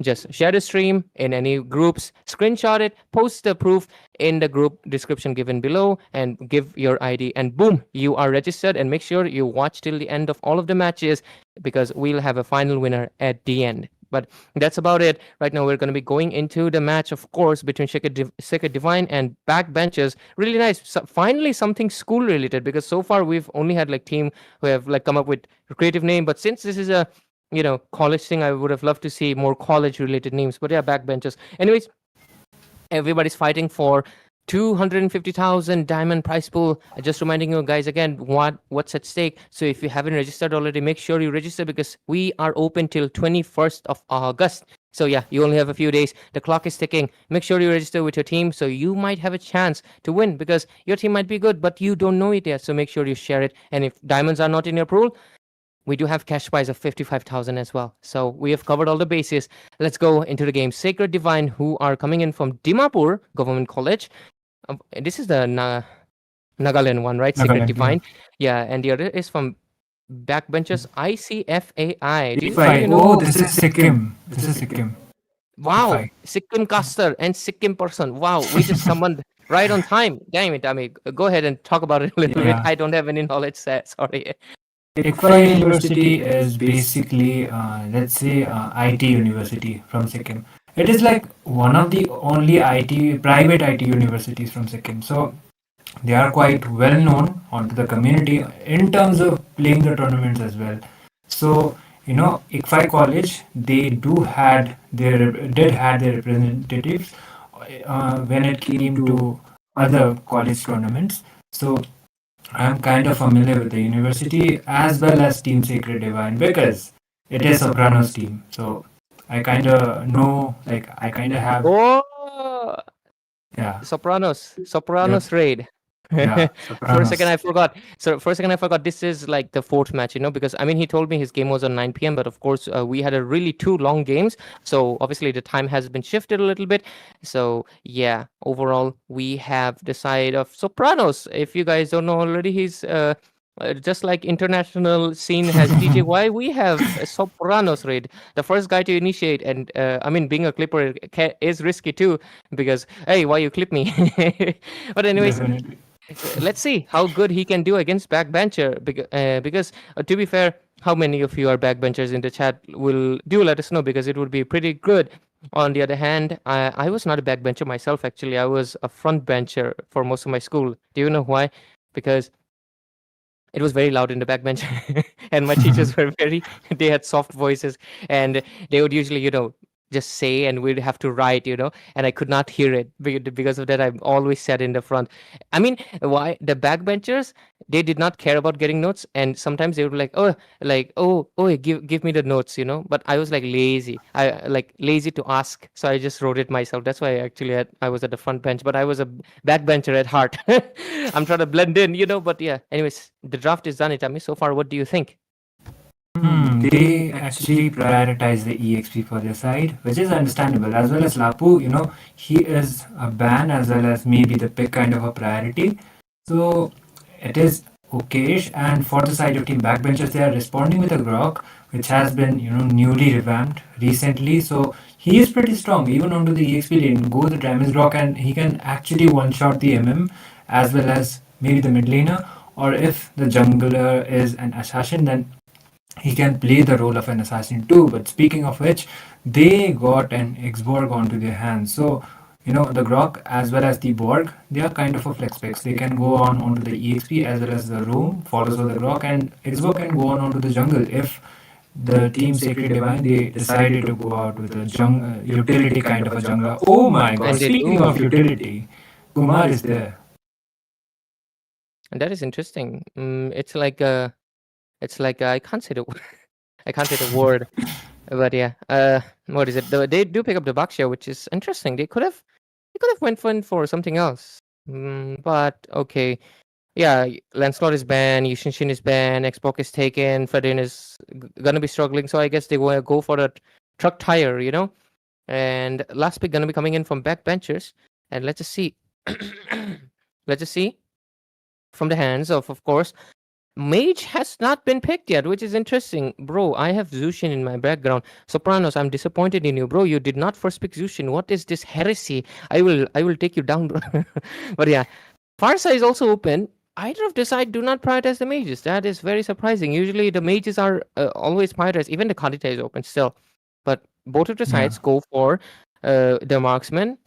just share the stream in any groups, screenshot it, post the proof in the group description given below, and give your ID, and boom, you are registered. And make sure you watch till the end of all of the matches, because we'll have a final winner at the end. But that's about it. Right now, we're going to be going into the match, of course, between Sacred Divine and Backbenchers. Really nice. So finally, something school related, because so far we've only had like team who have like come up with a creative name. But since this is a college thing, I would have loved to see more college related names. But yeah, Backbenchers. Anyways, everybody's fighting for 250,000 diamond prize pool. Just reminding you guys again what's at stake. So if you haven't registered already, make sure you register, because we are open till 21st of August. So yeah, you only have a few days. The clock is ticking. Make sure you register with your team, so you might have a chance to win, because your team might be good, but you don't know it yet. So make sure you share it. And if diamonds are not in your pool, we do have cash prize of 55,000 as well. So we have covered all the bases. Let's go into the game. Sacred Divine, who are coming in from Dimapur Government College. This is the Nagaland one, right? Sacred Nagaland, Divine. Yeah, and the other is from Backbenchers ICFAI. This is Sikkim. This is Sikkim. Wow, Fine. Sikkim caster and Sikkim person. Wow, we just summoned right on time. Damn it, Ami. Go ahead and talk about it a little bit. Yeah. I don't have any knowledge. Sorry. IGN University is basically, let's say, IT university from Sikkim. It is like one of the only private IT universities from Sikkim. So they are quite well known onto the community in terms of playing the tournaments as well. So IGFI College, they did have their representatives when it came to other college tournaments. So I'm kind of familiar with the university as well as Team Sacred Divine, because it is Sopranos team. So I kind of know, like I kind of have, Oh, yeah, Sopranos raid. yeah. For a second, Sopranos. I forgot. So for a second, I forgot this is like the 4th match, because I mean, he told me his game was on 9 p.m., but of course, we had a really 2 long games. So obviously, the time has been shifted a little bit. So yeah, overall, we have the side of Sopranos. If you guys don't know already, he's Just like international scene has DJY, we have Sopranos raid. The first guy to initiate, and I mean, being a clipper is risky too, because hey, why you clip me? But anyways, Definitely. let's see how good he can do against backbencher. Because to be fair, how many of you are backbenchers in the chat will do let us know, because it would be pretty good. On the other hand, I was not a backbencher myself. Actually, I was a front bencher for most of my school. Do you know why? Because it was very loud in the backbench, and my teachers were they had soft voices, and they would usually just say, and we'd have to write, and I could not hear it. Because of that, I always sat in the front. I mean, why the backbenchers, they did not care about getting notes, and sometimes they would give me the notes, but I was like lazy. Lazy to ask, so I just wrote it myself. That's why I was at the front bench, but I was a backbencher at heart. I'm trying to blend in, but yeah, anyways, the draft is done, Itami. So far, what do you think? They actually prioritize the EXP for their side, which is understandable. As well as Lapu, he is a ban as well as maybe the pick kind of a priority. So it is okayish. And for the side of team backbenchers, they are responding with a Grok, which has been newly revamped recently. So he is pretty strong even onto the EXP lane. Go the damage Grok, and he can actually one shot the MM as well as maybe the mid laner. Or if the jungler is an assassin, then he can play the role of an assassin too. But speaking of which, they got an Xborg onto their hands. So, the Grok as well as the Borg, they are kind of a flex picks. They can go on onto the EXP as well as the roam, follows with the Grok, and Xborg can go on onto the jungle if the team Sacred Divine, they decided to go out with a utility kind of a jungler. Oh my god, And they speaking do. of utility, Kumar is there. And that is interesting. It's like I can't say the I can't say the word, but yeah. What is it? They do pick up the Baxia, which is interesting. They could have went for something else. But okay, yeah. Lancelot is banned. Yushinshin is banned. Xbox is taken. Fredin is gonna be struggling. So I guess they want to go for the truck tire, And last pick gonna be coming in from backbenchers. And let's just see. Let's just see. From the hands of course, Mage has not been picked yet, which is interesting. Bro, I have Zushin in my background. Sopranos, I'm disappointed in you. Bro, you did not first pick Zushin. What is this heresy? I will take you down, bro. But yeah, Farsa is also open. Either of this side do not prioritize the mages. That is very surprising. Usually the mages are always prioritized. Even the Kandita is open still. But both of the sides go for the marksman.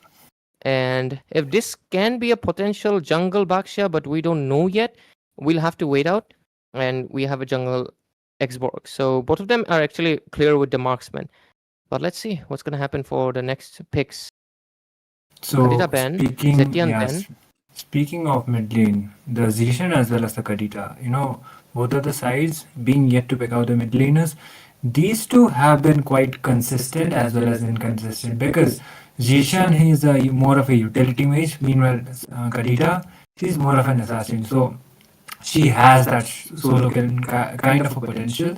And if this can be a potential jungle Baxia, but we don't know yet, we'll have to wait out. And we have a jungle Xborg. So both of them are actually clear with the marksman. But let's see what's going to happen for the next picks. So Kadita ban, Zetian ban. speaking of mid lane, the Zishan as well as the Kadita, both of the sides being yet to pick out the mid laners, these two have been quite consistent as well as inconsistent, because Zishan, is more of a utility mage, meanwhile Kadita, she's more of an assassin. So she has that solo kill kind of a potential.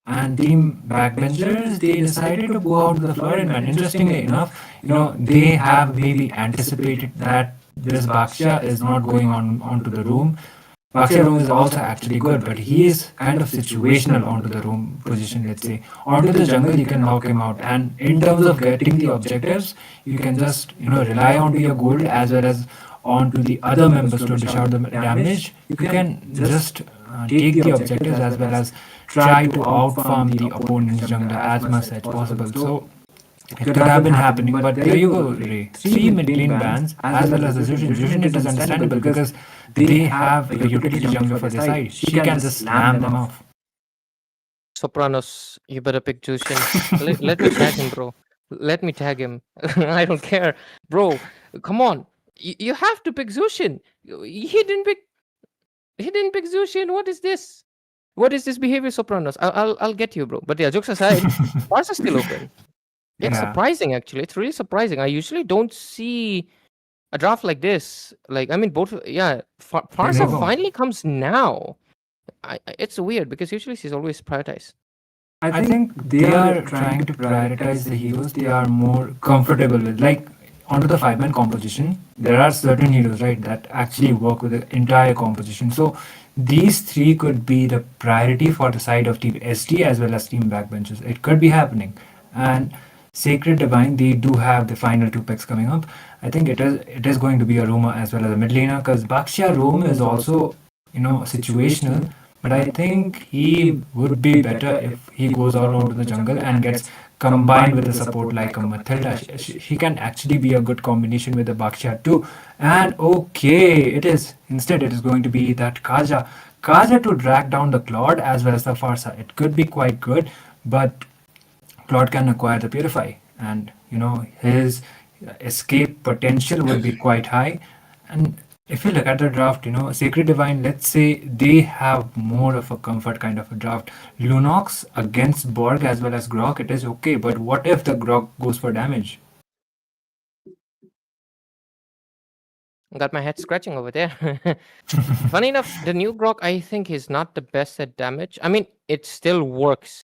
And team backbenchers, they decided to go out to the floor, and interestingly enough, they have maybe anticipated that this Baxia is not going on onto the room. Baxia room is also actually good, but he is kind of situational onto the room position, let's say. Onto the jungle, you can knock him out. And in terms of getting the objectives, you can just, rely onto your gold as well as onto the other members to dish out the damage. You can just take the objectives as well as try to outfarm the opponent's jungler as much as possible. So it could have been happening, but there you go, Ray. 3 mid lane bans as well as the Zushin. Zushin, it is understandable because they have a utility jungler for their side. She can just slam them off. Sopranos, you better pick Jushin. Let me tag him, bro. Let me tag him. I don't care. Bro, come on. You have to pick Zushin. He didn't pick Zushin. What is this? What is this behavior, Sopranos? I'll get you, bro. But yeah, jokes aside, bars are still open. It's surprising, actually. It's really surprising. I usually don't see a draft like this. Like, I mean, both. Yeah, Farsa finally comes now. It's weird because usually she's always prioritized. I think they are trying to prioritize the heroes they are more comfortable with. Like, onto the 5-man composition, there are certain heroes, right, that actually work with the entire composition. So these three could be the priority for the side of Team SD as well as Team Backbenchers. It could be happening. And Sacred Divine, they do have the final two picks coming up. I think it is going to be a Roma as well as a mid laner, because Baxia Rome is also, situational. But I think he would be better if he goes out onto the jungle and gets combined with a support like a Matilda. He can actually be a good combination with the Baxia too. And okay, instead it is going to be that Kaja to drag down the Claude as well as the Farsa. It could be quite good, but Claude can acquire the Purify, and his escape potential would be quite high. And if you look at the draft, Sacred Divine, let's say they have more of a comfort kind of a draft. Lunox against Borg as well as Grok, it is okay, but what if the Grok goes for damage? Got my head scratching over there. Funny enough, the new Grok I think is not the best at damage. I mean, it still works.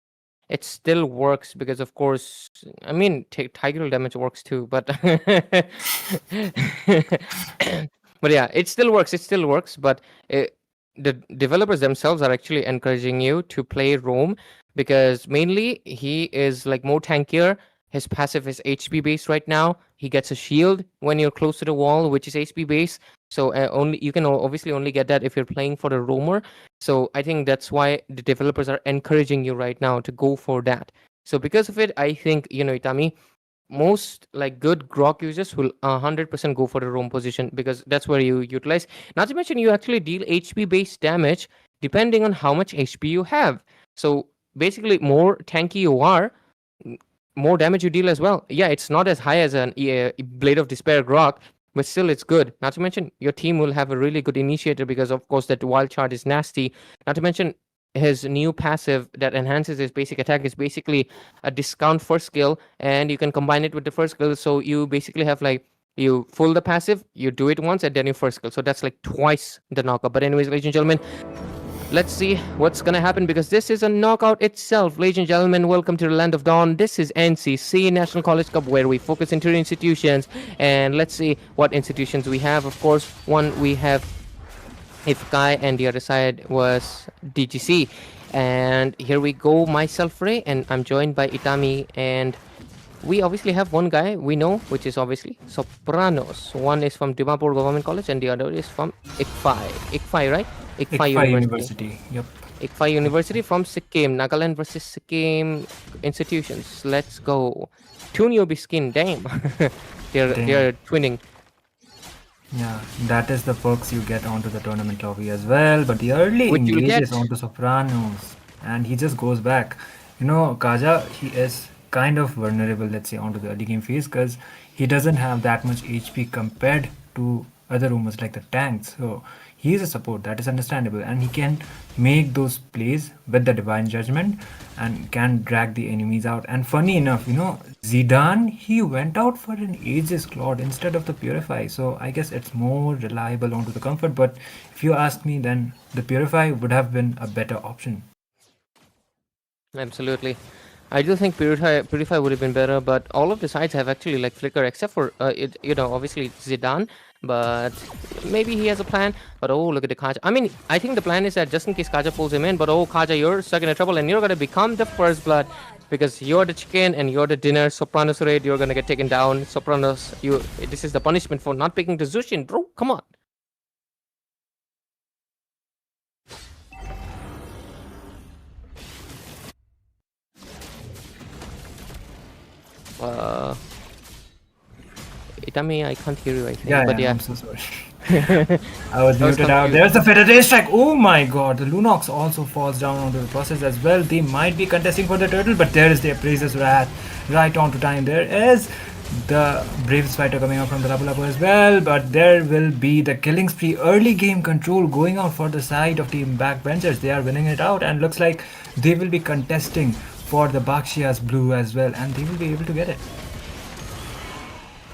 It still works because, of course, I mean, Tiger damage works too, but but yeah, it still works. It still works, but the developers themselves are actually encouraging you to play Roam because mainly he is like more tankier. His passive is HP based right now. He gets a shield when you're close to the wall, which is HP based. So only you can obviously only get that if you're playing for the roamer. So I think that's why the developers are encouraging you right now to go for that. So because of it, I think Itami, most like good Grok users will 100% go for the roam position because that's where you utilize. Not to mention you actually deal HP based damage depending on how much HP you have. So basically, more tanky you are, more damage you deal as well. Yeah, it's not as high as an Blade of Despair Grok, but still it's good. Not to mention your team will have a really good initiator because of course that wild charge is nasty. Not to mention his new passive that enhances his basic attack is basically a discount first skill, and you can combine it with the first skill. So you basically have like you full the passive, you do it once, and then your first skill. So that's like twice the knockup. But anyways, ladies and gentlemen, let's see what's gonna happen because this is a knockout itself. Ladies and gentlemen, welcome to the Land of Dawn. This is NCC, National College Cup, where we focus into institutions. And let's see what institutions we have. Of course, one we have Ifkai, and the other side was DGC. And here we go, myself, Ray, and I'm joined by Itami. And we obviously have one guy we know, which is obviously Sopranos. One is from Dimapur Government College, and the other is from Ikfai. Ikfai, right? Ikfai University. Yep. Ikfai University from Sikkim. Nagaland versus Sikkim institutions. Let's go. Two newbie skin. Damn. they're twinning. Yeah, that is the perks you get onto the tournament lobby as well. But the early What you engages get? onto Sopranos, and he just goes back. Kaja, he is kind of vulnerable, let's say, onto the early game phase because he doesn't have that much HP compared to other rumors like the tanks. So he is a support, that is understandable, and he can make those plays with the divine judgment and can drag the enemies out. And funny enough, Zidane, he went out for an Aegis Claude instead of the Purify. So I guess it's more reliable onto the comfort. But if you ask me, then the Purify would have been a better option. Absolutely. I do think Purify would have been better, but all of the sides have actually like Flicker, except for obviously Zidane. But maybe he has a plan. But oh, look at the Kaja. I mean, I think the plan is that just in case Kaja pulls him in, but oh, Kaja, you're stuck in trouble, and you're gonna become the first blood because you're the chicken and you're the dinner. Sopranos raid, you're gonna get taken down. Sopranos, this is the punishment for not picking the Zushin, bro. Come on. Itami, I can't hear you, I think. Yeah, I'm so sorry. I was muted out. There's the Federation strike. Oh my god. The Lunox also falls down onto the process as well. They might be contesting for the turtle, but there is the Appraiser's Wrath right on to time. There is the Bravest Fighter coming out from the Lapu as well, but there will be the killing spree. Early game control going out for the side of Team Backbenchers. They are winning it out, and looks like they will be contesting for the Bakshia's blue as well, and they will be able to get it.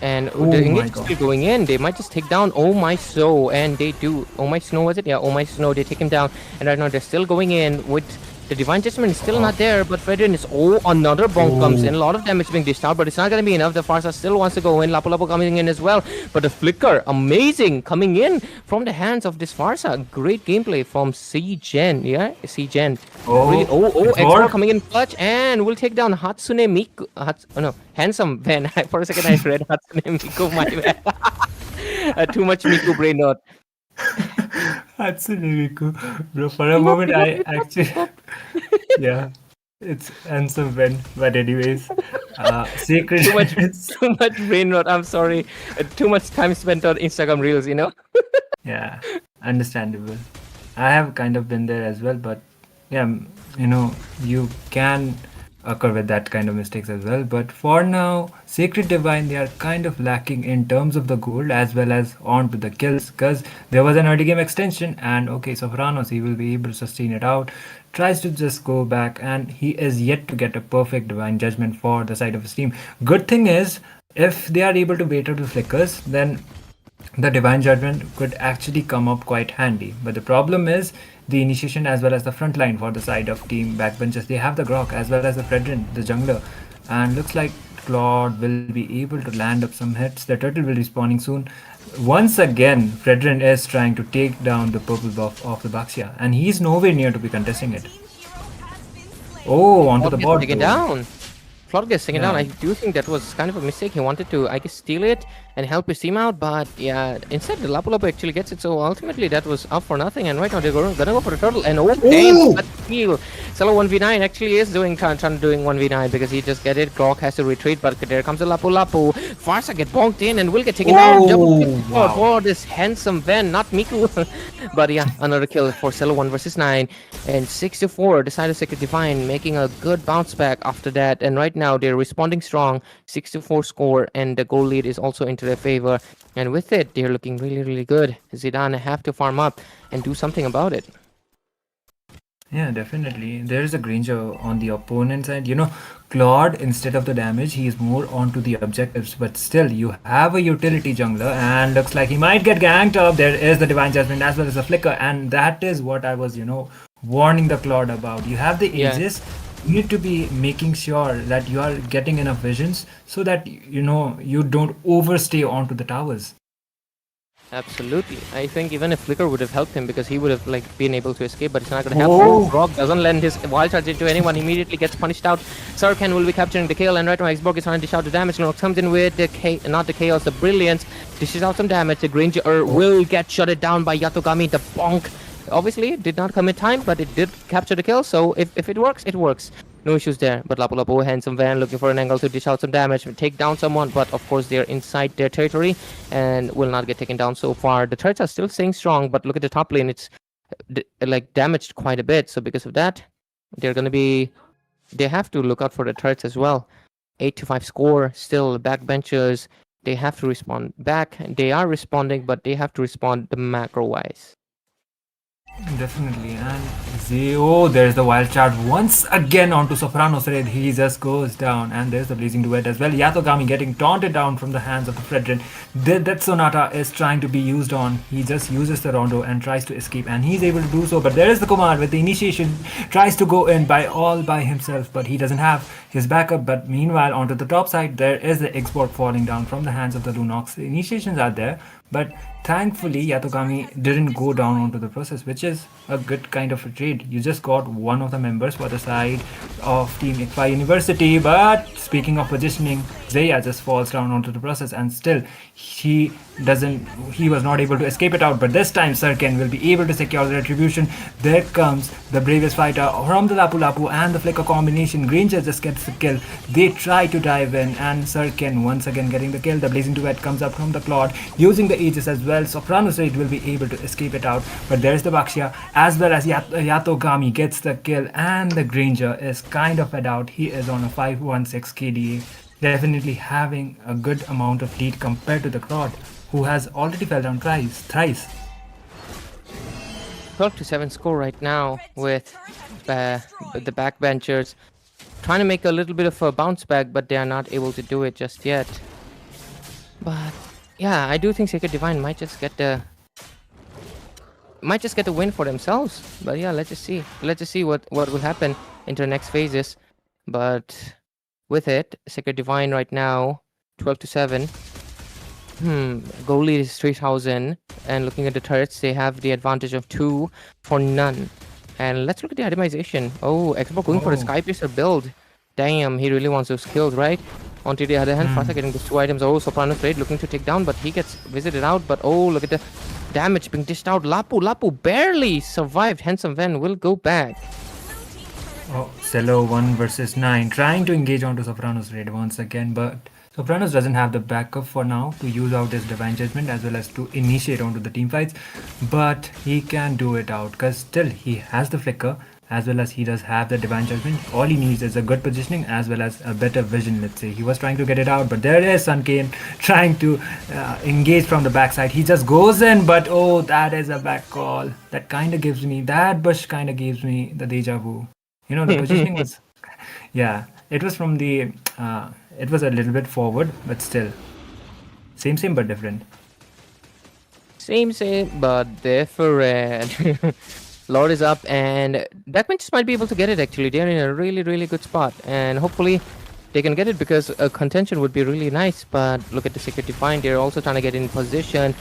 And the engage is still going in. They might just take down Oh My Snow, and they do. Oh My Snow, was it? Yeah, Oh My Snow. They take him down, and right now they're still going in with The Divine Judgment is still not there, but Fredrin is... Oh, another bonk comes in. A lot of damage being dished out, but it's not going to be enough. The Farsa still wants to go in. Lapu Lapu coming in as well. But the Flicker, amazing, coming in from the hands of this Farsa. Great gameplay from C-Gen, yeah? C-Gen. Really, Export coming in clutch, and we'll take down Hatsune Miku. Handsome Ven. For a second I read Hatsune Miku, my bad. Too much Miku brain not. Hatsune Miku. Bro, for a moment I actually... yeah, it's handsome Ben. But anyways, Sacred... Too much brain rot, I'm sorry. Too much time spent on Instagram Reels, you know? Yeah, understandable. I have kind of been there as well, but yeah, you know, you can occur with that kind of mistakes as well. But for now, Sacred Divine, they are kind of lacking in terms of the gold as well as onto the kills, because there was an early game extension, and okay, Sopranos, he will be able to sustain it out, tries to just go back, and he is yet to get a perfect Divine Judgment for the side of his team. Good thing is, if they are able to bait out the flickers, then the Divine Judgment could actually come up quite handy. But the problem is the initiation as well as the front line for the side of team Backbenchers. They have the Grok as well as the Fredrin, the jungler. And looks like Claude will be able to land up some hits. The turtle will be spawning soon. Once again, Fredrin is trying to take down the purple buff of the Baxia. And he's nowhere near to be contesting it. Oh, onto the bot. Taken down. Flot gets taken down. I do think that was kind of a mistake. He wanted to, I guess, steal it and help his team out, but yeah, instead the Lapu Lapu actually gets it, so ultimately that was up for nothing, and right now they're gonna go for the turtle, and damn, that steal. Solo 1v9 actually is doing 1v9 because he just get it. Grok has to retreat, but there comes the Lapu Lapu. Farsa get bonked in and will get taken down. Double kill for this handsome Ven, not Miku. But yeah, another kill for Solo 1 versus 9, and 6-4. Decided Sacred Divine making a good bounce back after that, and right now they're responding strong. 6-4 score, and the goal lead is also into their favor, and with it they're looking really good. Zidane have to farm up and do something about it. Yeah, definitely. There is a Granger on the opponent side. You know, Claude, instead of the damage, he is more onto the objectives. But still, you have a utility jungler, and looks like he might get ganked up. There is the Divine Judgment as well as the Flicker, and that is what I was, you know, warning the Claude about. You have the Aegis. You need to be making sure that you are getting enough visions so that, you know, you don't overstay onto the towers. Absolutely. I think even if Flicker would have helped him, because he would have like been able to escape, but it's not gonna happen. Grok doesn't lend his wild charge into anyone, immediately gets punished out. Sarkhan will be capturing the kill, and right now Xborg is trying to dish out the damage. Grok comes in with the not the chaos, the brilliance, dishes out some damage. The Granger will get shutted down by Yatogami, the bonk. Obviously, did not commit time, but it did capture the kill, so if it works, it works. No issues there. But Lapu Lapu, handsome Van, looking for an angle to dish out some damage, take down someone, but of course they're inside their territory and will not get taken down so far. The turrets are still staying strong, but look at the top lane, it's like damaged quite a bit, so because of that, they have to look out for the turrets as well. 8-5 score, still Backbenchers, they have to respond back. They are responding, but they have to respond the macro-wise. Definitely, and there's the wild charge once again onto Sopranos Red. He just goes down, and there's the Blazing Duet as well. Yatogami getting taunted down from the hands of the Fredrin. That Sonata is trying to be used on. He just uses the Rondo and tries to escape, and he's able to do so. But there is the Kumar with the initiation, tries to go in all by himself, but he doesn't have his backup. But meanwhile, onto the top side, there is the Export falling down from the hands of the Lunox. The initiations are there, but thankfully Yatogami didn't go down onto the process, which is a good kind of a trade. You just got one of the members for the side of Team IGN University, but speaking of positioning, Zeya just falls down onto the process, and still he was not able to escape it out. But this time Sirken will be able to secure the retribution. There comes the bravest fighter from the Lapu Lapu and the Flicker combination. Granger just gets the kill. They try to dive in, and Sirken once again getting the kill. The Blazing Duet comes up from the Claude using the Aegis as well. Sopranos Raid will be able to escape it out, but there's the Baxia as well as Yatogami gets the kill, and the Granger is kind of fed out. He is on a 516 KDA, definitely having a good amount of lead compared to the Claude, who has already fell down thrice. 12-7 score right now with the Backbenchers trying to make a little bit of a bounce back, but they are not able to do it just yet. But yeah, I do think Sacred Divine might just get the might just get a win for themselves. But yeah, let's just see. Let's just see what will happen into the next phases. But with it, Sacred Divine right now, 12-7. Goal lead is 3,000. And looking at the turrets, they have the advantage of 2 for none. And let's look at the itemization. Oh, Xbox going for a Sky Piercer build. Damn, he really wants those kills, right? Onto the other hand, Farsa getting those 2 items. Oh, Soprano's Raid looking to take down, but he gets visited out. But oh, look at the damage being dished out. Lapu barely survived. Handsome Ven will go back. Oh, Cello 1 versus 9, trying to engage onto Soprano's Raid once again, but Sopranos doesn't have the backup for now to use out his Divine Judgment as well as to initiate onto the team fights, but he can do it out because still he has the Flicker as well as he does have the Divine Judgment. All he needs is a good positioning as well as a better vision, let's say. He was trying to get it out, but there is Sunkane trying to engage from the backside. He just goes in, but oh, that is a back call. That kind of gives me, that bush kind of gives me the deja vu. You know, the positioning was, yeah, it was from the, it was a little bit forward, but still, same but different. Same but different. Lord is up, and Backbenchers might be able to get it actually. They're in a really good spot, and hopefully they can get it because a contention would be really nice. But look at the Sacred Divine, they're also trying to get in position.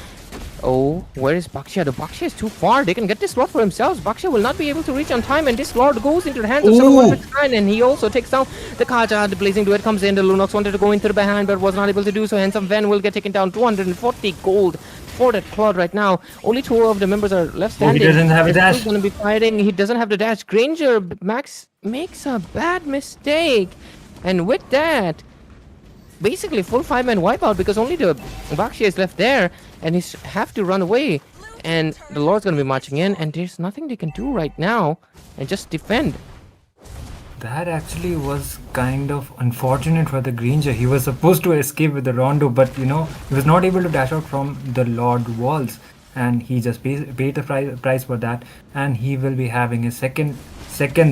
Oh, where is Bakshia? The Bakshia is too far. They can get this Lord for themselves. Bakshia will not be able to reach on time, and this Lord goes into the hands of 169, and he also takes down the Kaja. The Blazing Duet comes in. The Lunox wanted to go into the behind, but was not able to do so. Handsome Ven will get taken down. 240 gold for that Claude right now. Only 2 of the members are left standing. He doesn't have a dash. He's going to be fighting. He doesn't have the dash. Granger Max makes a bad mistake, and with that, basically full 5-man wipeout because only the Bakshia is left there, and he have to run away, and the Lord's gonna be marching in, and there's nothing they can do right now and just defend. That actually was kind of unfortunate for the Granger. He was supposed to escape with the Rondo, but you know, he was not able to dash out from the Lord walls, and he just paid the price for that, and he will be having his second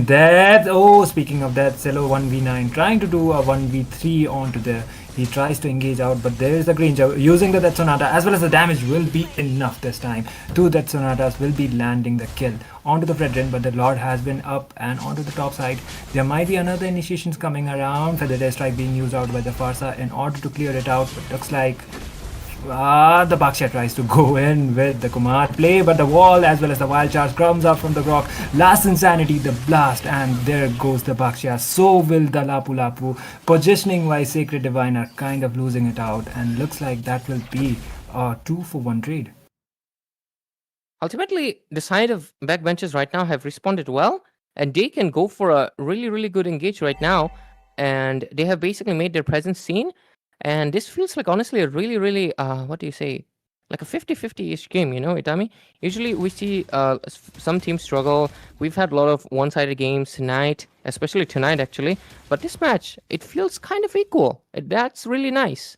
death. Oh, speaking of that, Cello 1v9 trying to do a 1v3 onto there. He tries to engage out, but there is the Granger using the Death Sonata as well as the damage will be enough this time. 2 Death Sonatas will be landing the kill onto the Fredrin, but the Lord has been up and onto the top side. There might be another initiations coming around. Feather Death Strike being used out by the Farsa in order to clear it out, but looks like the Bakshia tries to go in with the Kumar play, but the wall as well as the wild charge comes up from the Grok. Last Insanity, the blast, and there goes the Bakshia. So will the Lapu. Positioning wise, Sacred Divine are kind of losing it out, and looks like that will be a 2-for-1 trade. Ultimately, the side of Backbenchers right now have responded well, and they can go for a really good engage right now, and they have basically made their presence seen. And this feels like honestly a really what do you say, like a 50-50-ish game, you know, Itami? Usually we see some teams struggle. We've had a lot of one-sided games tonight, especially tonight actually, but this match, it feels kind of equal. That's really nice.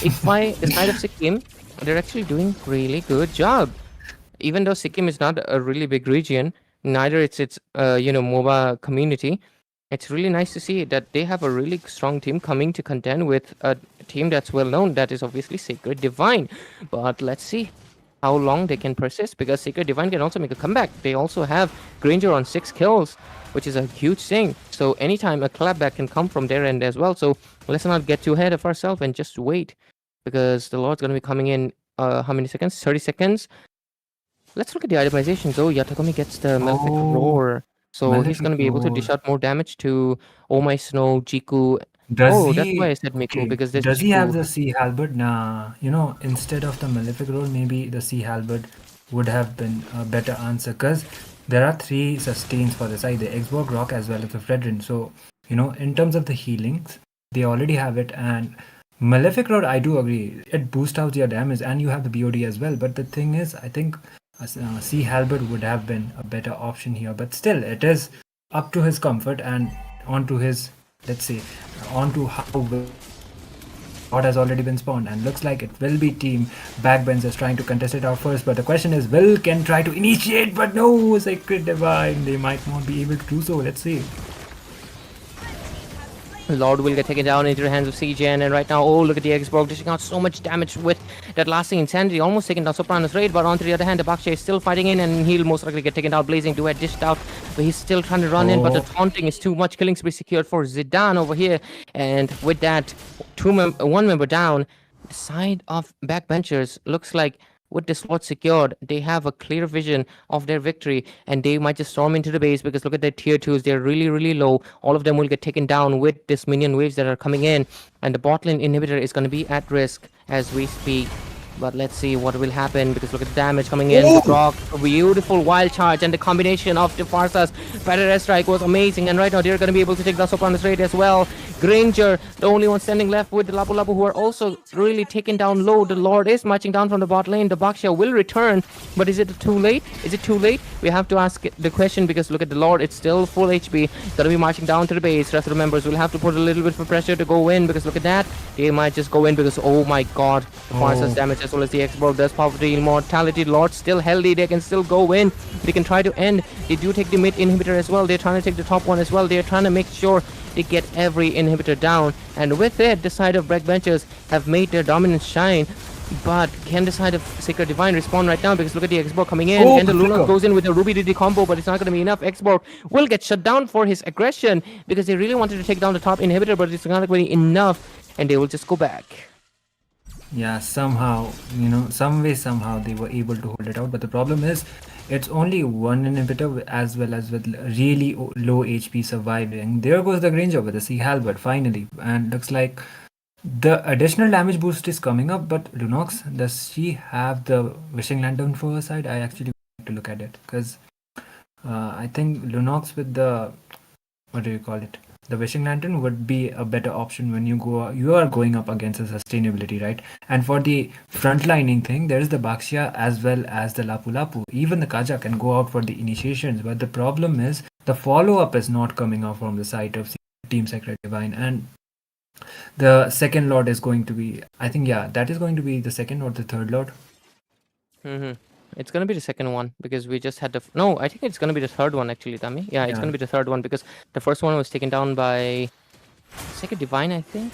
If by the side of Sikkim, they're actually doing really good job. Even though Sikkim is not a really big region, neither it's MOBA community, it's really nice to see that they have a really strong team coming to contend with a team that's well known, that is obviously Sacred Divine. But let's see how long they can persist, because Sacred Divine can also make a comeback. They also have Granger on 6 kills, which is a huge thing. So anytime a clapback can come from their end as well. So let's not get too ahead of ourselves and just wait, because the Lord's going to be coming in, how many seconds? 30 seconds. Let's look at the itemizations. Oh, Yatakomi gets the Malefic Roar. So he's going to be able to dish out more damage to Oh My Snow, Jiku. That's why I said Miku, because there's does he Jiku. have the Sea Halberd? Nah, you know, instead of the Malefic Roll, maybe the Sea Halberd would have been a better answer, because there are 3 sustains for the side, the Xborg, Rock as well as the Fredrin. So, you know, in terms of the healings, they already have it, and Malefic Roll, I do agree, it boosts out your damage, and you have the BOD as well. But the thing is, I think Sea Halberd would have been a better option here, but still it is up to his comfort and onto his, let's say, onto how what has already been spawned, and looks like it will be team Backbenchers trying to contest it out first. But the question is, will can try to initiate, but no, Sacred Divine, they might not be able to do so. Let's see. Lord will get taken down into the hands of CGN, and right now, oh, look at the Xborg dishing out so much damage with that lasting insanity, almost taking down Soprano's raid, but on to the other hand, the Baksha is still fighting in, and he'll most likely get taken down. Blazing Duet dished out, but he's still trying to run in, but the taunting is too much. Killing spree secured for Zidane over here, and with that, one member down. The side of Backbenchers looks like with this slot secured, they have a clear vision of their victory, and they might just storm into the base because look at their tier 2s, they're really, really low. All of them will get taken down with this minion waves that are coming in, and the bot lane inhibitor is going to be at risk as we speak. But let's see what will happen because look at the damage coming in. The rock, a beautiful wild charge, and the combination of the Farsa's better strike was amazing. And right now they're going to be able to take the Soprano's raid as well. Granger, the only one standing left with the Lapu Lapu, who are also really taken down low. The Lord is marching down from the bot lane. The Baksha will return, but is it too late? Is it too late? We have to ask the question because look at the Lord. It's still full HP. Gonna be marching down to the base. Rest of the members will have to put a little bit of pressure to go in because look at that. They might just go in because oh my god, the Farsa's damage as well as the Xborg does poverty, immortality. Lord still healthy. They can still go in. They can try to end. They do take the mid inhibitor as well. They're trying to take the top one as well. They're trying to make sure they get every inhibitor down, and with it the side of Backbenchers have made their dominance shine. But can the side of Sacred Divine respond right now? Because look at the Xborg coming in, and the Luna goes in with a Ruby DD combo, but it's not going to be enough. Xborg will get shut down for his aggression because they really wanted to take down the top inhibitor, but it's not going to be enough, and they will just go back. Yeah, somehow, some way, somehow they were able to hold it out. But the problem is, it's only one inhibitor as well as with really low HP surviving. There goes the Granger with the Sea Halberd finally. And looks like the additional damage boost is coming up. But Lunox, does she have the Wishing Lantern for her side? I actually want to look at it. Because I think Lunox with the, what do you call it? The Wishing Lantern would be a better option when you are going up against a sustainability, right? And for the frontlining thing, there is the Baksha as well as the Lapu Lapu. Even the Kaja can go out for the initiations, but the problem is the follow-up is not coming out from the side of Team Sacred Divine. And the second Lord is going to be, I think, yeah, that is going to be the second or the third Lord. It's gonna be the second one because we just had the no. I think it's gonna be the third one actually, Tommy. Yeah, it's gonna be the third one because the first one was taken down by Sacred Divine, I think,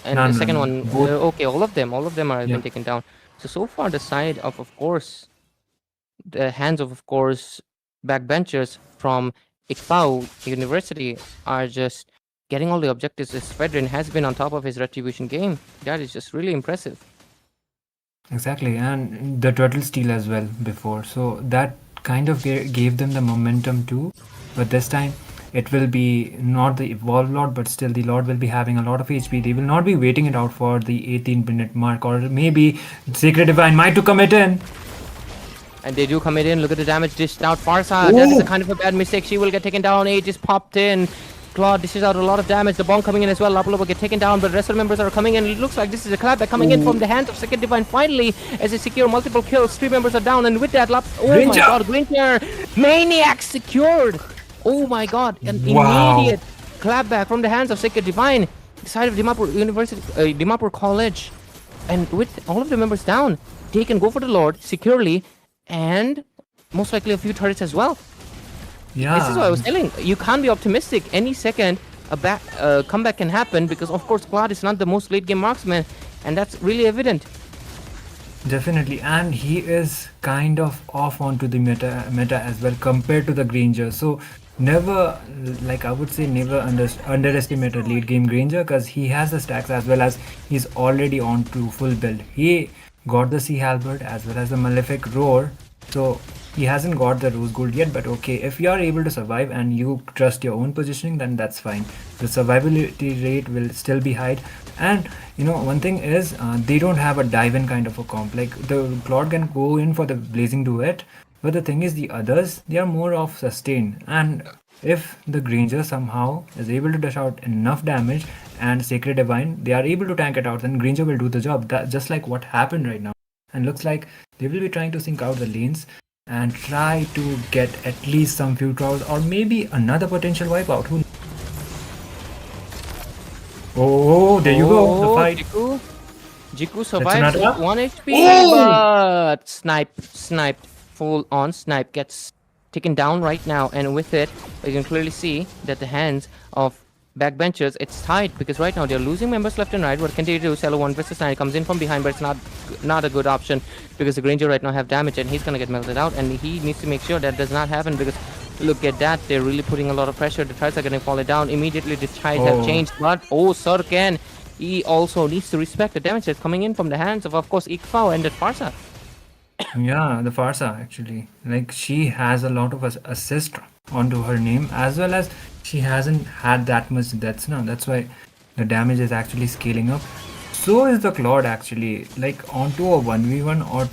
and the second one. Okay, all of them are been taken down. So far the side of course, the hands of course, Backbenchers from Ikpau University are just getting all the objectives. This Fedrin has been on top of his retribution game. That is just really impressive. Exactly, and the turtle steal as well before, so that kind of gave them the momentum too. But this time it will be not the evolved Lord, but still the Lord will be having a lot of HP. They will not be waiting it out for the 18-minute mark, or maybe Sacred Divine might to commit in. And they do commit in. Look at the damage dished out. Farsa, that is a kind of a bad mistake. She will get taken down. Aegis popped in. Claude dishes out a lot of damage. The bomb coming in as well. Lapu Lapu get taken down, but the rest of the members are coming in. It looks like this is a clapback coming in from the hands of Sacred Divine finally as they secure multiple kills. 3 members are down, and with that, oh my god, Granger! Maniac secured! Oh my god, an immediate clapback from the hands of Sacred Divine. The side of Dimapur University, Dimapur College. And with all of the members down, they can go for the Lord securely and most likely a few turrets as well. Yeah, this is what I was telling. You can't be optimistic. Any second, a comeback can happen because, of course, Claude is not the most late game marksman, and that's really evident. Definitely, and he is kind of off onto the meta as well compared to the Granger. So never, like I would say, never underestimate a late game Granger because he has the stacks as well as he's already on to full build. He got the Sea Halberd as well as the Malefic Roar. So he hasn't got the Rose Gold yet, but okay, if you are able to survive and you trust your own positioning, then that's fine. The survivability rate will still be high. And one thing is, they don't have a dive-in kind of a comp. Like the Claude can go in for the Blazing Duet, but the thing is, the others, they are more of sustain. And if the Granger somehow is able to dish out enough damage and Sacred Divine, they are able to tank it out, then Granger will do the job. That just like what happened right now. And looks like they will be trying to sync out the lanes and try to get at least some few towers or maybe another potential wipeout. Who? Oh, there you go. The fight. Jiku survives with 1 HP, but sniped, full on snipe gets taken down right now, and with it, you can clearly see that the hands of Backbenchers, it's tight because right now they're losing members left and right. What can they do? Cello 1 versus 9 comes in from behind, but it's not a good option because the Granger right now have damage and he's gonna get melted out, and he needs to make sure that does not happen because look at that, they're really putting a lot of pressure. The tides are gonna fall down immediately. The tides have changed, but Surken, he also needs to respect the damage that's coming in from the hands of course Ikfao and the Farsa. Yeah, the Farsa actually. Like she has a lot of assist onto her name, as well as she hasn't had that much deaths now. That's why the damage is actually scaling up. So is the Claude actually. Like onto a 1v1 or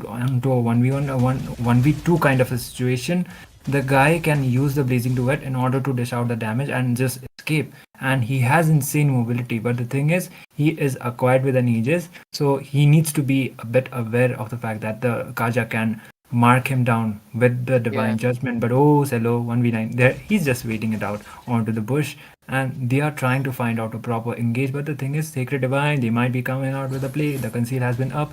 onto a 1v1 or 1v2 kind of a situation, the guy can use the Blazing Duet in order to dish out the damage and just escape. And he has insane mobility, but the thing is, he is acquired with an Aegis, so he needs to be a bit aware of the fact that the Kaja can mark him down with the Divine Judgment. But Cello 1v9, there he's just waiting it out onto the bush, and they are trying to find out a proper engage. But the thing is, Sacred Divine, they might be coming out with a play. The conceal has been up.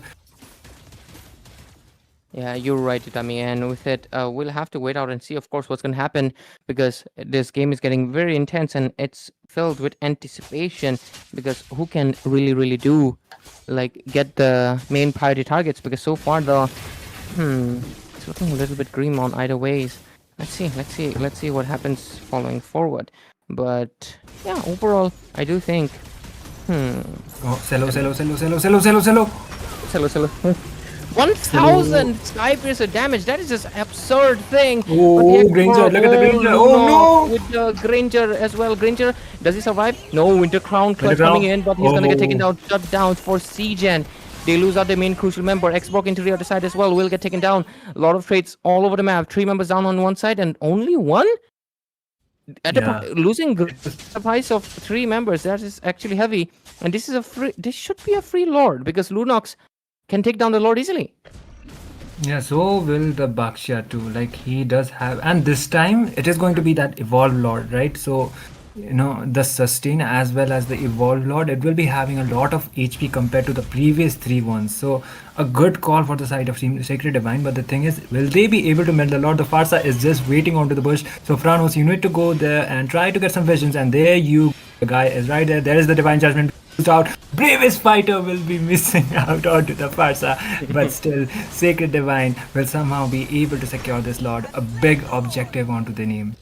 Yeah, you're right, Itami. And with it, we'll have to wait out and see, of course, what's going to happen because this game is getting very intense and it's filled with anticipation because who can really do, like, get the main priority targets because so far it's looking a little bit grim on either ways. Let's see what happens following forward. But yeah, overall, I do think, Cello. Cello. 1,000 Sky Piercer damage. That is just absurd thing. Granger, look at the Granger. Oh no! With the Granger as well. Granger, does he survive? No, Winter Crown clutch coming in, but he's gonna get taken down. Shut down for Cgen. They lose out their main crucial member. Xborg into the other side as well. Will get taken down. A lot of trades all over the map. 3 members down on one side and only one? Losing the price of 3 members. That is actually heavy. And this should be a free Lord because Lunox can take down the Lord easily. Yeah, so will the Baksha too. Like he does have, and this time it is going to be that Evolved Lord, right? So, the Sustain as well as the Evolved Lord, it will be having a lot of HP compared to the previous 3 ones. So a good call for the side of Team Sacred Divine. But the thing is, will they be able to melt the Lord? The Farsa is just waiting onto the bush. So Franos, you need to go there and try to get some visions. And there the guy is right there. There is the Divine Judgment. Out, bravest fighter will be missing out onto the Farsa, but still Sacred Divine will somehow be able to secure this Lord, a big objective onto the name.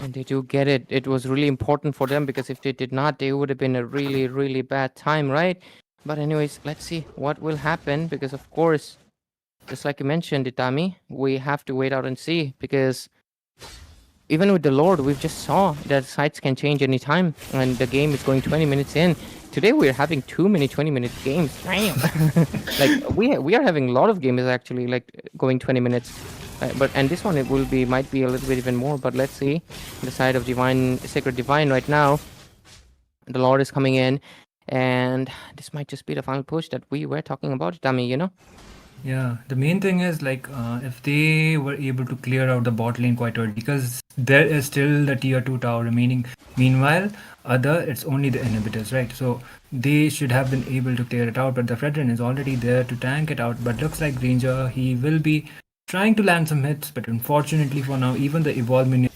And they do get it. It was really important for them because if they did not, they would have been a really bad time, right? But anyways, let's see what will happen because of course, just like you mentioned, Itami, we have to wait out and see because even with the Lord, we've just saw that sides can change anytime and the game is going 20 minutes in. Today we're having too many 20-minute games. Damn. Like we are having a lot of games actually like going 20 minutes. And this one might be a little bit even more, but let's see the side of Sacred Divine right now. The Lord is coming in and this might just be the final push that we were talking about, Itami, Yeah, the main thing is like if they were able to clear out the bot lane quite early because there is still the tier 2 tower remaining. Meanwhile, it's only the inhibitors, right? So they should have been able to clear it out, but the Fredrin is already there to tank it out. But looks like Ranger, he will be trying to land some hits, but unfortunately for now, even the Evolve minion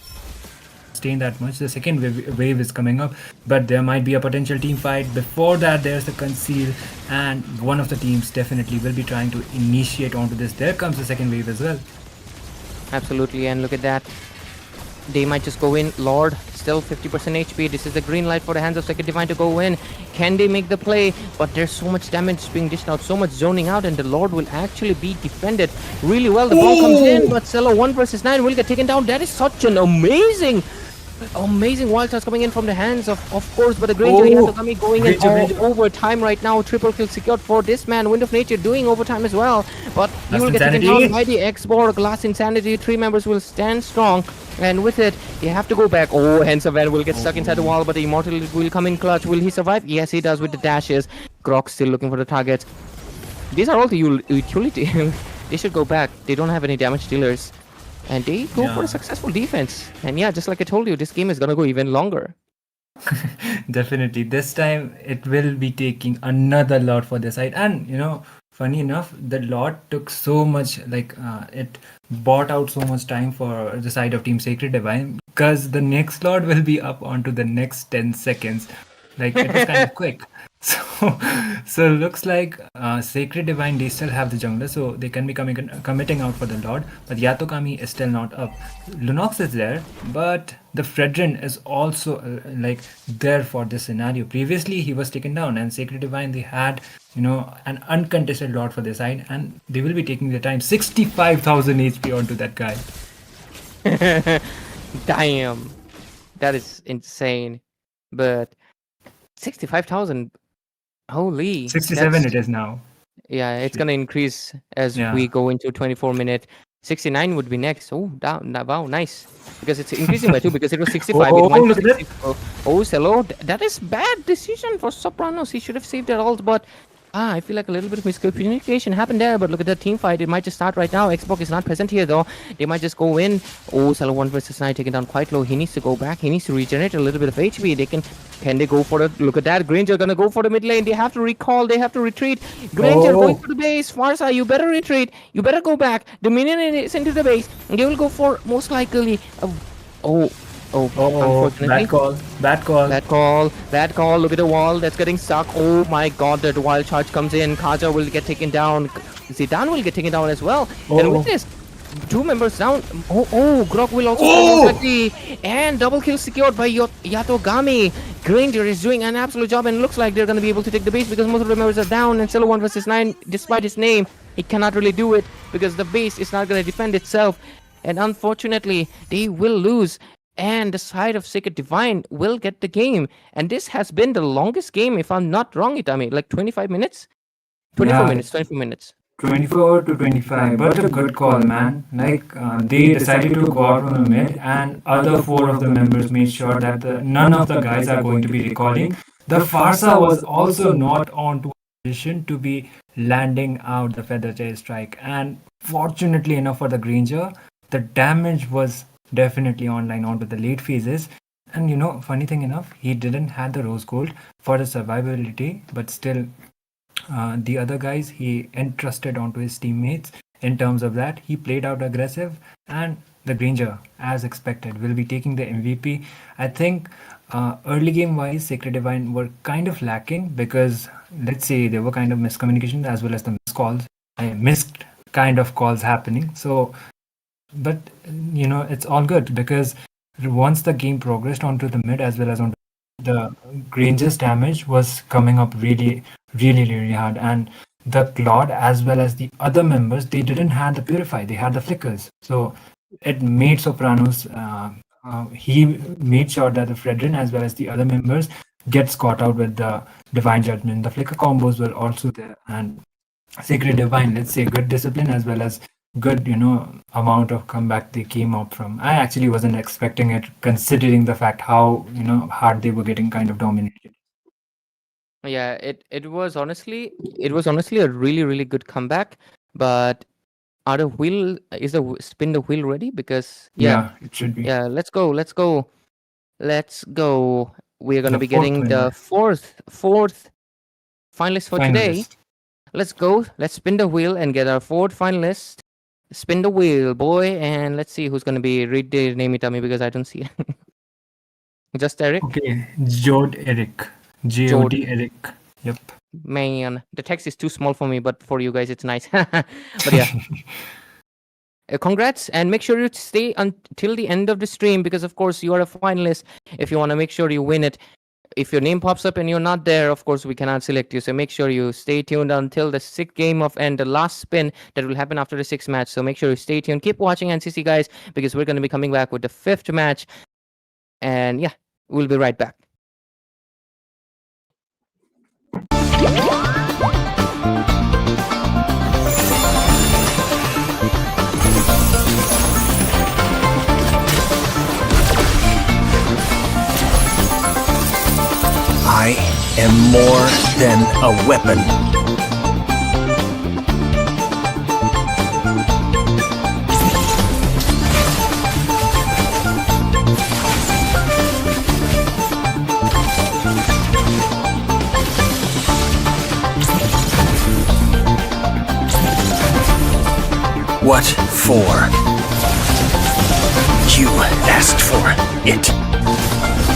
sustain that much. The second wave is coming up, but there might be a potential team fight. Before that, there's the conceal, and one of the teams definitely will be trying to initiate onto this. There comes the second wave as well. Absolutely, and look at that. They might just go in. Lord, still 50% HP. This is the green light for the hands of Sacred Divine to go in. Can they make the play? But there's so much damage being dished out, so much zoning out, and the Lord will actually be defended really well. The ball comes in, but Cello 1 versus 9 will get taken down. That is such an amazing wild shots coming in from the hands of course, but the Granger Yatogami going in all overtime right now. Triple kill secured for this man. Wind of Nature doing overtime as well, but he will get taken down by the Xborg. Glass Insanity. 3 members will stand strong, and with it, you have to go back. Hence a Van will get stuck inside the wall, but the Immortal will come in clutch. Will he survive? Yes, he does with the dashes. Grok still looking for the targets. These are all the utility. They should go back. They don't have any damage dealers. And they go for a successful defense. And yeah, just like I told you, this game is going to go even longer. Definitely. This time, it will be taking another lot for the side. And, funny enough, the lot took so much, like it bought out so much time for the side of Team Sacred Divine because the next lot will be up onto the next 10 seconds. Like it was kind of quick. So looks like Sacred Divine, they still have the jungler, so they can be committing out for the Lord. But Yatokami is still not up. Lunox is there, but the Fredrin is also like there for this scenario. Previously, he was taken down, and Sacred Divine, they had an uncontested Lord for their side, and they will be taking their time. 65,000 HP onto that guy. Damn, that is insane. But 65,000. Holy. 67 that's- it is now. Yeah, it's gonna increase as Yeah. we go into 24-minute. 69 would be next. Oh, wow, nice. Because it's increasing by 2 because it was 65. Oh, it went to look at that. 64. Oh, Cello, that is bad decision for Sopranos. He should have saved that ult, but I feel like a little bit of miscommunication happened there. But look at that team fight. It might just start right now. Xbox is not present here though. They might just go in. Oh, Cello 1 versus 9 taken down quite low. He needs to go back. He needs to regenerate a little bit of HP. Can they go for it? Look at that. Granger gonna go for the mid lane. They have to recall. They have to retreat. Granger Oh. going for the base. Farsa, you better retreat. You better go back. The minion is into the base. They will go for most likely. Oh, unfortunately. Bad call. Bad call. Look at the wall that's getting stuck. Oh my god, that wild charge comes in. Kaja will get taken down. Zidane will get taken down as well. And with this, 2 members down. Grok will also fall quickly. And double kill secured by Yatogami. Granger is doing an absolute job, and looks like they're going to be able to take the base because most of the members are down. And Cello 1 versus 9, despite his name, he cannot really do it because the base is not going to defend itself. And unfortunately, they will lose. And the side of Sacred Divine will get the game. And this has been the longest game, if I'm not wrong, Itami. Like 25 minutes? 24 minutes. 24 to 25, but a good call, man. Like they decided to go out on the mid, and other 4 of the members made sure that none of the guys are going to be recalling. The Farsa was also not on to a position to be landing out the Feather Tail Strike, and fortunately enough for the Granger, the damage was definitely online onto the late phases. And funny thing enough, he didn't have the rose gold for the survivability, but still the other guys he entrusted onto his teammates. In terms of that, he played out aggressive, and the Granger, as expected, will be taking the MVP. I think early game wise, Sacred Divine were kind of lacking because, let's say, there were kind of miscommunication as well as the missed kind of calls happening. So but it's all good because once the game progressed onto the mid as well as onto the Granger's damage was coming up really, really, really hard, and the Claude as well as the other members, they didn't have the Purify, they had the Flickers, so it made Sopranos he made sure that the Fredrin as well as the other members gets caught out with the Divine Judgment. The Flicker combos were also there, and Sacred Divine, let's say, good discipline as well as good amount of comeback they came up from. I actually wasn't expecting it considering the fact how hard they were getting kind of dominated. Yeah, it was honestly a really, really good comeback. But is the spin the wheel ready? Because it should be. Yeah, let's go. We're gonna The be getting the fourth finalist for today. Let's go. Let's spin the wheel and get our 4th finalist. Spin the wheel, boy, and let's see who's gonna be. Read the name it to me because I don't see it. Just Eric. Okay, Jod Eric. J-O-D Eric. Yep. Man, the text is too small for me, but for you guys, it's nice. But yeah. Congrats, and make sure you stay until the end of the stream because, of course, you are a finalist. If you want to make sure you win it, if your name pops up and you're not there, of course, we cannot select you. So make sure you stay tuned until the 6th game and the last spin that will happen after the 6th match. So make sure you stay tuned. Keep watching NCC, guys, because we're going to be coming back with the 5th match. And yeah, we'll be right back. I am more than a weapon. What for? You asked for it.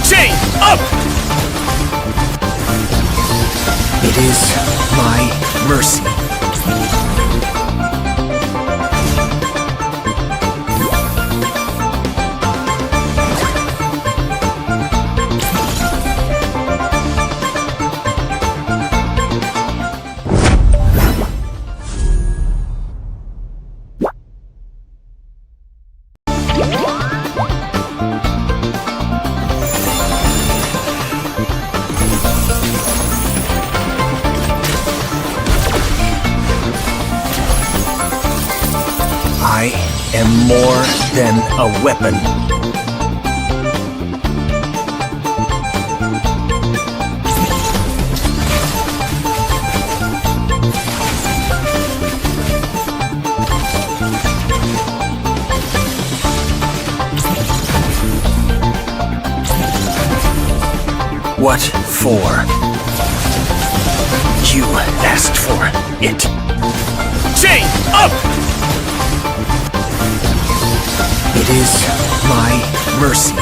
Chain up! It is my mercy. I am more than a weapon. What for? You asked for it. Chain up! It is my mercy.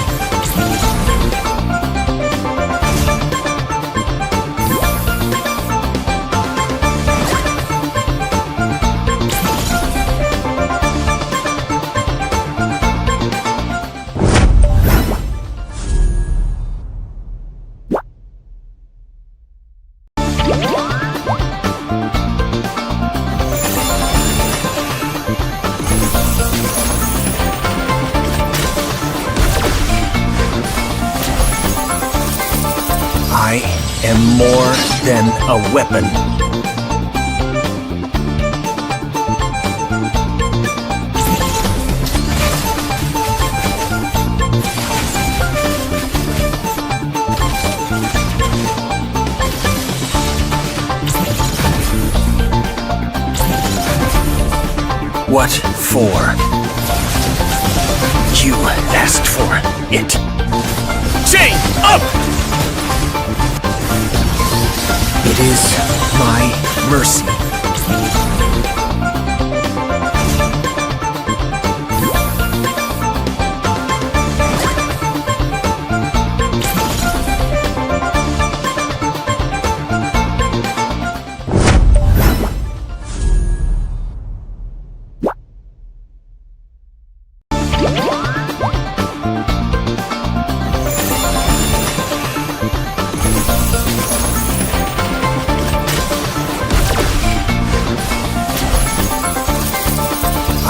I am more than a weapon. What for? You asked for it. Chain up! It is my mercy.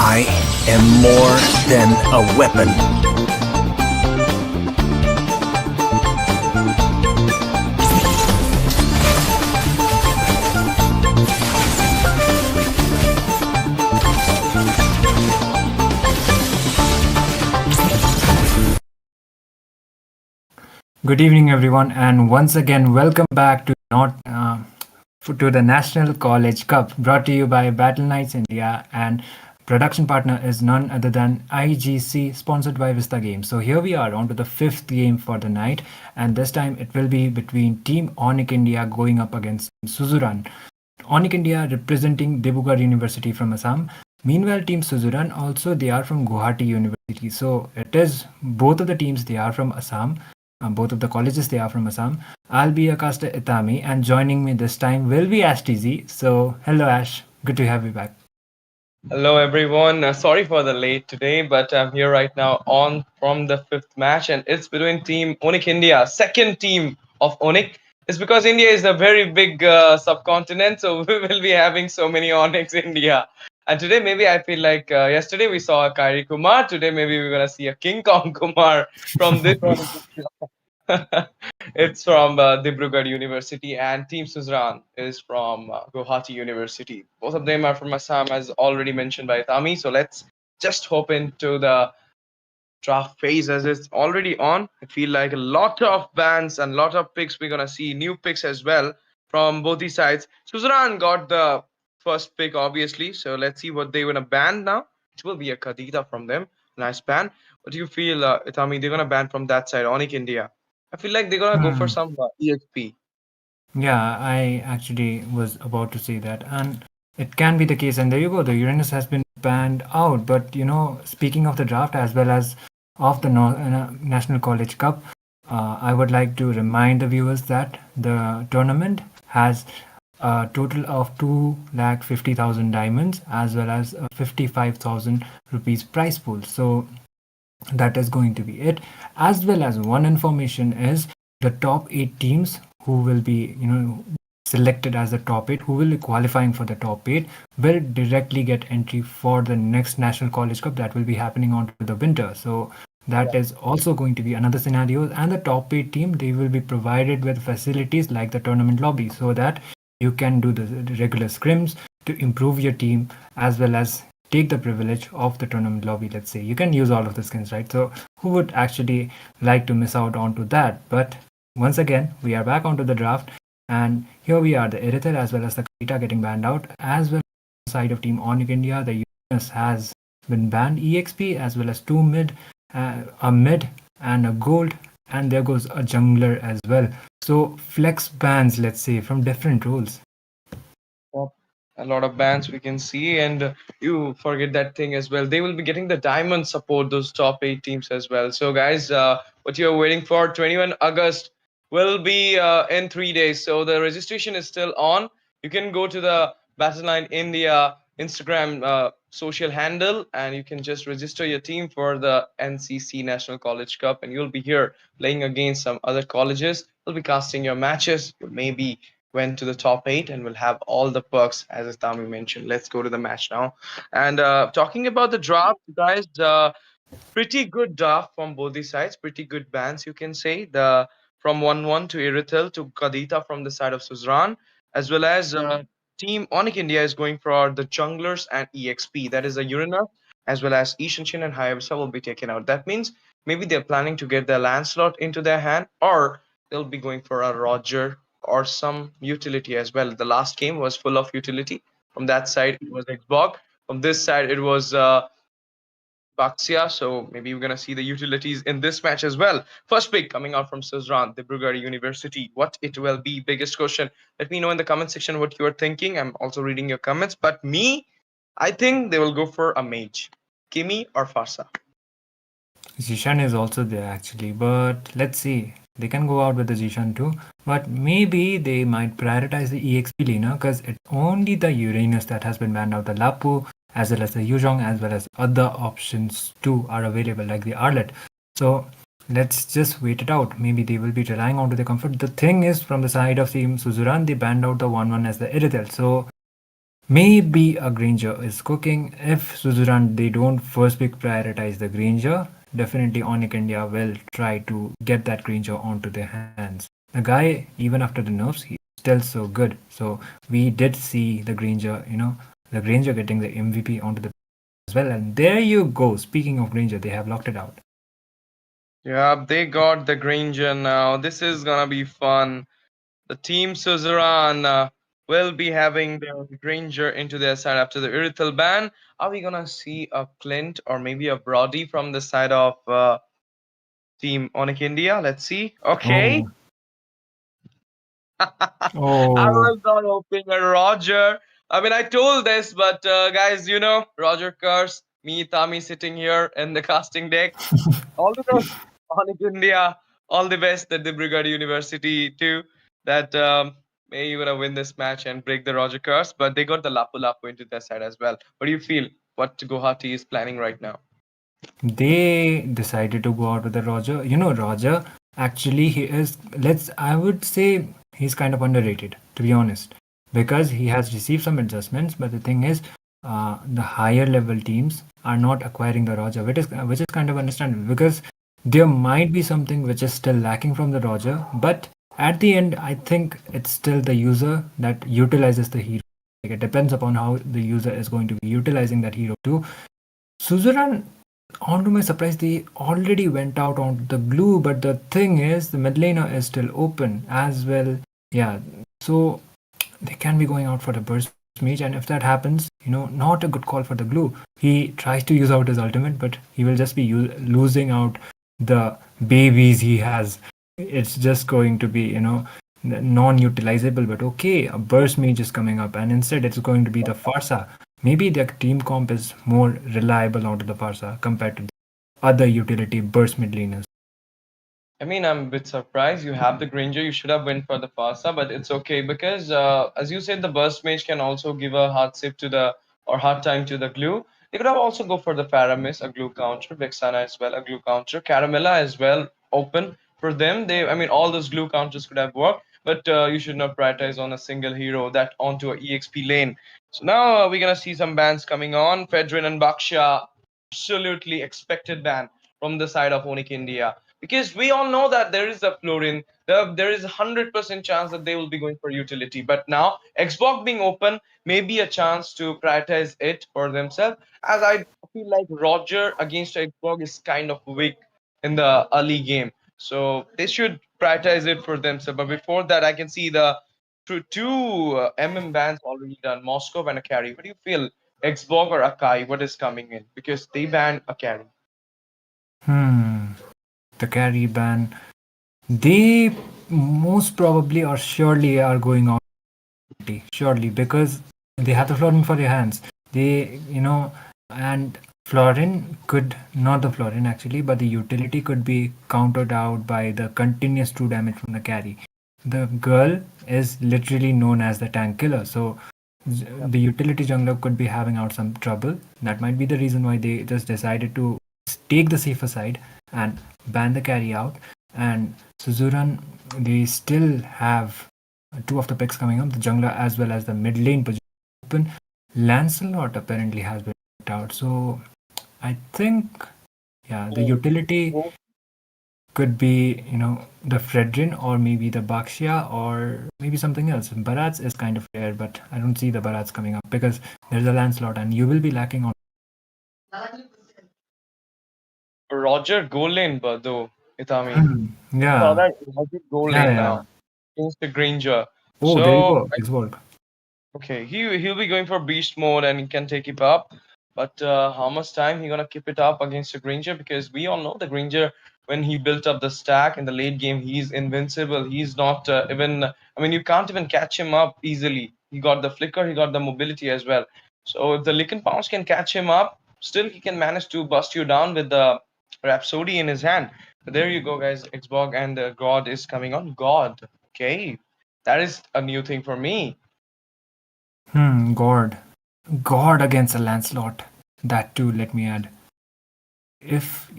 I am more than a weapon. Good evening, everyone, and once again, welcome back to to the National College Cup, brought to you by Battleknights India, and production partner is none other than IGC, sponsored by Vista Games. So here we are on to the fifth game for the night, and this time it will be between Team Onic India going up against Suzuran. Onic India representing Dibrugarh University from Assam. Meanwhile, Team Suzuran also they are from Guwahati University. So it is both of the teams they are from Assam. Both of the colleges they are from Assam. I'll be Akasta Itami, and joining me this time will be Ash TZ. So hello Ash, good to have you back. Hello everyone. Sorry for the late today, but I'm here right now on from the fifth match, and it's between Team Onic India, second team of Onic. It's because India is a very big subcontinent, so we will be having so many Onics India. And today maybe I feel like yesterday we saw a Kyrie Kumar. Today maybe we're gonna see a King Kong Kumar from this. It's from Dibrugarh University, and Team Suzuran is from Guwahati University. Both of them are from Assam, as already mentioned by Tami. So let's just hop into the draft phase as it's already on. I feel like a lot of bans and a lot of picks. We're gonna see new picks as well from both these sides. Suzuran got the first pick, obviously. So let's see what they're gonna ban now. It will be a Kadita from them. Nice ban. What do you feel, Itami? They're gonna ban from that side, Onic India. I feel like they're gonna go for some EXP. Yeah, I actually was about to say that, and it can be the case. And there you go. The Uranus has been panned out. But speaking of the draft as well as of the National College Cup, I would like to remind the viewers that the tournament has a total of 2,50,000 diamonds as well as a 55,000 rupees prize pool. So that is going to be it. As well as one information is the top 8 teams who will be selected as the top 8, who will be qualifying for the top 8, will directly get entry for the next National College Cup that will be happening on to the winter. So that is also going to be another scenario. And the top 8 team, they will be provided with facilities like the tournament lobby, so that you can do the regular scrims to improve your team, as well as take the privilege of the tournament lobby. Let's say you can use all of the skins, right? So who would actually like to miss out onto that? But once again, we are back onto the draft, and here we are, the Erythel as well as the Kita getting banned out, as well as the side of Team Onic India. The Uranus has been banned, EXP as well as 2 mid, a mid and a gold, and there goes a jungler as well. So flex bans, let's say, from different roles. A lot of bands we can see, and you forget that thing as well. They will be getting the diamond support, those top 8 teams as well. So guys, what you're waiting for, 21 August will be in 3 days. So the registration is still on. You can go to the Battleline India Instagram social handle, and you can just register your team for the NCC National College Cup, and you'll be here playing against some other colleges. You'll be casting your matches. You maybe went to the top 8 and will have all the perks as Tami mentioned. Let's go to the match now. And talking about the draft, guys, pretty good draft from both the sides. Pretty good bans, you can say. The from 1-1 to Erythel to Kadita from the side of Suzuran, as well as Team Onic India is going for the junglers and EXP. That is a Uranus, as well as Ishanshin and Hayabusa will be taken out. That means maybe they're planning to get their Lancelot into their hand, or they'll be going for a Roger or some utility as well. The last game was full of utility. From that side, it was Xbox. From this side, it was Baxia. So maybe we're going to see the utilities in this match as well. First pick coming out from Suzuran, the Brugari University. What it will be? Biggest question. Let me know in the comment section what you are thinking. I'm also reading your comments. But me, I think they will go for a mage. Kimi or Farsa? Zishan is also there actually, but let's see. They can go out with the Zishan too, but maybe they might prioritize the EXP laner, because it's only the Uranus that has been banned out. The Lapu as well as the Yuzhong as well as other options too are available, like the Arlet. So let's just wait it out. Maybe they will be relying on to the comfort. The thing is, from the side of Team Suzuran, they banned out the 1-1 as the Erythel. So maybe a Granger is cooking. If Suzuran, they don't first pick prioritize the Granger, definitely Onic India will try to get that Granger onto their hands. The guy, even after the nerfs, he's still so good. So we did see the Granger, the Granger getting the MVP onto the as well. And there you go. Speaking of Granger, they have locked it out. Yeah, they got the Granger now. This is gonna be fun. The team Suzuran will be having their Granger into their side after the Erythel ban. Are we gonna see a Clint or maybe a Brody from the side of Team Onic India? Let's see. Okay. I Oh. was not hoping a Roger. I mean, I told this, but guys, Roger Curse, me, Tami sitting here in the casting deck. All the best, Onic India. All the best at the Brigade University too. That may you gonna win this match and break the Roger Curse. But they got the Lapu Lapu into their side as well. What do you feel? What Guwahati is planning right now? They decided to go out with the Roger. Roger, actually, I would say he's kind of underrated, to be honest, because he has received some adjustments. But the thing is, the higher level teams are not acquiring the Roger, which is kind of understandable, because there might be something which is still lacking from the Roger. But at the end, I think it's still the user that utilizes the hero. Like, it depends upon how the user is going to be utilizing that hero too. Suzuran, on to my surprise, they already went out on the glue, but the thing is, the mid laner is still open as well. Yeah, so they can be going out for the burst mage, and if that happens, not a good call for the glue. He tries to use out his ultimate, but he will just be losing out the babies he has. It's just going to be, non-utilizable. But okay, a burst mage is coming up, and instead it's going to be the Farsa. maybe the team comp is more reliable onto the Farsa compared to the other utility burst mid laners. I mean, I'm a bit surprised. You have the Granger. You should have went for the Fasta, but it's okay because, as you said, the Burst Mage can also give a hard sip to the or hard time to the glue. They could have also go for the Paramis, a glue counter, Vexana as well, a glue counter, Caramella as well, open for them. I mean, all those glue counters could have worked, but you should not prioritize on a single hero that onto a EXP lane. So now we're gonna see some bans coming on. Fedrin and Baksha, absolutely expected ban from the side of Onic India because we all know that there is a Florin, there is a 100% chance that they will be going for utility. But now Xbox being open may be a chance to prioritize it for themselves. As I feel like Roger against Xbox is kind of weak in the early game, so they should prioritize it for themselves. But before that, I can see the two bans already done, Moscow and a carry. What do you feel? Xbox or Akai, what is coming in? Because they banned a carry. The carry ban. They most probably or surely are going on. Surely, because they have the Florin for their hands. And Florin could, not the Florin actually, but the utility could be countered out by the continuous 2 damage from the carry. The girl is literally known as the tank killer, so the utility jungler could be having out some trouble. That might be the reason why they just decided to take the safer side and ban the carry out. And Suzuran, they still have 2 of the picks coming up, the jungler as well as the mid lane position open. Lancelot apparently has been picked out, so I think, yeah, the utility could be, the Fredrin or maybe the Bakshia or maybe something else. Barats is kind of rare, but I don't see the Barats coming up because there's a Lancelot and you will be lacking on. Roger goal lane, but though, Itami. Yeah. Saw that Roger goal Yeah, lane yeah. now against the Granger. Oh, there you So go. It's work. okay, he'll be going for beast mode and he can take it up. But how much time he gonna keep it up against the Granger? Because we all know the Granger when he built up the stack in the late game, he's invincible. He's not even. I mean, you can't even catch him up easily. He got the flicker, he got the mobility as well. So if the Lick and Pounce can catch him up, still he can manage to bust you down with the Rhapsody in his hand. But there you go, guys. Xbox and God is coming on. God, okay, that is a new thing for me. God. God against a Lancelot. That too, let me add. If,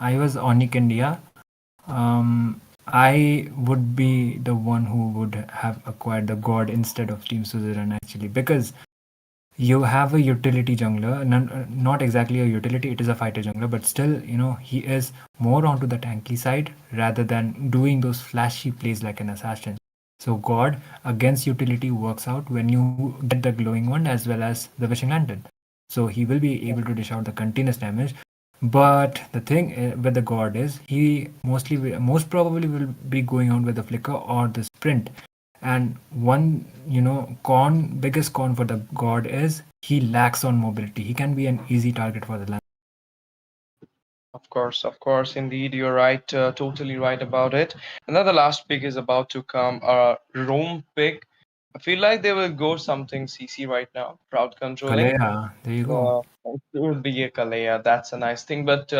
I was Onic India, I would be the one who would have acquired the God instead of Team Suzuran actually, because you have a utility jungler, not exactly a utility, it is a fighter jungler, but still, he is more onto the tanky side rather than doing those flashy plays like an assassin. So God against utility works out when you get the glowing one as well as the wishing lantern. So he will be able to dish out the continuous damage. But the thing with the God is he most probably will be going out with the flicker or the sprint. And one, biggest con for the God is he lacks on mobility. He can be an easy target for the land. Of course, indeed, you're right, totally right about it. Another last pick is about to come, Rome pick. I feel like they will go something CC right now, crowd controlling. Kalea, there you go. It would be a Kalea, that's a nice thing. But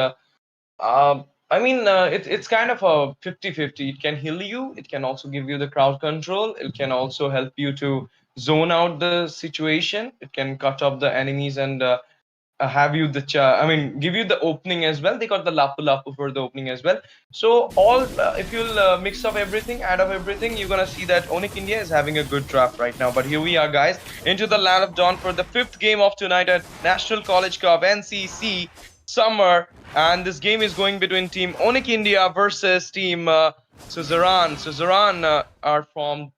I mean, it's kind of a 50-50. It can heal you, it can also give you the crowd control, it can also help you to zone out the situation, it can cut off the enemies and have you the I mean, give you the opening as well. They got the lapu lapu for the opening as well. So all if you'll mix up everything, add up everything, you're gonna see that Onic India is having a good draft right now. But here we are, guys, into the land of dawn for the 5th game of tonight at National College Cup NCC Summer, and this game is going between Team Onic India versus Team Suzuran. Suzuran are from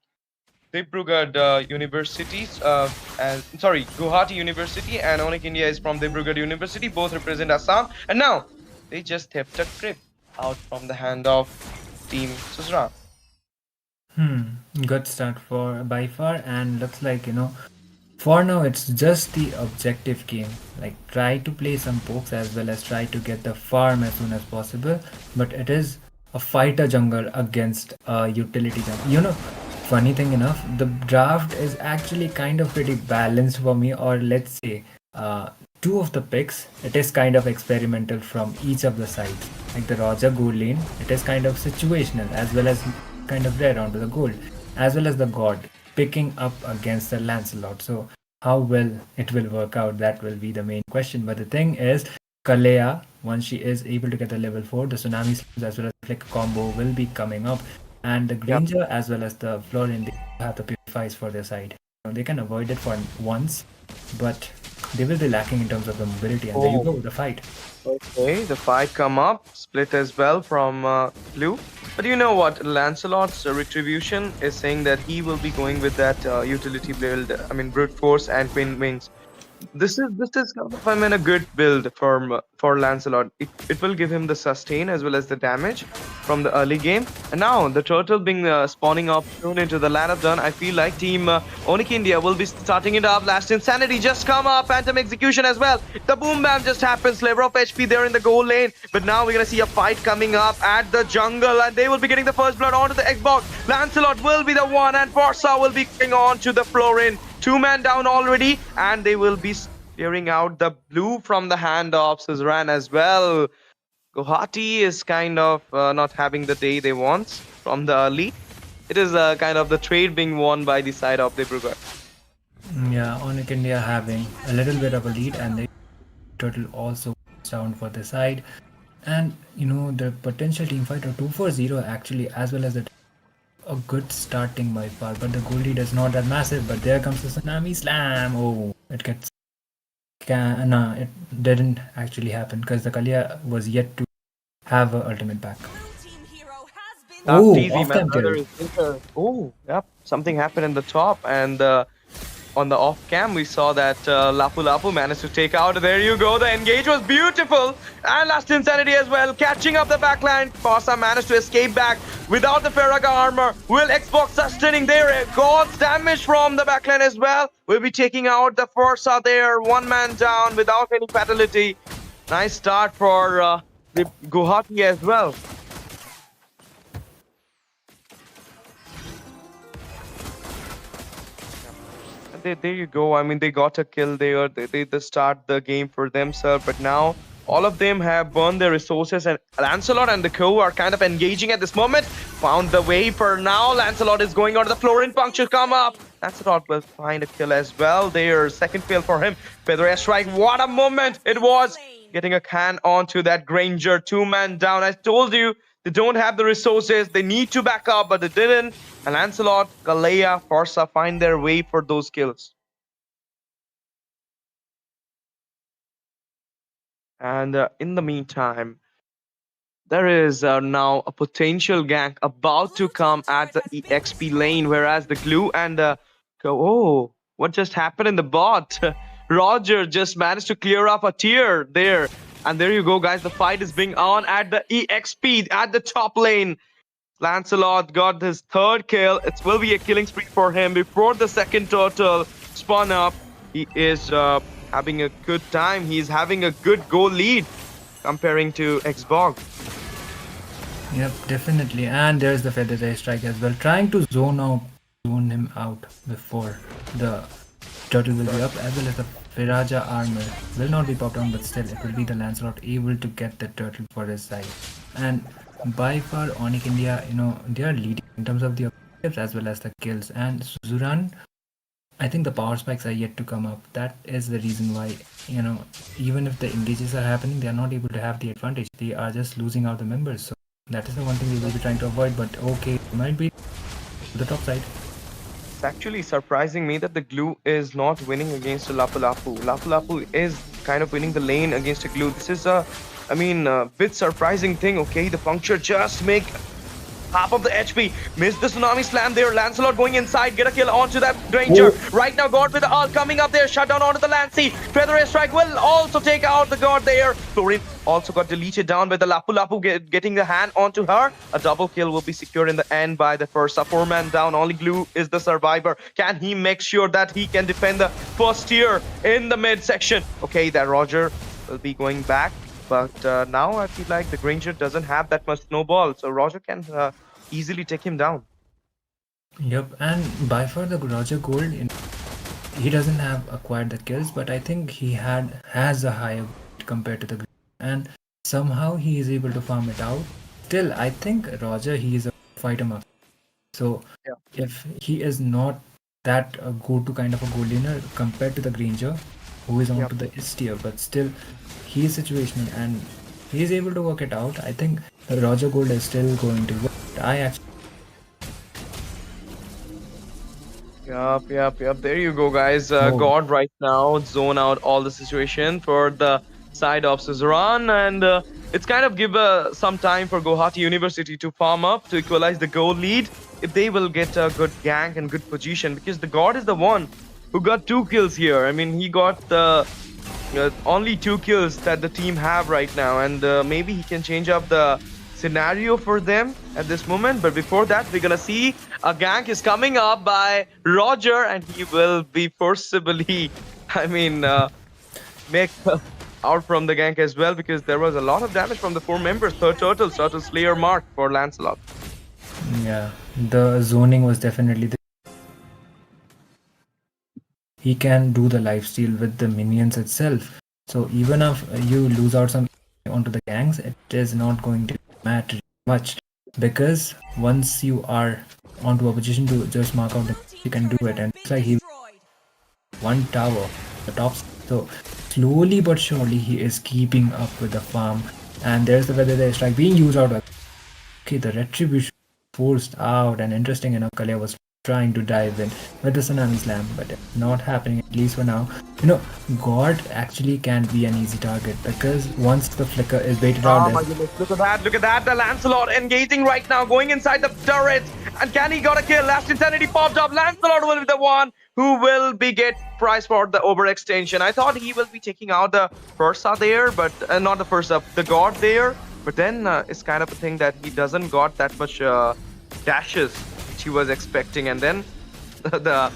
Dibrugarh Universities, and sorry, Guwahati University, and Onic India is from Dibrugarh University. Both represent Assam, and now they just theft a trip out from the hand of Team Suzuran. Good start for by far, and looks like for now it's just the objective game. Like try to play some pokes as well as try to get the farm as soon as possible. But it is a fighter jungle against a utility jungle. funny thing enough, the draft is actually kind of pretty balanced for me, or let's say, two of the picks, it is kind of experimental from each of the sides. Like the Roger gold lane, it is kind of situational as well as kind of rare onto the gold, as well as the God picking up against the Lancelot. So how well it will work out, that will be the main question. But the thing is, Kalea, once she is able to get the level 4, the Tsunami Slams as well as Flick combo will be coming up, and the Granger as well as the Florin, they have the purifies for their side. They can avoid it for once, but they will be lacking in terms of the mobility, and there you go with the fight. Okay, the fight come up, split as well from Blue. But you know what? Lancelot's Retribution is saying that he will be going with that utility build. I mean, brute force and twin wings. This is kind of, I mean, a good build for Lancelot. It will give him the sustain as well as the damage from the early game. And now the turtle being spawning up soon into the ladder done. I feel like Team Onic India will be starting it up. Last Insanity just come up. Phantom Execution as well. The boom bam just happens. Sliver of HP there in the goal lane. But now we're gonna see a fight coming up at the jungle, and they will be getting the first blood onto the Xbox. Lancelot will be the one, and Forza will be going on to the Florin. 2-man down already, and they will be clearing out the blue from the hand of Suzuran as well. Guwahati is kind of not having the day they want from the early. It is kind of the trade being won by the side of the Brugger. Yeah, Onic India having a little bit of a lead, and the turtle also down for the side. And you know, the potential team fight of 2-4-0 actually, as well as a good starting by far, but the goal lead is not that massive. But there comes the Tsunami Slam. Oh, it gets. Nah, it didn't actually happen because the Kalia was yet to have an ultimate back. Oh, Easy, off my time brother kill. is oh, yep. Something happened in the top, and on the off cam we saw that Lapu Lapu managed to take out. There you go. The engage was beautiful, and last Insanity as well, catching up the backline. Forza managed to escape back without the Ferraga armor. Will Xbox sustaining there? God's damage from the backline as well. Will be taking out the Forza there. 1-man down without any fatality. Nice start for the Guwahati as well. There you go. I mean, they got a kill there. They start the game for themselves, but now all of them have burned their resources, and Lancelot and the co are kind of engaging at this moment. Found the way for now. Lancelot is going on to the Florin puncture come up. Lancelot will find a kill as well. Their second kill for him. Feather airstrike. What a moment it was. Getting a can onto that Granger. 2-man down. I told you, they don't have the resources. They need to back up, but they didn't. And Lancelot, Kalea, Forza find their way for those kills. And in the meantime, there is now a potential gank about to come at the EXP lane, whereas the Glue and the... Oh, what just happened in the bot? Roger just managed to clear up a tier there. And there you go, guys. The fight is being on at the EXP at the top lane. Lancelot got his third kill. It will be a killing spree for him before the second turtle spun up. He is having a good time. He's having a good goal lead comparing to Xbox. Yep, definitely. And there's the feather airstrike as well, trying to zone him out before the turtle will be up, as well as the Viraja armor will not be popped on, but still it will be the Lancelot able to get the turtle for his side. And by far, Onic India, you know, they are leading in terms of the objectives as well as the kills. And Suzuran, I think the power spikes are yet to come up. That is the reason why, you know, even if the engages are happening, they are not able to have the advantage. They are just losing out the members. So that is the one thing we will be trying to avoid. But okay, it might be the top side. It's actually surprising me that the Glue is not winning against a Lapu Lapu. Lapu Lapu is kind of winning the lane against a Glue. This is a, I mean, bit surprising thing. Okay, the puncture just make half of the HP. Missed the Tsunami Slam there. Lancelot going inside. Get a kill onto that Granger. Right now, God with the ult coming up there. Shut down onto the Lancy. Feather airstrike will also take out the God there. Florin also got deleted down by the Lapu Lapu getting the hand onto her. A double kill will be secured in the end by the first. 4-man down. Only Glue is the survivor. Can he make sure that he can defend the first tier in the mid section? Okay, that Roger will be going back. But now I feel like the Granger doesn't have that much snowball, so Roger can easily take him down. Yep, and by far the Roger Gold, he doesn't have acquired the kills, but I think he has a higher weight compared to the green, and somehow he is able to farm it out. Still, I think Roger, he is a fighter master. So Yeah. if he is not that go-to kind of a gold laner compared to the Granger, who is onto the S tier, but still he is situational and he is able to work it out. I think the Roger Gold is still going to work. I actually Yup. There you go, guys. Oh. God right now zone out all the situation for the side of Suzuran, and it's kind of give some time for Guwahati University to farm up to equalize the goal lead. If they will get a good gank and good position, because the God is the one who got 2 kills here. I mean, he got the only 2 kills that the team have right now, and maybe he can change up the scenario for them at this moment. But before that, we're gonna see a gank is coming up by Roger, and he will be forcibly, I mean, make out from the gank as well, because there was a lot of damage from the 4 members. Third turtle Slayer mark for Lancelot. Yeah, the zoning was definitely he can do the lifesteal with the minions itself. So even if you lose out some onto the gangs, it is not going to matter much, because once you are onto a position to just mark out the, you can do it, and it's like he one tower the top. So slowly but surely he is keeping up with the farm, and there's the weather there strike being used out. Okay, the retribution forced out, and interesting enough, Kalia was trying to dive in with the Tsunami Slam, but it's not happening, at least for now. You know, God actually can be an easy target, because once the flicker is baited out, Oh my goodness, look at that, the Lancelot engaging right now, going inside the turret, and can he got a kill? Last Insanity popped up, Lancelot will be the one who will be get prize for the overextension. I thought he will be taking out the Fursa there, but not the Fursa, the God there, but then it's kind of a thing that he doesn't got that much dashes which he was expecting, and then the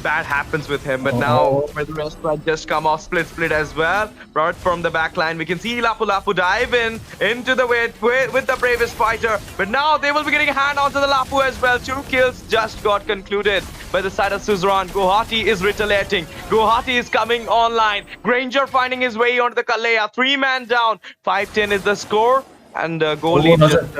bad happens with him. But now with the rest right just come off split as well. Right from the back line, we can see Lapu dive into the with the bravest fighter. But now they will be getting a hand onto the Lapu as well. 2 kills just got concluded by the side of Suzuran. Guwahati is retaliating. Guwahati is coming online. Granger finding his way onto the Kalea. 3-man down. 5-10 is the score. And goal lead just...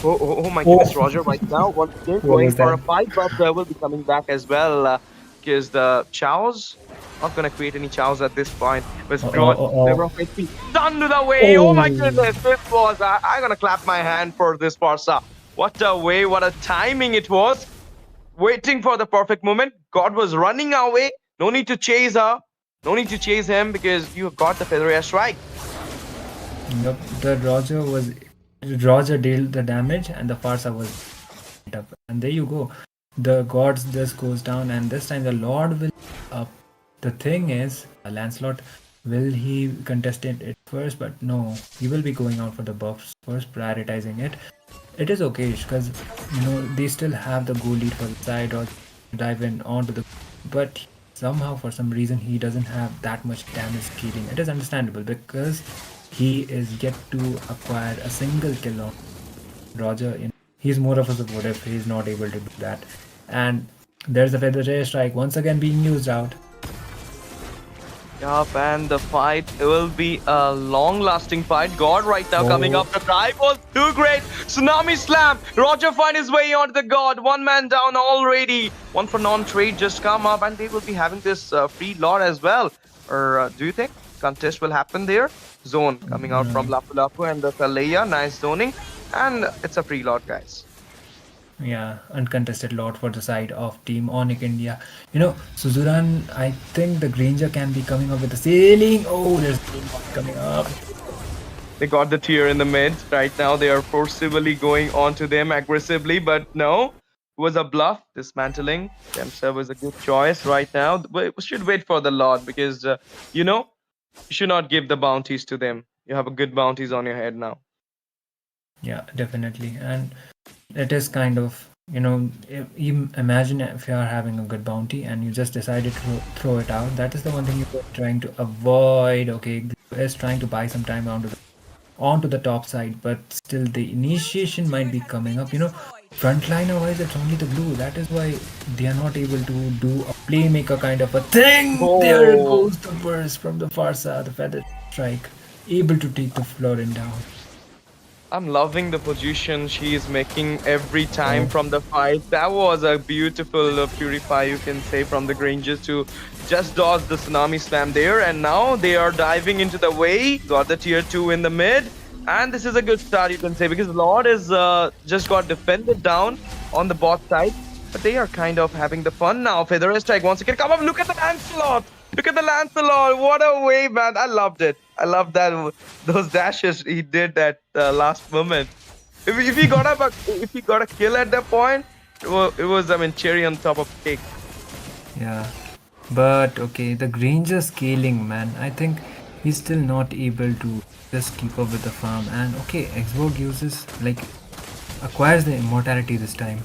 oh my goodness, Roger right now once again going for a fight, but will be coming back as well, because the chows not gonna create any chows at this point. But done to the way. Oh my goodness, this was I'm gonna clap my hand for this Barca. What a way, what a timing it was. Waiting for the perfect moment. God was running away. No need to chase her. No need to chase him, because you got the feather air strike. Nope, the Roger dealt the damage, and the Farsa was up, and there you go. The gods just goes down, and this time the Lord will up. The thing is, Lancelot, will he contest it first? But no, he will be going out for the buffs first, prioritizing it. It is okay, because they still have the goal lead for the side or dive in onto the, but somehow for some reason he doesn't have that much damage scaling. It is understandable, because he is yet to acquire a single kill on Roger. He's more of a support if he's not able to do that. And there's the feather ray strike once again being used out. Yup, and the fight will be a long-lasting fight. God right now coming up. The dive was too great. Tsunami Slam. Roger find his way onto the God. 1 man down already. 1 for non-trade just come up, and they will be having this free lot as well. Or do you think contest will happen there? Zone coming out from Lapu and the Kalea. Nice zoning. And it's a free lot, guys. Yeah, uncontested lot for the side of Team Onic India. Suzuran, I think the Granger can be coming up with the sailing. Oh, there's coming up. They got the tier in the mid. Right now, they are forcibly going onto them aggressively, but no. It was a bluff. Dismantling themselves was a good choice right now. We should wait for the lot, because, you should not give the bounties to them. You have a good bounties on your head now. Yeah, definitely. And it is kind of, imagine if you are having a good bounty and you just decided to throw it out. That is the one thing you're trying to avoid. Okay, is trying to buy some time onto the top side, but still the initiation might be coming up. frontliner wise, it's only the blue. That is why they are not able to do a playmaker kind of a thing. There it Oh, goes, the burst from the Farsa, the feather strike, able to take the Florin down. I'm loving the position she is making every time Oh, from the fight. That was a beautiful purify, you can say, from the Grangers to just dodge the tsunami slam there. And now they are diving into the way. Got the tier 2 in the mid. And this is a good start, you can say, because Lord is just got defended down on the bot side. But they are kind of having the fun now. Feather strike once again. Come up, look at the Lancelot. Look at the Lancelot. What a way, man. I loved it. I loved that those dashes he did at last moment. If he got if he got a kill at that point, it was I mean cherry on top of cake. yeah. But okay, the Granger scaling, man. I think he's still not able to just keep up with the farm. And okay, Xborg uses like acquires the immortality this time.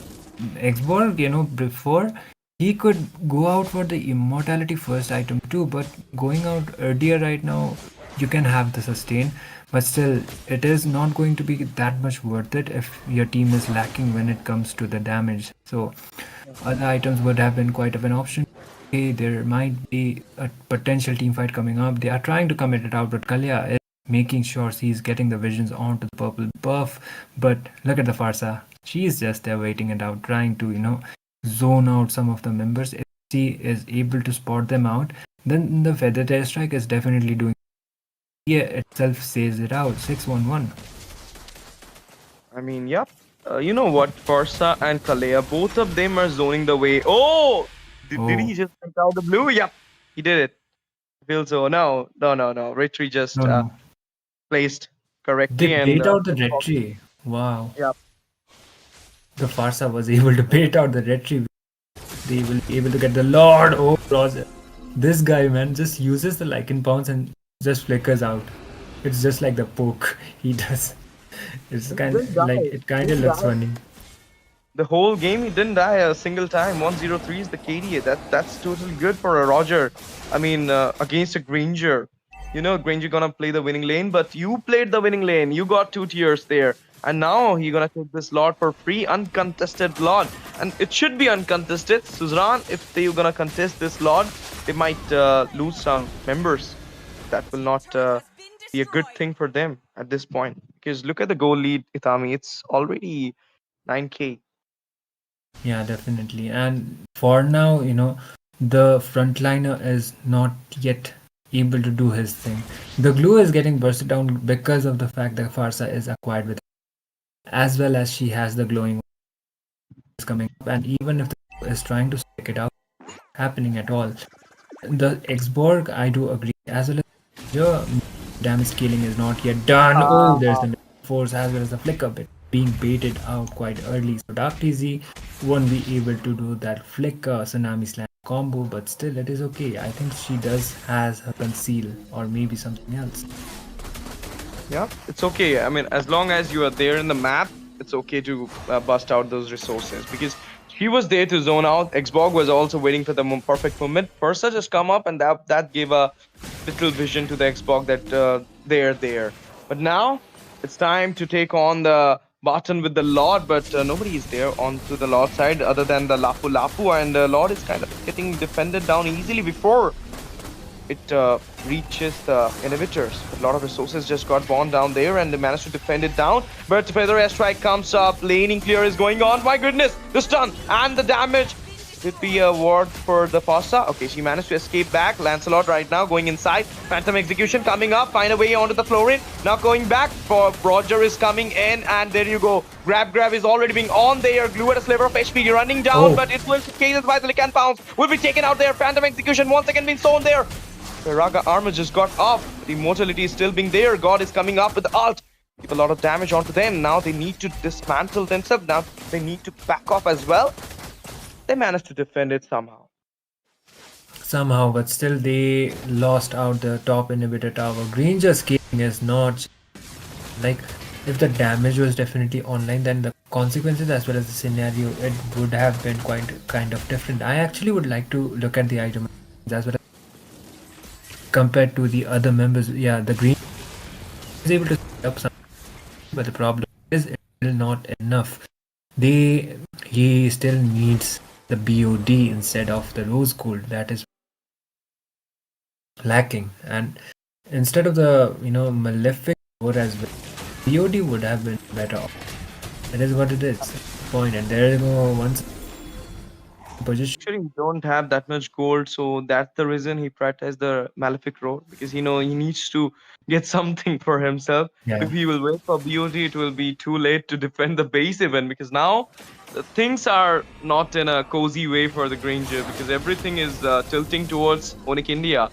Xborg, before he could go out for the immortality first item too, but going out earlier right now, you can have the sustain, but still, it is not going to be that much worth it if your team is lacking when it comes to the damage. So, other items would have been quite of an option. Okay, there might be a potential team fight coming up. They are trying to commit it out, but Kalya is making sure she's getting the visions onto the purple buff. But look at the Farsa. She is just there waiting it out, trying to, zone out some of the members. If she is able to spot them out, then the Feather Tail Strike is definitely doing. Yeah, itself says it out. 611. I mean, yep. You know what? Farsa and Kalea, both of them are zoning the way. Oh, did he Oh, just send out the blue? Yep, he did it. Feel so. No. Retry just no, no. placed They correctly and. bait out the retry. Wow. Yep. The Farsa was able to bait out the retry. They will be able to get the Lord. Oh, Roger. This guy, man, just uses the Lycan Pounce and just flickers out. It's just like the poke he does. It's He kind didn't of like die. it He kind of didn't looks die. funny. The whole game he didn't die a single time. 103 is the KDA. That's totally good for a Roger. I mean, against a Granger. You know, Granger gonna play the winning lane, but you played the winning lane. You got 2 tiers there, and now he gonna take this Lord for free, uncontested Lord, and it should be uncontested. Suzuran, if they gonna contest this Lord, they might lose some members. That will not be a good thing for them at this point. Because look at the goal lead, Itami. It's already 9K. Yeah, definitely. And for now, the frontliner is not yet able to do his thing. The glue is getting bursted down because of the fact that Farsa is acquired with, as well as she has the glowing is coming up. And even if the glue is trying to stick it out, happening at all. The Xborg, I do agree, as well as your damage scaling is not yet done. Oh, there's the force as well as the flicker bit being baited out quite early. So Dark TZ won't be able to do that flicker tsunami slam combo, but still it is okay. I think she does has her conceal or maybe something else. Yeah, it's okay. I mean, as long as you are there in the map, it's okay to bust out those resources because she was there to zone out. Xborg was also waiting for the perfect moment. Persa just come up and that gave a little vision to the Xborg that they're there. But now it's time to take on the button with the Lord, but nobody is there onto the Lord side other than the Lapu Lapu, and the Lord is kind of getting defended down easily before it reaches the inhibitors. A lot of resources just got born down there and they managed to defend it down. But Feather Airstrike comes up, laning clear is going on. My goodness, the stun and the damage. Could be a ward for the Fossa. Okay, she managed to escape back. Lancelot right now going inside. Phantom Execution coming up. Find a way onto the Florin. Now going back for Roger is coming in. And there you go. Grab is already being on there. Glue at a sliver of HP running down. Oh. But it will be cases by the Lycan Pounce. Will be taken out there. Phantom Execution once again being sown there. The Raga armor just got off. The immortality is still being there. God is coming up with the ult. Give a lot of damage onto them. Now they need to dismantle themselves. Now they need to back off as well. They managed to defend it somehow. Somehow, but still they lost out the top inhibitor tower. Granger scaling is not like if the damage was definitely online, then the consequences as well as the scenario it would have been quite kind of different. I actually would like to look at the item as well as compared to the other members. Yeah, the green is able to set up some, but the problem is it's still not enough. he still needs the BOD instead of the rose gold. That is lacking, and instead of the malefic war as well, BOD would have been better off. It is what it is. Point, and there you go once position. Actually, he don't have that much gold, so that's the reason he prioritized the Malefic Road, because he needs to get something for himself. Yeah. If he will wait for BOD, it will be too late to defend the base even, because now things are not in a cozy way for the Granger, because everything is tilting towards Onic India.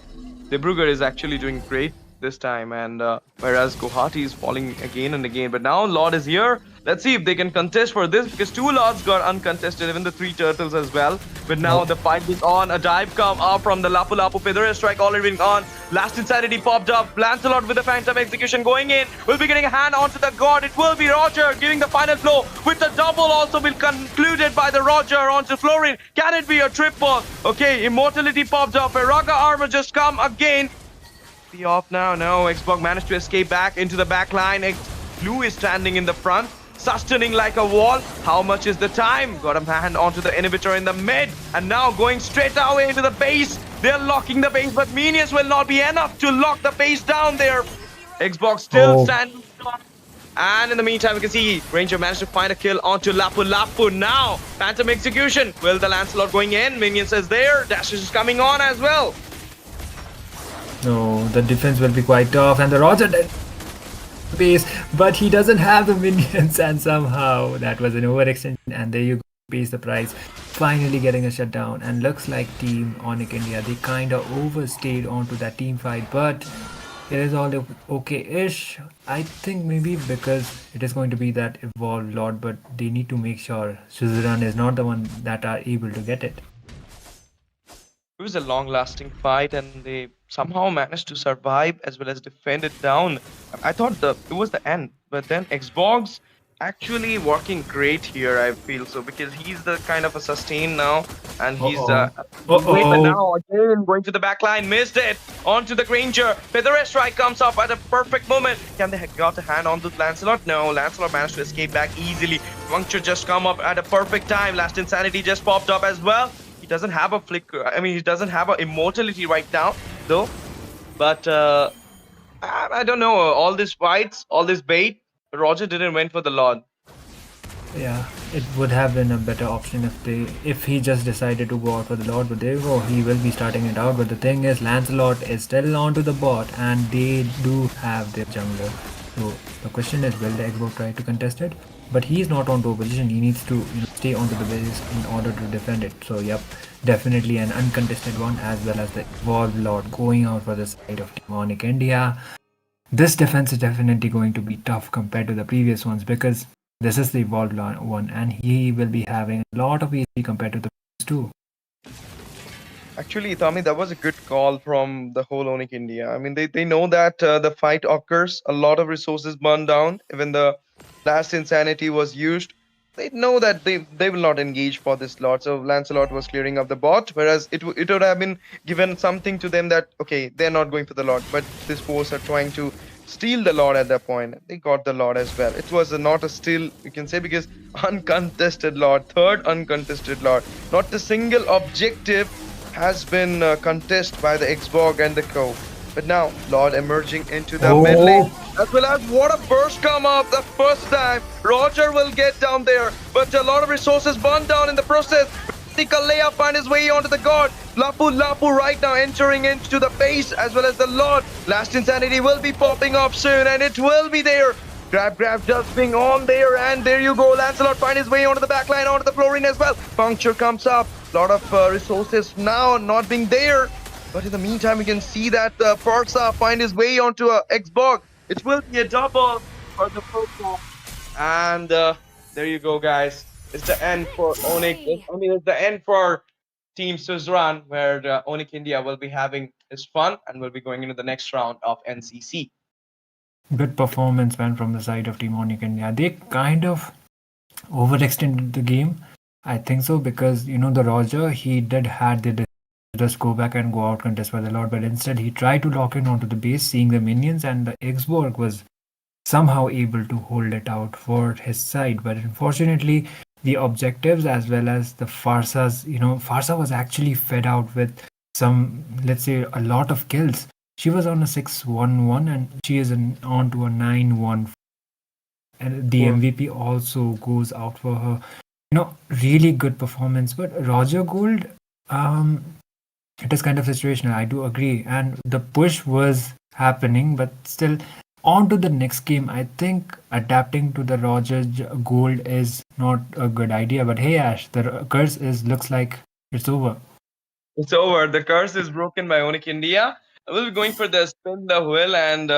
Debrugar is actually doing great this time, and whereas Guwahati is falling again and again. But now Lord is here. Let's see if they can contest for this, because two Lords got uncontested, even the three Turtles as well. But now the fight is on. A dive come up from the Lapu Lapu. Feather strike already been on. Last Insanity popped up. Lancelot with the Phantom Execution going in. Will be getting a hand onto the God. It will be Roger giving the final blow with the double, also will concluded by the Roger onto Florin. Can it be a triple? Okay, Immortality popped up. Raga armor just come again. Be off now. No, Xbox managed to escape back into the back line. Blue is standing in the front, sustaining like a wall. How much is the time? Got a hand onto the inhibitor in the mid, and now going straight away into the base. They're locking the base, but minions will not be enough to lock the base down there. Xbox still standing strong. And in the meantime, we can see Ranger managed to find a kill onto Lapu Lapu now. Phantom Execution. Will the Lancelot going in? Minions is there. Dash is coming on as well. No, the defense will be quite tough, and the Roger base, but he doesn't have the minions, and somehow that was an overextension, and there you go, pays the price. Finally getting a shutdown, and looks like Team Onic India, they kind of overstayed onto that team fight, but it is all okay-ish. I think maybe because it is going to be that evolved Lord, but they need to make sure Suzuran is not the one that are able to get it. It was a long-lasting fight, and they somehow managed to survive as well as defend it down. I thought it was the end, but then Xbox actually working great here. I feel so, because he's the kind of a sustain now, and he's wait, but now again going to the back line, missed it onto the Granger. Feather strike comes up at a perfect moment. Can they got a hand on the Lancelot? No, Lancelot managed to escape back easily. Puncture just come up at a perfect time. Last Insanity just popped up as well. He doesn't have a flicker. I mean, he doesn't have an immortality right now, though. But I don't know. All these fights, all this bait, Roger didn't went for the Lord. Yeah, it would have been a better option if he just decided to go out for the Lord. But there you go, he will be starting it out. But the thing is, Lancelot is still onto the bot, and they do have their jungler. So the question is, will the Xbox try to contest it? But he's not onto a position. He needs to stay onto the base in order to defend it. So yep, definitely an uncontested one, as well as the evolved Lord going out for the side of Team Onic India. This defense is definitely going to be tough compared to the previous ones, because this is the evolved one, and he will be having a lot of EC compared to the previous two. Actually, Tommy, that was a good call from the whole Onic India. I mean, they know that the fight occurs, a lot of resources burn down. Even the last Insanity was used. They know that they will not engage for this lot. So Lancelot was clearing up the bot, whereas it would have been given something to them that, okay, they're not going for the lot, but this force are trying to steal the Lord at that point. They got the Lord as well. It was not a steal, you can say, because uncontested Lord, third uncontested Lord. Not a single objective has been contested by the Xbox and the Co. But now, Lord emerging into the mid lane. As well as what a burst come up the first time. Roger will get down there, but a lot of resources burned down in the process. Kalea find his way onto the God. Lapu Lapu right now entering into the base as well as the Lord. Last Insanity will be popping up soon, and it will be there. Grab just being on there, and there you go. Lancelot find his way onto the back line, onto the flooring as well. Puncture comes up. Lot of resources now not being there. But in the meantime, we can see that Perksa find his way onto a Xbox. It will be a double for the Perksa. And there you go, guys. It's the end for Onic. I mean, it's the end for Team Suzuran, where the Onic India will be having his fun and will be going into the next round of NCC. Good performance, man, from the side of Team Onic India. They kind of overextended the game. I think so, because the Roger, he did had the just go back and go out contest for the Lord, but instead he tried to lock in onto the base, seeing the minions, and the Xborg was somehow able to hold it out for his side. But unfortunately, the objectives as well as the Farsa's. Farsa was actually fed out with some, let's say, a lot of kills. She was on a 6-1-1 and she is on to a 9-1, and the Cool. MVP also goes out for her. Really good performance. But Roger Gould, um, it is kind of situational. I do agree, and the push was happening, but still, on to the next game. I think adapting to the Gould is not a good idea. But hey, Ash, the curse is looks like it's over. It's over. The curse is broken by Onic India. We'll be going for the spin the wheel, and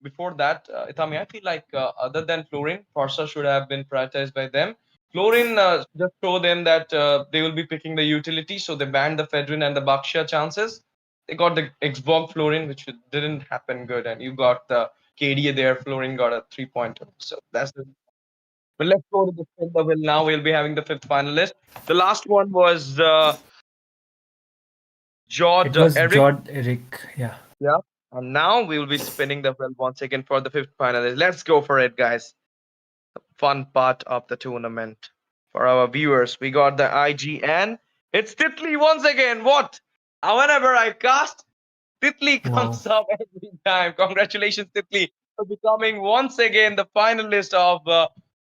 before that, Itami, I feel like other than Florin, Farsa should have been prioritized by them. Florin just show them that they will be picking the utility, so they banned the Fedrin and the Baksha chances. They got the Xbox Florin, which didn't happen good, and you got the KDA there. Florin got a 3-pointer. So that's the. But let's go to the spin the wheel now. We'll be having the fifth finalist. The last one was It Jod was Eric. Jod Eric, yeah. Yeah. And now we will be spinning the wheel once again for the fifth finalist. Let's go for it, guys. The fun part of the tournament. For our viewers, we got the IGN. It's Titli once again. What? Whenever I cast, Titli comes up every time. Congratulations, Titli, for becoming once again the finalist of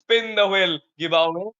Spin the Wheel giveaway.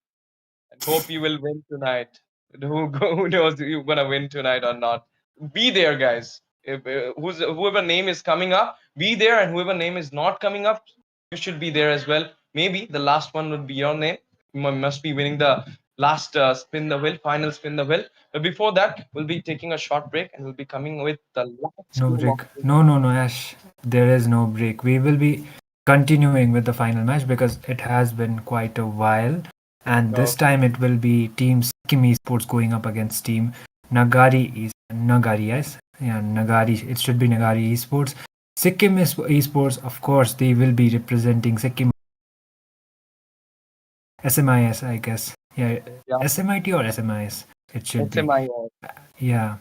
And hope you will win tonight. Who knows if you're gonna win tonight or not? Be there, guys. If whoever name is coming up, be there, and whoever name is not coming up, you should be there as well. Maybe the last one would be your name. You must be winning the last spin the wheel, final spin the wheel. But before that, we'll be taking a short break, and we'll be coming with the last No game of break. No, Ash. There is no break. We will be continuing with the final match because it has been quite a while. And this time it will be Team Sikkim Esports going up against Team Nagari, yes? Yeah, Nagari. It should be Nagari Esports. Sikkim Esports, of course, they will be representing Sikkim SMIS, I guess. Yeah, Yeah. SMIT or SMIS? It should be. HMI. Yeah.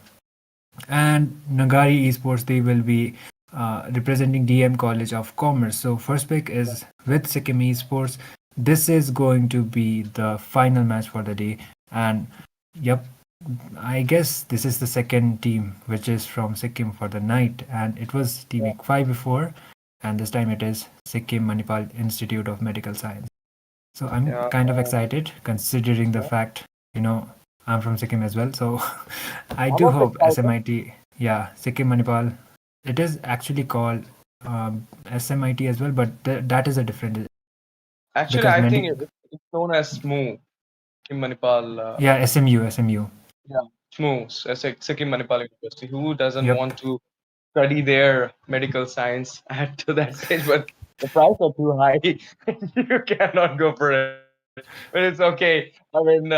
And Ngari Esports, they will be representing DM College of Commerce. So first pick is with Sikkim Esports. This is going to be the final match for the day. And yep, I guess this is the second team which is from Sikkim for the night. And it was Team 5 before. And this time it is Sikkim Manipur Institute of Medical Science. So I'm kind of excited considering the fact, I'm from Sikkim as well. So I do hope SMIT, yeah, Sikkim Manipur, it is actually called SMIT as well, but that is a different. Actually, because I think it's known as SMU. Sikkim Manipal. Yeah, SMU. Yeah, SMU, Sikkim Manipal University. Who doesn't Yep. want to study their medical science at to that stage? But the price are too high. You cannot go for it. But it's okay. I mean,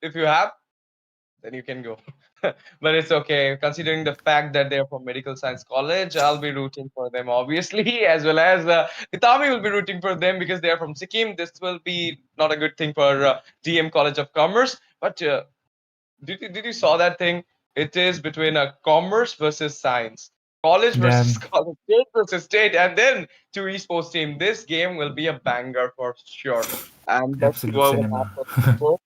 if you have, then you can go. But it's okay, considering the fact that they're from medical science college. I'll be rooting for them, obviously, as well as Itami will be rooting for them because they're from Sikkim. This will be not a good thing for DM College of Commerce. But did you saw that thing? It is between a commerce versus science, college versus Damn. college, state versus state, and then two esports team. This game will be a banger for sure. And that's Absolute what cinema. happened.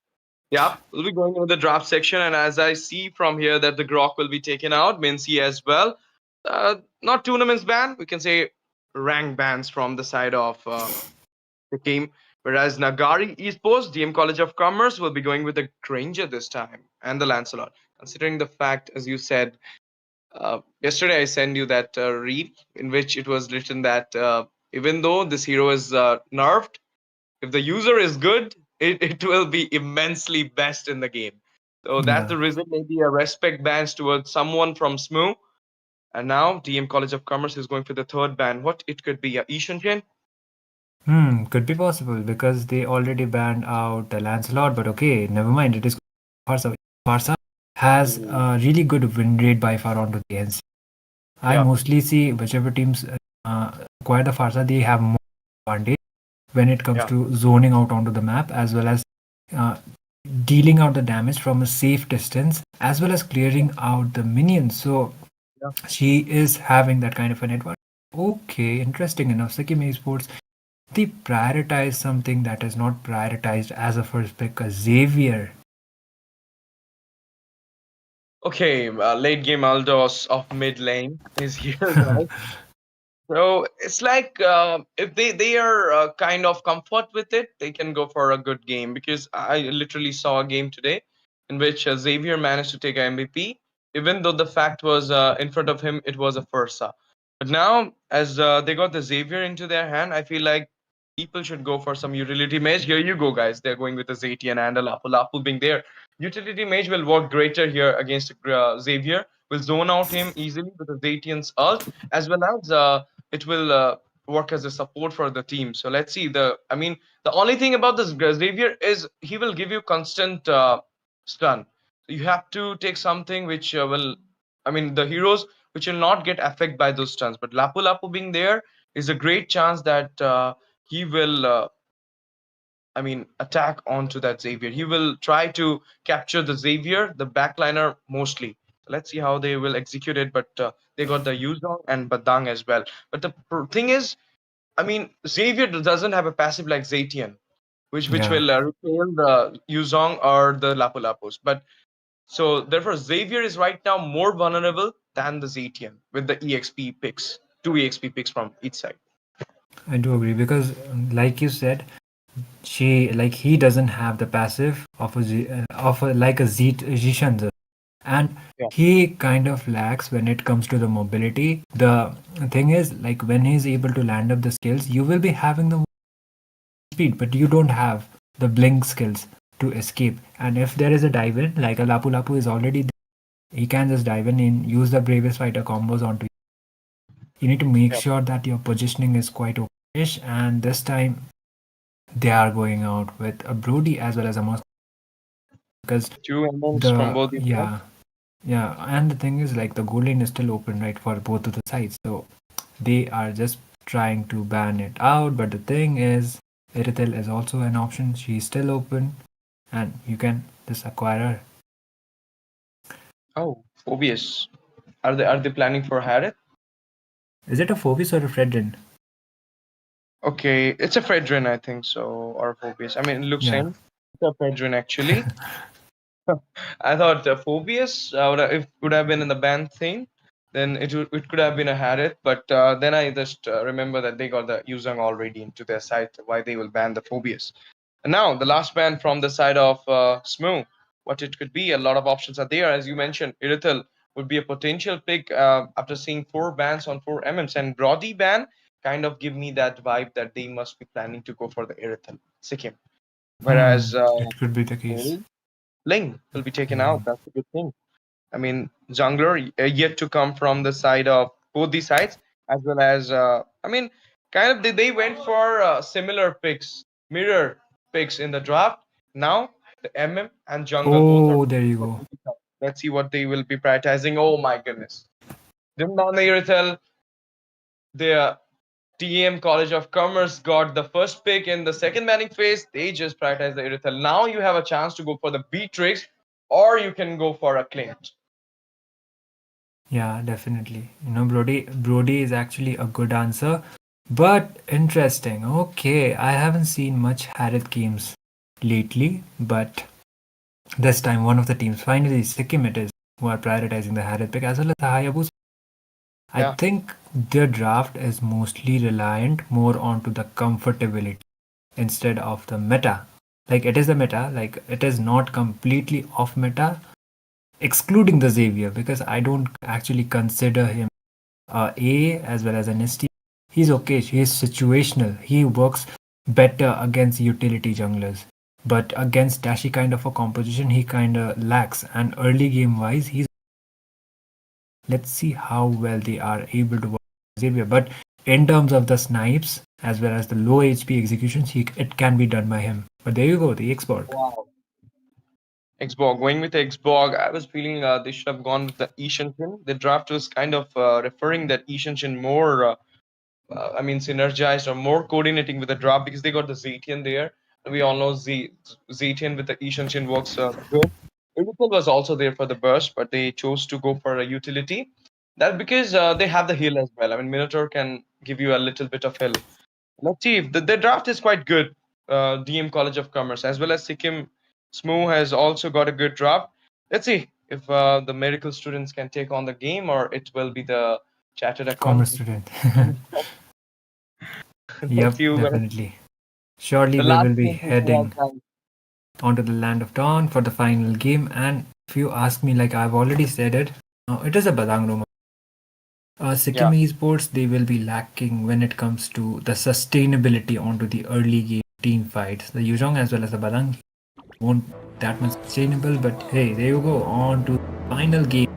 Yeah, we'll be going into the draft section, and as I see from here that the Grok will be taken out, Mincy as well. Not tournaments ban, we can say rank bans from the side of the team. Whereas Nagari Esports, DM College of Commerce, will be going with the Granger this time and the Lancelot. Considering the fact, as you said, yesterday I sent you that read in which it was written that even though this hero is nerfed, if the user is good, it will be immensely best in the game. So that's the reason maybe a respect bans towards someone from SMU. And now DM College of Commerce is going for the third ban. What it could be? Ishan? Could be possible because they already banned out the Lancelot, but okay, never mind. It is Farsa. Farsa has a really good win rate by far onto the NC. I mostly see whichever teams acquire the Farsa, they have more advantage when it comes to zoning out onto the map, as well as dealing out the damage from a safe distance, as well as clearing out the minions. So she is having that kind of an advantage. Okay, interesting enough. Sikkim Esports, They prioritize something that is not prioritized as a first pick, a Xavier. Okay, late game Aldos of mid lane is here, guys. So it's like if they are kind of comfort with it, they can go for a good game because I literally saw a game today in which Xavier managed to take a MVP, even though the fact was in front of him it was a Fursa. But now as they got the Xavier into their hand, I feel like people should go for some utility mage. Here you go, guys. They're going with a Zatian and a Lapu. Lapu being there, utility mage will work greater here against Xavier. Will zone out him easily with the Zatian's ult, as well as it will work as a support for the team. So let's see. The only thing about this Xavier is he will give you constant stun. You have to take something which the heroes which will not get affected by those stuns. But Lapu Lapu being there is a great chance that he will. Attack onto that Xavier. He will try to capture the Xavier, the backliner mostly. Let's see how they will execute it. But they got the Yuzong and Badang as well. But the thing is, Xavier doesn't have a passive like Zatian, which Yeah, will repel the Yuzong or the Lapu Lapus. But so therefore, Xavier is right now more vulnerable than the Zatian with the EXP picks, two EXP picks from each side. I do agree because, like you said, he doesn't have the passive of like a Zishan, and Yeah. he kind of lacks when it comes to the mobility. The thing is, like when he's able to land up the skills, you will be having the speed, but you don't have the blink skills to escape. And if there is a dive in, like a Lapu Lapu is already there, he can just dive in and use the bravest fighter combos onto you. You need to make Yeah. sure that your positioning is quite okay. And this time they are going out with a Brody as well as a Moscow, because Two MMs from the both the sides. yeah, and the thing is, like, the goal lane is still open, right, for both of the sides. So they are just trying to ban it out. But the thing is, Irithel is also an option. She's still open, and you can just acquire her. Oh, Phobius. Are they planning for Harith? Is it a Phobos or a Fredrin? Okay, it's a Fredrin, I think so, or Phobius. I mean, it looks Yeah, same. It's a Fredrin actually. I thought Phobius if would have been in the band thing, then it could have been a Harith. But then I just remember that they got the Yuzang already into their site. Why they will ban the Phobius? And now the last ban from the side of Smoo. What it could be? A lot of options are there, as you mentioned. Irithel would be a potential pick after seeing four bans on four MMs, and Brody ban kind of give me that vibe that they must be planning to go for the Irithel Sikkim. Whereas it could be the case. Ling will be taken out. That's a good thing. Jungler yet to come from the side of both the sides, as well as kind of they went for similar picks, mirror picks in the draft. Now the MM and jungle both are. Oh, there you go. Let's see what they will be prioritizing. Oh my goodness! Dim down the Irithel, the TM College of Commerce got the first pick in the second banning phase. They just prioritize the Irithel. Now you have a chance to go for the Beatrix, or you can go for a Clint. Yeah, definitely. Brody is actually a good answer, but interesting. Okay, I haven't seen much Harith games lately, but this time one of the teams, finally Sikkim it is, who are prioritizing the Harith pick as well as the Hayabusa. I Yeah. think their draft is mostly reliant more onto the comfortability instead of the meta. Like it is the meta, like it is not completely off meta, excluding the Xavier, because I don't actually consider him A as well as an ST. He's okay. He's situational. He works better against utility junglers, but against dashy kind of a composition, he kind of lacks. And early game wise, he's. Let's see how well they are able to work with Xavier. But in terms of the snipes as well as the low HP executions, it can be done by him. But there you go, the export. Wow. Xborg. Going with Xborg, I was feeling they should have gone with the Ishanshin. The draft was kind of referring that Ishanshin more, synergized or more coordinating with the draft because they got the Zetian there. We all know Zetian with the Ishanshin works good. Irithel was also there for the burst, but they chose to go for a utility. That because they have the heal as well. I mean, Minotaur can give you a little bit of heal. Let's see. The draft is quite good. DM College of Commerce as well as Sikkim SMU has also got a good draft. Let's see if the medical students can take on the game or it will be the chartered Commerce accountant. student. Yep, Few guys. definitely. Surely The we last will be game is heading last time. onto the land of dawn for the final game. And if you ask me, like I've already said it, it is a Badang Roma. Sikkim Esports, they will be lacking when it comes to the sustainability onto the early game team fights. The Yuzhong as well as the Badang won't be that much sustainable, but hey, there you go. On to the final game.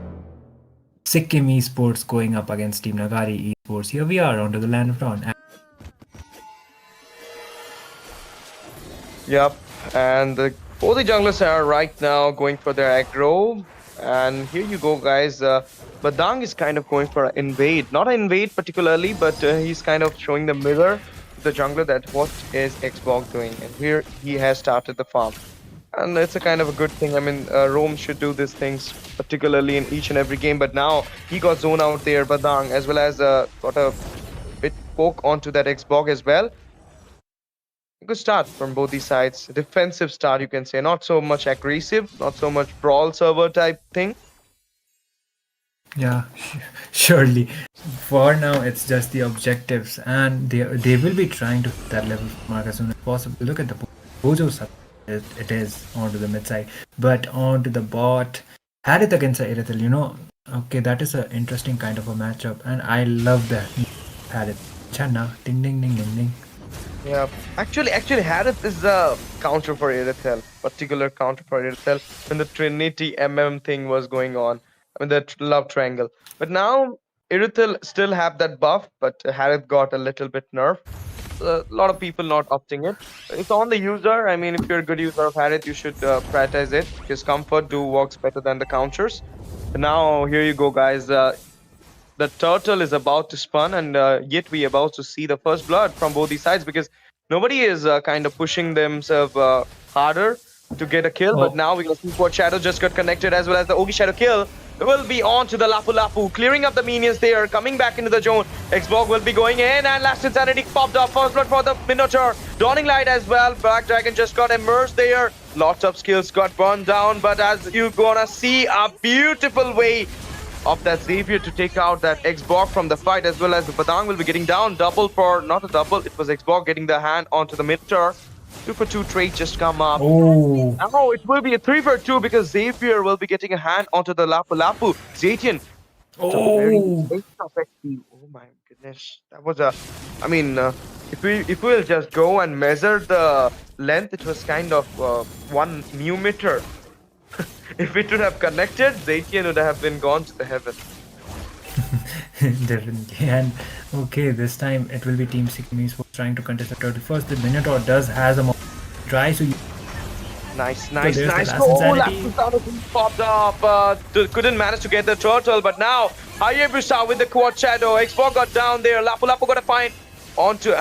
Sikkim Esports going up against Team Ngari Esports. Here we are onto the land of dawn. Yep, and both the junglers are right now going for their aggro. And here you go, guys. Badang is kind of going for an invade. Not an invade particularly, but he's kind of showing the mirror to the jungler that what is Xbox doing. And here he has started the farm. And it's a kind of a good thing. I mean, Rome should do these things, particularly in each and every game. But now he got zone out there, Badang, as well as got a bit poke onto that Xbox as well. Good start from both these sides. Defensive start, you can say. Not so much aggressive, not so much brawl server type thing. Yeah, surely. For now, it's just the objectives, and they will be trying to hit that level mark as soon as possible. Look at the Bojo sub. It is onto the mid side, but onto the bot. Harith against Irithel, you know. Okay, that is an interesting kind of a matchup, and I love that. Harith. Channa, ding ding ding ding ding. Yeah, actually, Harith is a counter for Irithel, particular counter for Irithel when the Trinity MM thing was going on. I mean, the love triangle. But now Irithel still have that buff, but Harith got a little bit nerf. A lot of people not opting it. It's on the user. I mean, if you're a good user of Harith, you should prioritize it because comfort do works better than the counters. But now here you go, guys. The turtle is about to spawn, and yet we about to see the first blood from both these sides because nobody is kind of pushing themselves harder to get a kill. But now we're gonna see what Shadow just got connected as well as the Ogi Shadow kill. Will be on to the Lapu Lapu, clearing up the minions there, coming back into the zone. Xbox will be going in, and Last Insanity popped up. First blood for the Minotaur. Dawning Light as well. Black Dragon just got immersed there. Lots of skills got burned down, but as you gonna see, a beautiful way of that Xavier to take out that Xbox from the fight, as well as the Badang will be getting down. Double for, not a double, it was Xbox getting the hand onto the Minotaur. 2-for-2 trade just come up. Oh, Now it will be a 3-for-2 because Xavier will be getting a hand onto the Lapu Lapu. Zatian. oh. Oh my goodness. That was a, I mean, if we'll just go and measure the length, it was kind of 1 mu meter. If it would have connected, Zatian would have been gone to the heaven. Definitely. And okay, this time it will be Team Sikkim Esports trying to contest the turtle. First, the Minotaur tries to Nice. there's the Oh, Last Insanity. Insanity popped up. Couldn't manage to get the turtle, but now Hayabusa with the quad shadow. Xbox got down there. Lapu Lapu got a find onto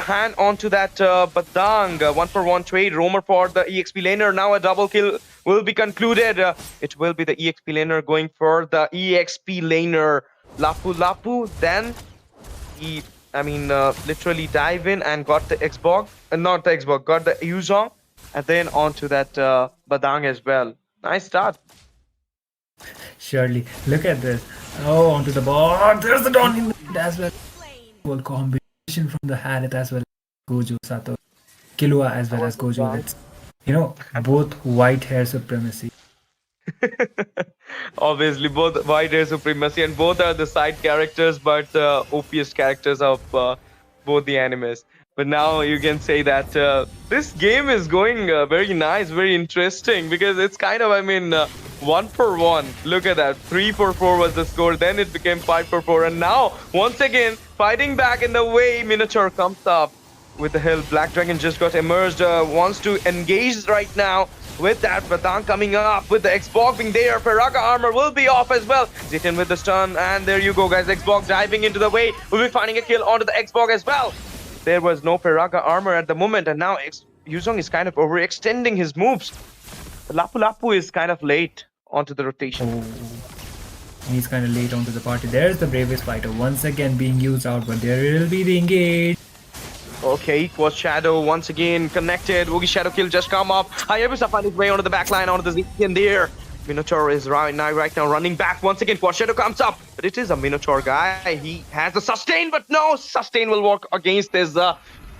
that Badang. 1-for-1 trade. Roamer for the EXP laner. Now a double kill will be concluded. It will be the EXP laner going for the EXP laner. Lapu Lapu. Then he, literally dive in and got the Xbox. Not the Xbox. Got the Yuzong. And then onto that Badang as well. Nice start. Surely. Look at this. Oh, onto the ball. There's the Dawn in the mid as well. Whole combination from the Harith as well as Gojo Sato. Killua as well as Gojo. It's, both white hair supremacy. Obviously, both white hair supremacy and both are the side characters, but OPS characters of both the animes. But now you can say that this game is going very nice, very interesting because it's kind of, 1-for-1. Look at that. 3-for-4 was the score. Then it became 5-for-4. And now, once again, fighting back in the way Minotaur comes up with the hill. Black Dragon just got immersed. Wants to engage right now with that. Badang coming up with the Xbox being there. Peraga armor will be off as well. Zitin with the stun. And there you go, guys. Xbox diving into the way. Will be finding a kill onto the Xbox as well. There was no Peraga armor at the moment, and now Yuzong is kind of overextending his moves. Lapu Lapu is kind of late onto the rotation. He's kind of late onto the party. There's the bravest fighter once again being used out, but there will be the engage. Okay, Quad Shadow once again connected. Woogie Shadow kill just come up. Hayabusa find his way onto the back line, onto the Zekian there. Minotaur is right now running back once again. Quad Shadow comes up, but it is a Minotaur guy. He has the sustain, but no sustain will work against his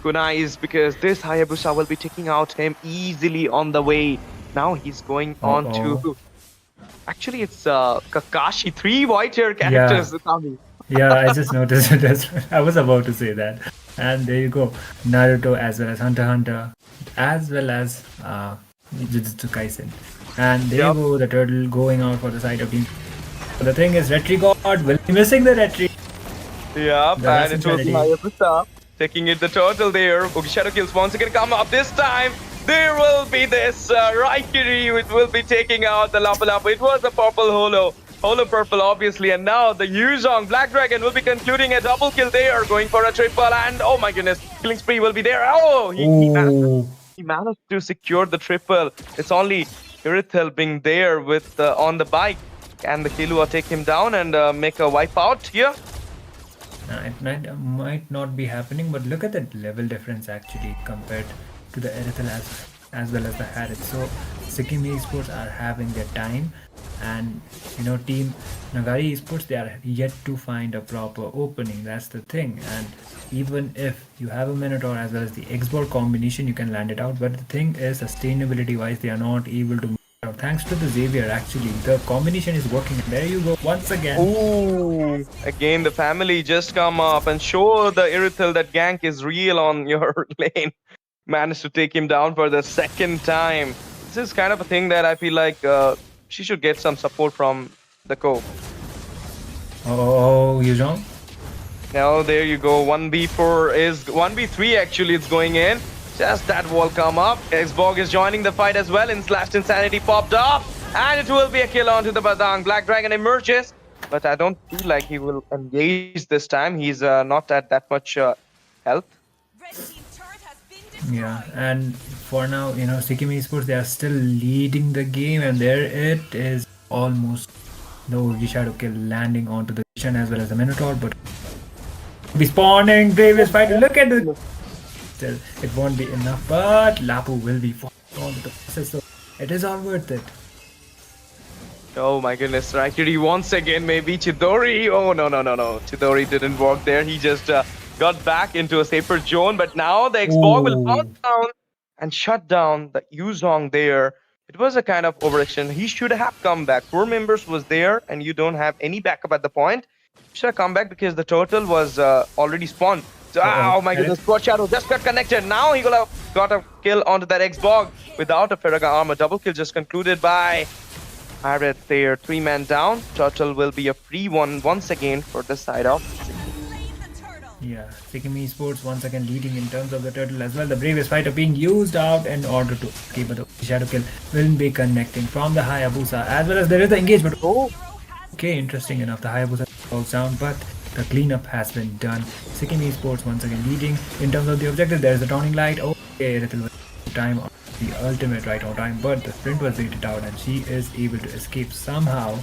kunais because this Hayabusa will be taking out him easily on the way. Now he's going on to. Actually, it's Kakashi. 3 white hair characters. Tommy. Yeah, I just noticed it as well. I was about to say that. And there you go. Naruto as well as Hunter x Hunter, as well as Jujutsu Kaisen. And there you go, the turtle going out for the side of team. The thing is, Retri God will be missing the Retri. Yeah, and it will be Hayabusa taking it the turtle there. Woogie Shadow kills once again come up. This time, there will be this Raikiri which will be taking out the Lapu Lapu. It was a purple holo. Holo purple, obviously, and now the Yuzong Black Dragon will be concluding a double kill there, going for a triple, and oh my goodness, killing spree will be there. Oh, he managed to secure the triple. It's only Irithel being there with on the bike, and the Killua take him down and make a wipeout here. It might not be happening, but look at the level difference actually compared to the Irithel as well as the Harith. So Sikkim Esports are having their time, and team Ngari Esports, they are yet to find a proper opening. That's the thing. And even if you have a Minotaur as well as the Xboard combination, you can land it out, but the thing is, sustainability wise, they are not able to. Thanks to the Xavier, actually, the combination is working. There you go, once again. Ooh, again the family just come up and show the Irithel that gank is real on your lane. Managed to take him down for the second time. This is kind of a thing that I feel like she should get some support from the co. Oh, Yuzong? Now there you go. 1v4 is 1v3 actually. It's going in. Just that wall come up. Xbog is joining the fight as well. Slashed Insanity popped up. And it will be a kill onto the Badang. Black Dragon emerges. But I don't feel like he will engage this time. He's not at that much health. Yeah, and for now, Sikkim Esports, they are still leading the game. And there it is, almost no Shadow kill landing onto the Vishan as well as the Minotaur. But be spawning, Bravest fighter. Look at the... Still, it won't be enough, but Lapu will be on the process, so it is all worth it. Oh my goodness, Raikiri once again, maybe Chidori. Oh no. Chidori didn't work there. He just got back into a safer zone, but now the Xbox will bounce down and shut down the Yuzong there. It was a kind of overaction. He should have come back. 4 members was there, and you don't have any backup at the point. Should have come back because the turtle was already spawned. Oh my goodness, Squad Shadow just got connected. Now he got a kill onto that Xbog without a Ferraga armor. Double kill just concluded by Pirate there. 3-man down. Turtle will be a free one once again for the side of. Yeah, Sikkim Esports once again leading in terms of the turtle as well. The Bravest fighter being used out in order to escape, but the Shadow kill will be connecting from the Hayabusa as well as there is the engagement. Oh, okay, interesting enough. The Hayabusa falls down, but the cleanup has been done. Sikkim Esports once again leading in terms of the objective. There is a Dawning Light. Okay, little time on the ultimate right on time, but the sprint was waited out and she is able to escape somehow,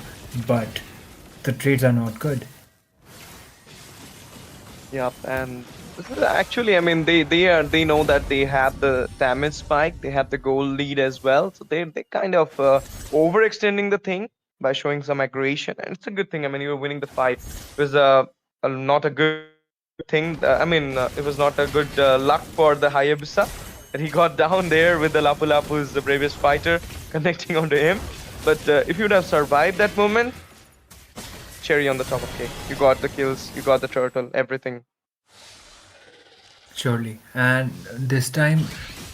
but the trades are not good. Yep, and this is actually, I mean, they know that they have the damage spike, they have the goal lead as well, so they kind of overextending the thing by showing some aggression, and it's a good thing. I mean, you were winning the fight. It was not a good thing. It was not a good luck for the Hayabusa that he got down there with the Lapu Lapu, who's the bravest fighter, connecting onto him. But if you would have survived that moment, cherry on the top of cake. You got the kills, you got the turtle, everything. Surely, and this time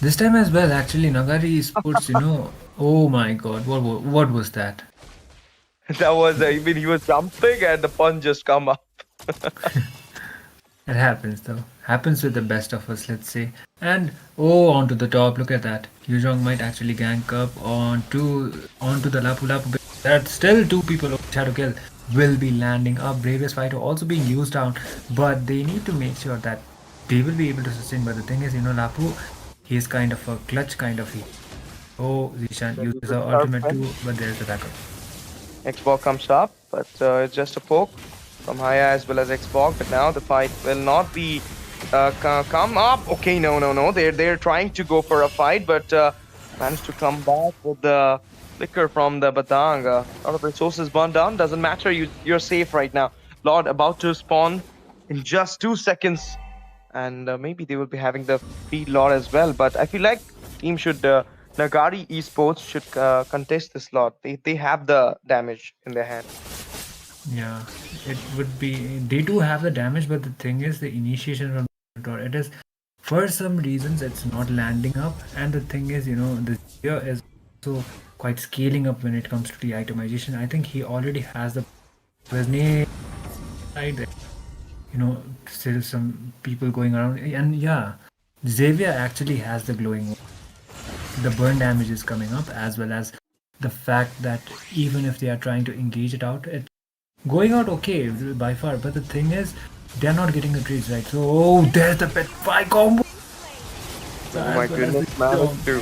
as well. Actually, Ngari Esports, oh my God, what was that? That was, he was jumping and the punch just come up. It happens though. Happens with the best of us, let's say. And onto the top. Look at that. Yuzong might actually gank up onto the Lapu Lapu. That's still 2 people of Shadow Kill will be landing up. Bravest fighter also being used down, but they need to make sure that they will be able to sustain. But the thing is, Lapu, he is kind of a clutch kind of hero. Oh, Zishan uses the ultimate too, but there's the backup. Xbox comes up, but it's just a poke from Haya as well as Xbox. But now the fight will not be come up. Okay, no. They're trying to go for a fight, but managed to come back with the flicker from the Batang. A lot of resources burned down. Doesn't matter. You're safe right now. Lord about to spawn in just 2 seconds, and maybe they will be having the free Lord as well. But I feel like team should Ngari Esports should contest this Lord. They have the damage in their hand. Yeah, it would be. They do have the damage, but the thing is, the initiation from Minotaur, it is for some reasons it's not landing up, and the thing is, the Zia is also quite scaling up when it comes to the itemization. I think he already has the his name side there. Still some people going around, and yeah, Xavier actually has the glowing. The burn damage is coming up, as well as the fact that even if they are trying to engage it out, it's going out okay by far. But the thing is, they're not getting the trees right. So, there's the pet 5 combo. Oh my goodness, man.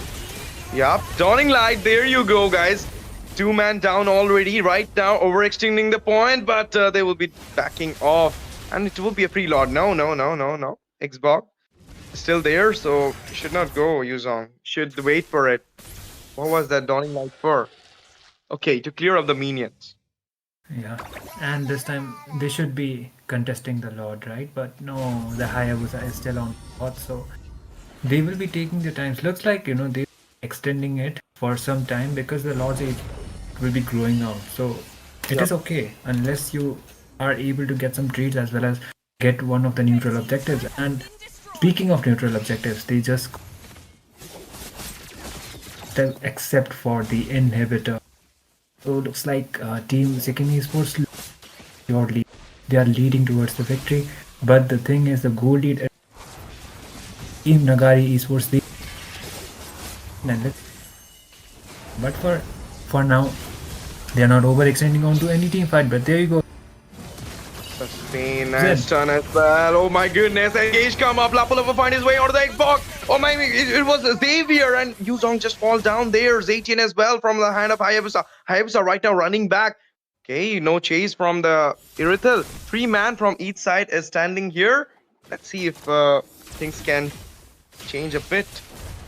Yup, Dawning Light, there you go, guys. 2-man down already, right now, overextending the point, but they will be backing off. And it will be a preload. No. Xbox is still there, so you should not go, Yuzong. Should wait for it. What was that Dawning Light for? Okay, to clear up the minions. Yeah, and this time they should be contesting the Lord, right? But no, the Hayabusa is still on spot, so they will be taking the times. Looks like they're extending it for some time because the Lord's age will be growing out. So it is okay unless you are able to get some treats as well as get one of the neutral objectives. And speaking of neutral objectives, they just except for the inhibitor. So it looks like Team Sikkim Esports shortly they are leading towards the victory. But the thing is, the goal lead is Team Ngari Esports. But for now, they are not overextending onto any team fight. But there you go. Sustain, nice turn as well. Oh my goodness, Engage come up. Lapalova find his way out of the Xbox. Oh my, it was Xavier and Yuzong just fall down there. Zaytian as well from the hand of Hayabusa. Hayabusa right now running back. Okay, no chase from the Irithel. 3-man from each side is standing here. Let's see if things can change a bit.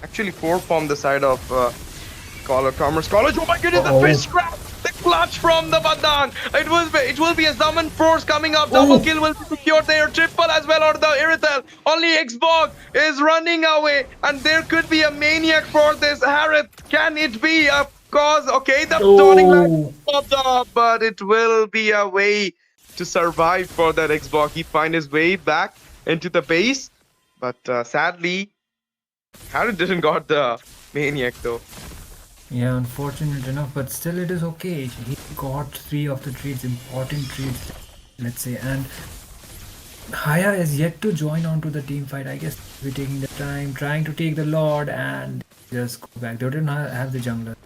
Actually, 4 from the side of Commerce College. Oh my goodness, the fish grab! The clutch from the Badang. It will be a summon force coming up. Double kill will be secured there. Triple as well on the Irithel. Only Xbox is running away, and there could be a maniac for this Harith. Can it be a cause? Okay, the Dawning Light popped up, but it will be a way to survive for that Xbox. He find his way back into the base, but sadly, Harith didn't got the maniac though. Yeah, unfortunate enough, but still it is okay. He got 3 of the treats, important treats, let's say, and Haya is yet to join onto the team fight. I guess we're taking the time, trying to take the Lord and just go back. They don't have the jungler. Of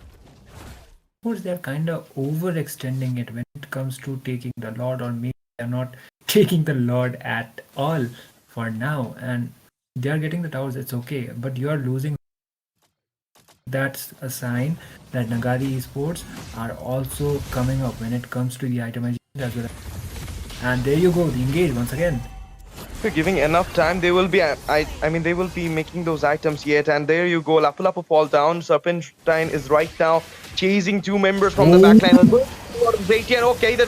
course, they're kind of overextending it when it comes to taking the Lord, or maybe they're not taking the Lord at all for now, and they are getting the towers. It's okay, but you are losing. That's a sign that Ngari Esports are also coming up when it comes to the itemization as well. And there you go, the engage once again. If you're giving enough time, they will be. I mean, they will be making those items yet. And there you go, Lapu fall down. Serpentine is right now chasing 2 members from the backline. Zaytian, okay, the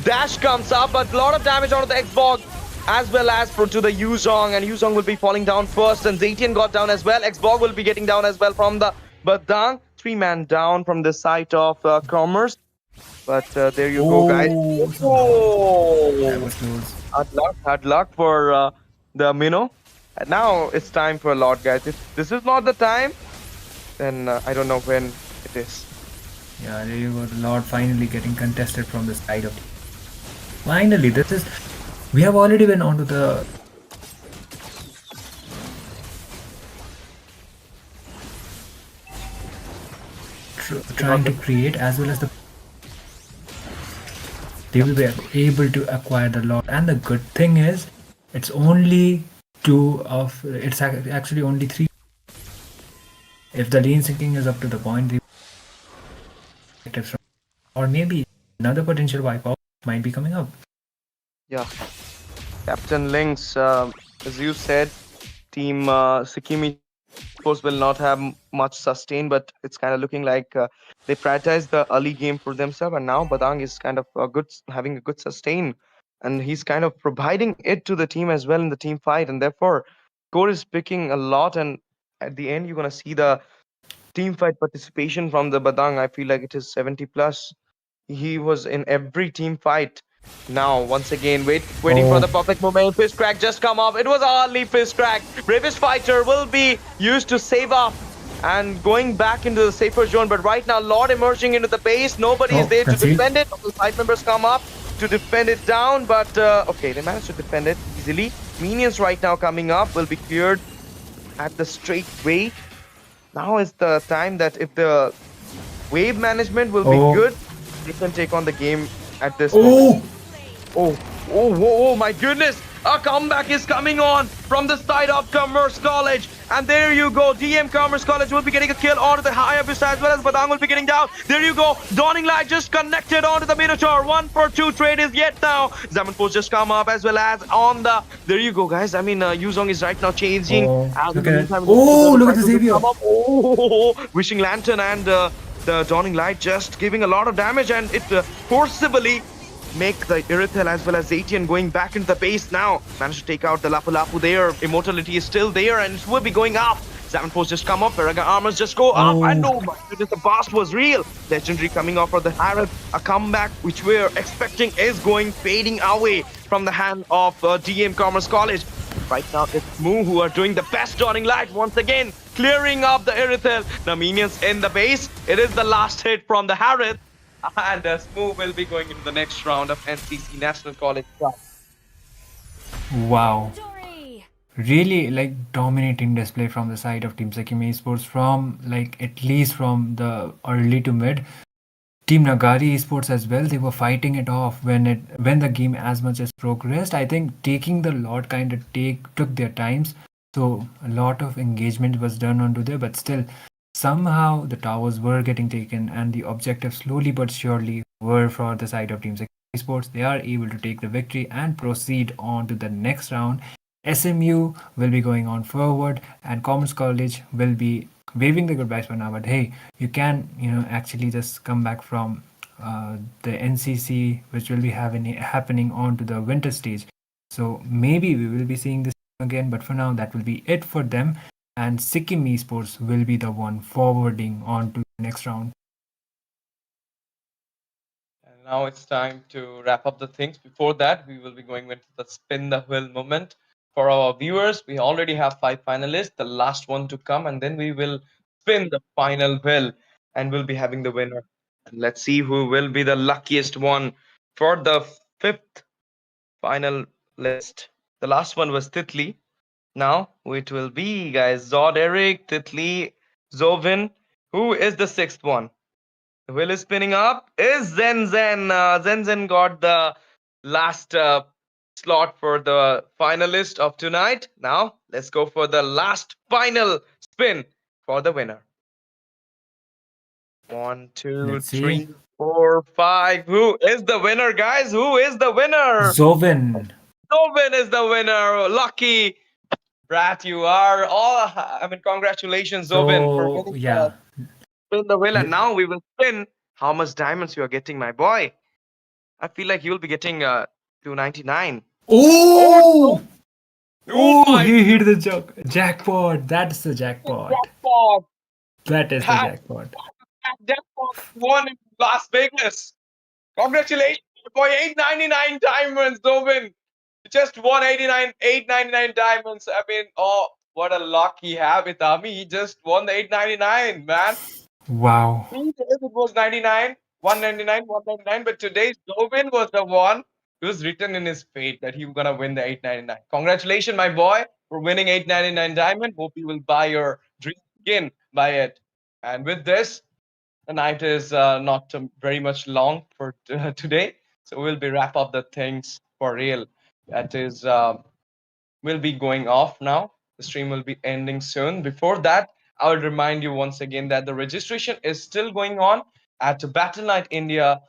dash comes up, but a lot of damage out of the Xbox, as well as to the Yuzong, and Yuzong will be falling down first, and Zaytian got down as well. Xbox will be getting down as well from the Badang. 3-man down from the side of Commerce. But there you go, guys. That was close. Hard luck for the Minnow. And now it's time for a Lord, guys. If this is not the time, then I don't know when it is. Yeah, there you go. The Lord finally getting contested from the side of. Finally, this is. We have already been onto the. Trying to create as well as the. They will be able to acquire the Lord, and the good thing is, it's only 2 of. It's actually only 3. If the lane sinking is up to the point, or maybe another potential wipeout might be coming up. Yeah. Captain Lynx as you said, team Sikkim Esports will not have much sustain, but it's kind of looking like they prioritize the early game for themselves, and now Badang is kind of having a good sustain, and he's kind of providing it to the team as well in the team fight, and therefore score is picking a lot, and at the end you're gonna see the team fight participation from the Badang. I feel like it is 70 plus. He was in every team fight. Now, once again, waiting for Oh, the perfect moment. Fist crack just come up. It was a early fist crack. Bravest fighter will be used to save up and going back into the safer zone. But right now, Lord emerging into the base. Nobody is oh, there to concealed. defend it. All the side members come up to defend it down. But okay, they managed to defend it easily. Minions right now coming up will be cleared at the straight way. Now is the time that if the wave management will be Oh, good, they can take on the game at this moment. oh, Oh, oh, my goodness! A comeback is coming on from the side of Commerce College. And there you go. DM Commerce College will be getting a kill onto the high abyss as well as Badang will be getting down. There you go. Dawning Light just connected onto the Minotaur. 1-for-2 trade is yet now. Zaman Post just come up as well as on the... There you go, guys. I mean, Yuzong is right now changing. oh, And in look the at it. meantime, Oh, look at the Cycle just Xavier. come up. Oh, Wishing Lantern and the Dawning Light just giving a lot of damage, and it forcibly make the Irithel as well as Zatian going back into the base now. Managed to take out the Lapu Lapu there. Immortality is still there and it will be going up. Seven Force just come up. Paragon Armors just go up. And Oh, oh my goodness, the blast was real. Legendary coming off for the Harith. A comeback which we're expecting is going fading away from the hand of DM Commerce College. Right now, it's Moo who are doing the best Dawning Light once again, clearing up the Irithel. Now, minions in the base. It is the last hit from the Harith. And Smooth will be going into the next round of NCC National College Cup. wow. Really like dominating display from the side of Team Sikkim Esports from like at least from the early to mid. Team Ngari Esports as well, they were fighting it off when the game as much as progressed. I think taking the lot kind of took their times. So a lot of engagement was done onto there, but still somehow the towers were getting taken and the objectives slowly but surely were for the side of Team Sikkim Esports. They are able to take the victory and proceed on to the next round. SMU will be going on forward and Commerce College will be waving the goodbyes for now. But hey, you can actually just come back from the NCC, which will be happening on to the winter stage. So maybe we will be seeing this again. But for now, that will be it for them. And Sikkim Esports will be the one forwarding on to the next round. And now it's time to wrap up the things. Before that, we will be going into the spin the wheel moment. For our viewers, we already have 5 finalists, the last one to come, and then we will spin the final wheel and we'll be having the winner. And let's see who will be the luckiest one for the 5th final list. The last one was Titli. Now it will be, guys, Zod Eric, Titli, Zovin. Who is the 6th one? The wheel is spinning up. Is Zen Zen? Zen Zen got the last slot for the finalist of tonight. Now let's go for the last final spin for the winner. 1, 2, Let's see. 3, 4, 5. Who is the winner, guys? Who is the winner? Zovin. Zovin is the winner. Lucky Brat, you are. Oh, I mean, congratulations, Zovin, for So winning yeah. spin the wheel. And Le- now we will spin how much diamonds you are getting, my boy. I feel like you'll be getting 299. Oh! Oh, oh Oh, my he hit the jackpot. That's the jackpot. jackpot! That is the That jackpot. jackpot won in Las Vegas. Congratulations, boy! 899 diamonds, Zovin. Just won 899 diamonds. I mean, oh, what a luck he have with Ami. He just won the 899, man. Wow. 3 days it was 99, 199, 199, but today Zobin was the one who was written in his fate that he was gonna win the 899. Congratulations, my boy, for winning 899 diamond. Hope you will buy your dream skin by it. And with this, the night is not very much long for today, so we'll be wrap up the things for real. That is, will be going off now. The stream will be ending soon. Before that, I would remind you once again that the registration is still going on at Battleknights India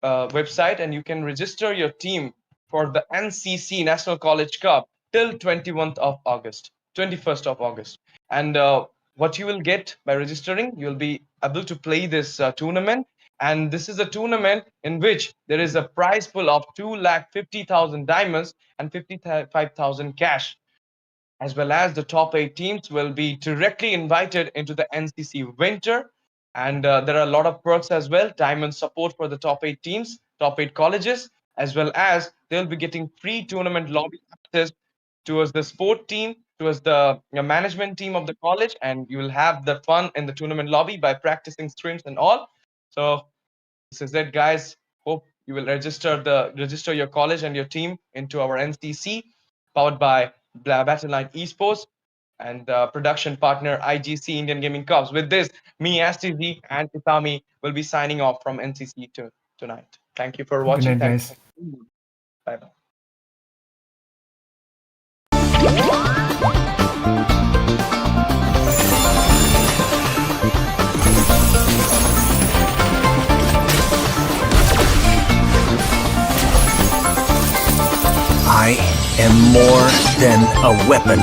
website, and you can register your team for the NCC National College Cup till 21st of August. 21st of August. And what you will get by registering, you'll be able to play this tournament. And this is a tournament in which there is a prize pool of 250,000 diamonds and 55,000 cash, as well as the top 8 teams will be directly invited into the NCC Winter. And there are a lot of perks as well. Diamond support for the top 8 teams, top 8 colleges, as well as they'll be getting free tournament lobby access towards the sport team, towards the management team of the college, and you will have the fun in the tournament lobby by practicing streams and all. So this is it, guys. Hope you will register your college and your team into our NCC, powered by Battleknights Esports and production partner IGC Indian Gaming Cups. With this, me, STZ, and Itami will be signing off from NCC tonight. Thank you for Good watching. night, guys. Bye bye. I am more than a weapon.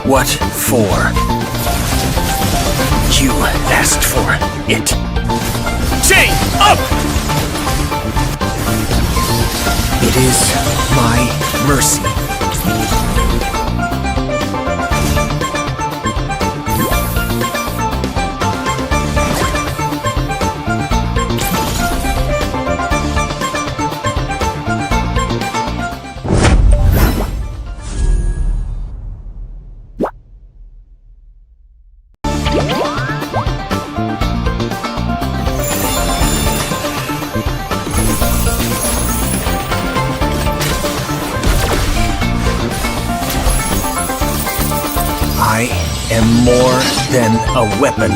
What for? You asked for it. Chain up! It is my mercy. I am more than a weapon.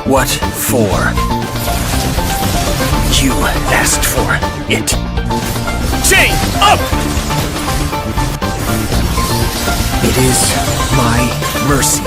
What for? You asked for it. Chain up! It is my mercy.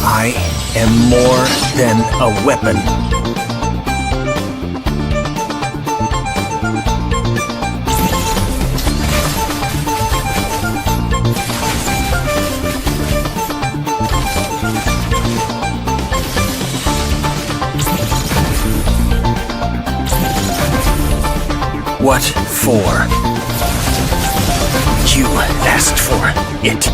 I am more than a weapon. What for? You asked for it.